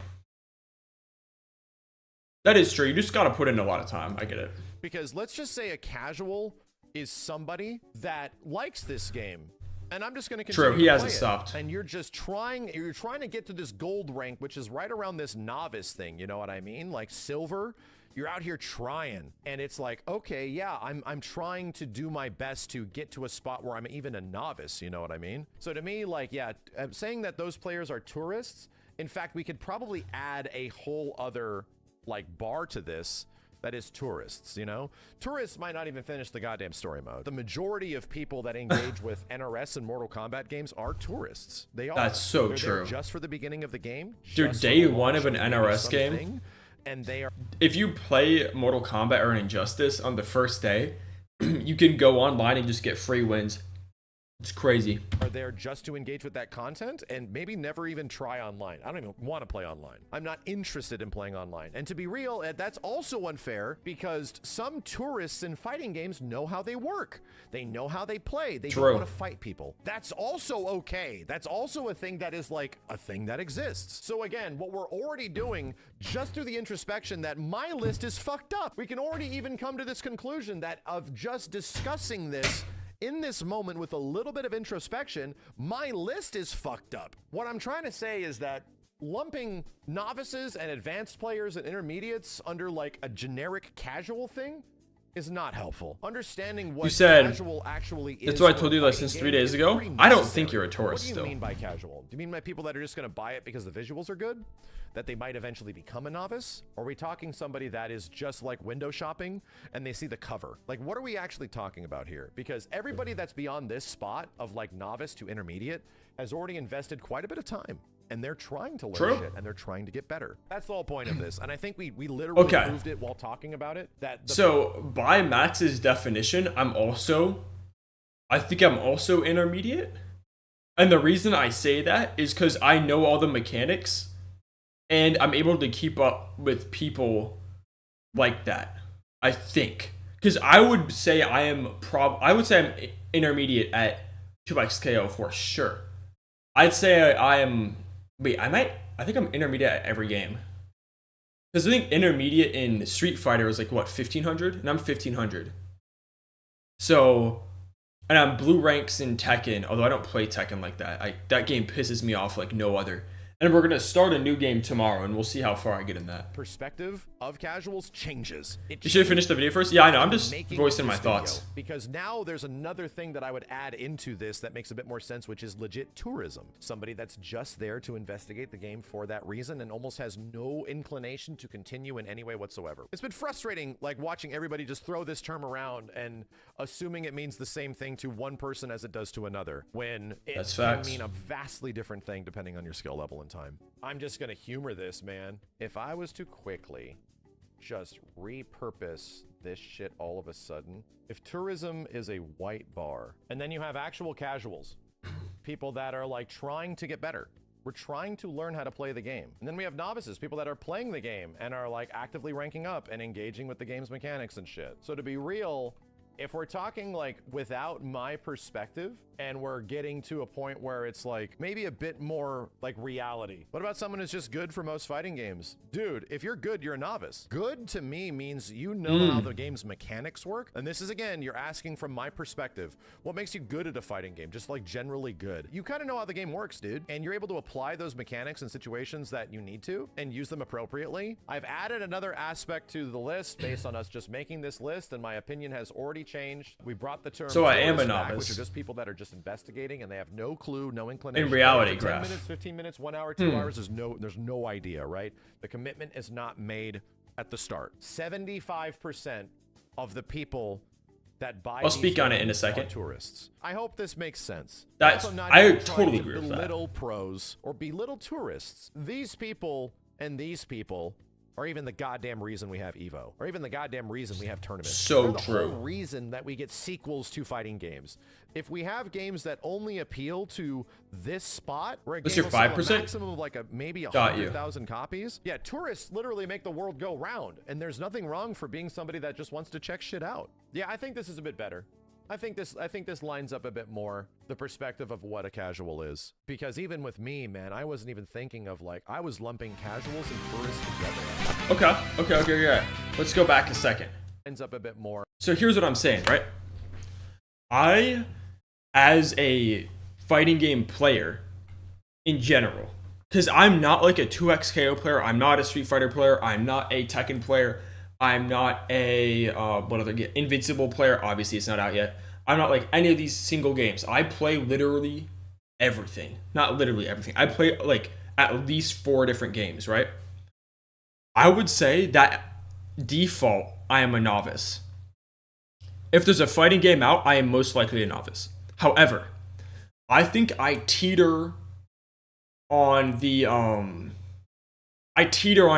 That is true. You just gotta put in a lot of time. I get it. Because let's just say a casual is somebody that likes this game. And I'm just going to continue. True, he hasn't stopped. And you're trying to get to this gold rank, which is right around this novice thing. You know what I mean? Like silver, you're out here trying. And it's like, okay, yeah, I'm trying to do my best to get to a spot where I'm even a novice. You know what I mean? So to me, like, yeah, saying that those players are tourists, in fact, we could probably add a whole other like bar to this. That is tourists, you know? Tourists might not even finish the goddamn story mode. The majority of people that engage with NRS and Mortal Kombat games are tourists. They are. That's so They're true. there just for the beginning of the game. Dude, day one of an NRS game, and they are. If you play Mortal Kombat or an Injustice on the first day, you can go online and just get free wins. It's crazy. Are there just to engage with that content and maybe never even try online. I don't even want to play online. I'm not interested in playing online. And to be real, that's also unfair because some tourists in fighting games know how they work. They know how they play. They don't want to fight people. That's also okay. That's also a thing that is like a thing that exists. So again, what we're already doing just through the introspection that my list is fucked up. We can already even come to this conclusion that of just discussing this in this moment with a little bit of introspection, my list is fucked up. What I'm trying to say is that lumping novices and advanced players and intermediates under like a generic casual thing is not helpful. Understanding what casual actually is. That's what I told you like since 3 days ago. I don't think you're a tourist still. What do you mean by casual? Do you mean by people that are just going to buy it because the visuals are good? That they might eventually become a novice? Or are we talking somebody that is just like window shopping and they see the cover? Like, what are we actually talking about here? Because everybody that's beyond this spot of like novice to intermediate has already invested quite a bit of time. And they're trying to learn shit and they're trying to get better. That's the whole point of this. And I think we literally proved it while talking about it. So by Max's definition, I think I'm also intermediate. And the reason I say that is because I know all the mechanics and I'm able to keep up with people like that. I think. Because I would say I'm intermediate at 2xKO for sure. I'd say I am. Wait, I think I'm intermediate at every game. Because I think intermediate in Street Fighter is like, what, 1500? And I'm 1500. So, and I'm blue ranks in Tekken, although I don't play Tekken like that. That game pisses me off like no other. And we're going to start a new game tomorrow, and we'll see how far I get in that. Perspective of casuals changes. You should have finished the video first? Yeah, I know. I'm just voicing my thoughts. Because now there's another thing that I would add into this that makes a bit more sense, which is legit tourism. Somebody that's just there to investigate the game for that reason and almost has no inclination to continue in any way whatsoever. It's been frustrating, like, watching everybody just throw this term around and assuming it means the same thing to one person as it does to another, when it can mean a vastly different thing depending on your skill level and time. I'm just gonna humor this, man. If I was to quickly just repurpose this shit all of a sudden, if tourism is a white bar and then you have actual casuals, people that are like trying to get better, we're trying to learn how to play the game, and then we have novices, people that are playing the game and are like actively ranking up and engaging with the game's mechanics and shit. So to be real, if we're talking like without my perspective and we're getting to a point where it's like maybe a bit more like reality. What about someone who's just good for most fighting games? Dude, if you're good, you're a novice. Good to me means you know how the game's mechanics work. And this is, again, you're asking from my perspective. What makes you good at a fighting game? Just like generally good. You kind of know how the game works, dude. And you're able to apply those mechanics in situations that you need to and use them appropriately. I've added another aspect to the list based on us just making this list, and my opinion has already changed. We brought the term. So I am a back, novice. which are just people that are just investigating and they have no clue, no inclination. In reality, 10 Graph. minutes, 15 minutes, 1 hour, 2 hours, there's no idea, right? The commitment is not made at the start. 75% of the people that buy I'll speak these on it in a games second. are tourists. I hope this makes sense. That's Also not I even trying totally to agree with that. belittle pros or belittle tourists. These people and these people are even the goddamn reason we have Evo, or even the goddamn reason we have tournaments. So They're the true. whole reason that we get sequels to fighting games. If we have games that only appeal to this spot, where a What's game your will sell a 5%? maximum of like maybe Got you. 100,000 copies. Yeah, tourists literally make the world go round, and there's nothing wrong for being somebody that just wants to check shit out. Yeah, I think this is a bit better. I think this lines up a bit more the perspective of what a casual is. Because even with me, man, I wasn't even thinking of like, I was lumping casuals and tourists together. Okay. Let's go back a second. Ends up a bit more. So here's what I'm saying, right? I, as a fighting game player in general, because I'm not like a 2XKO player, I'm not a Street Fighter player, I'm not a Tekken player, I'm not a Invincible player. Obviously, it's not out yet. I'm not like any of these single games. I play literally everything. Not literally everything. I play like at least 4 different games, right? I would say that default, I am a novice. If there's a fighting game out, I am most likely a novice. However, I think I teeter on the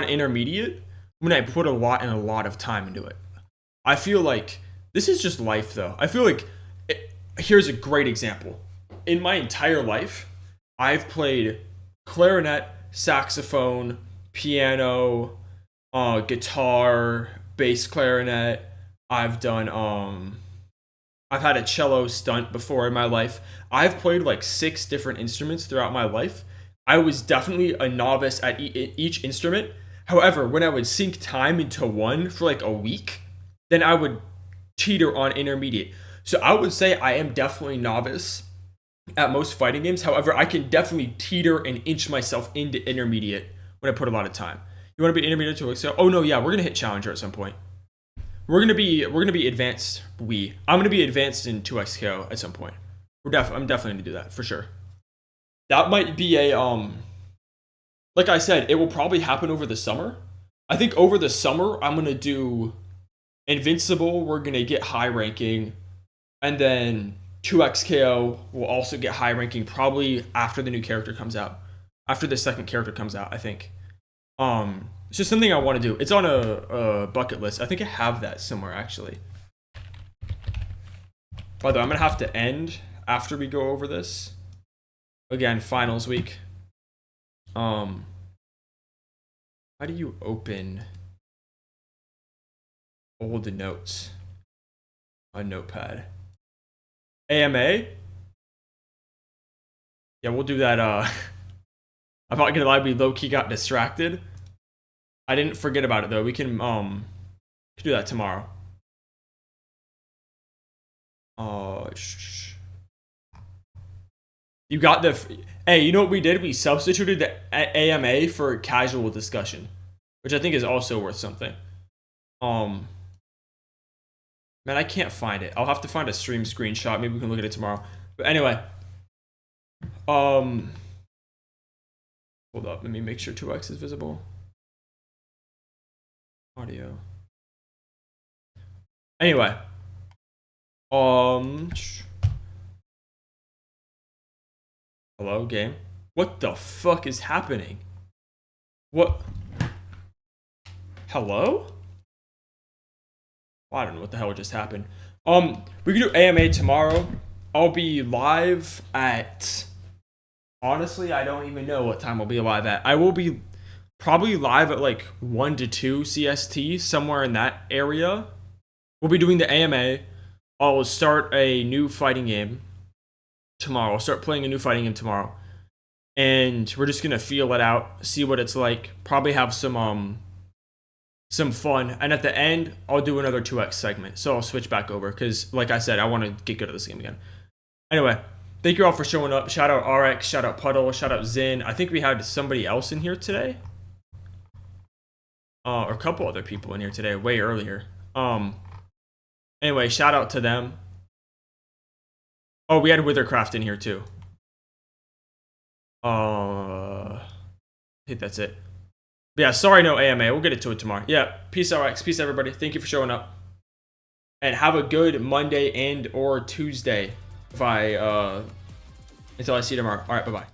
intermediate when I put a lot of time into it. I feel like this is just life though. I feel like here's a great example. In my entire life, I've played clarinet, saxophone, piano, guitar, bass clarinet. I've done I've had a cello stunt before in my life. I've played like 6 different instruments throughout my life. I was definitely a novice at each instrument. However, when I would sink time into one for like a week, then I would teeter on intermediate. So I would say I am definitely novice at most fighting games. However, I can definitely teeter and inch myself into intermediate when I put a lot of time. You want to be intermediate to Excel? Oh no, yeah, we're gonna hit Challenger at some point. We're gonna be advanced. I'm gonna be advanced in 2XKO at some point. I'm definitely gonna do that for sure. That might be a like I said, it will probably happen over the summer. I think over the summer I'm gonna do Invincible. We're gonna get high ranking, and then 2XKO will also get high ranking probably after the new character comes out, after the second character comes out. I think. It's just something I want to do. It's on a bucket list. I think I have that somewhere actually. By the way, I'm gonna have to end after we go over this. Again, finals week. How do you open old notes on Notepad? AMA? Yeah, we'll do that. I'm not gonna lie, we low-key got distracted. I didn't forget about it though. We can do that tomorrow. You got hey, you know what we did? We substituted the AMA for casual discussion, which I think is also worth something. Man, I can't find it. I'll have to find a stream screenshot. Maybe we can look at it tomorrow. But anyway, hold up. Let me make sure 2x is visible. Audio. Anyway, hello, game. What the fuck is happening? What? Hello? Well, I don't know what the hell just happened. We can do AMA tomorrow. I'll be live at... Honestly, I don't even know what time I'll be live at. I will be probably live at like 1 to 2 CST, somewhere in that area. We'll be doing the AMA. I'll start a new fighting game tomorrow. I'll start playing a new fighting game tomorrow. And we're just going to feel it out, see what it's like. Probably have some fun. And at the end, I'll do another 2x segment. So I'll switch back over because, like I said, I want to get good at this game again. Anyway, thank you all for showing up. Shout out RX, shout out Puddle, shout out Zin. I think we had somebody else in here today. Or a couple other people in here today, way earlier. Anyway, shout out to them. Oh, we had Withercraft in here too. I think that's it. But yeah, sorry, no AMA. We'll get into it tomorrow. Yeah, peace RX, peace everybody. Thank you for showing up. And have a good Monday and or Tuesday if I until I see you tomorrow. All right, bye-bye.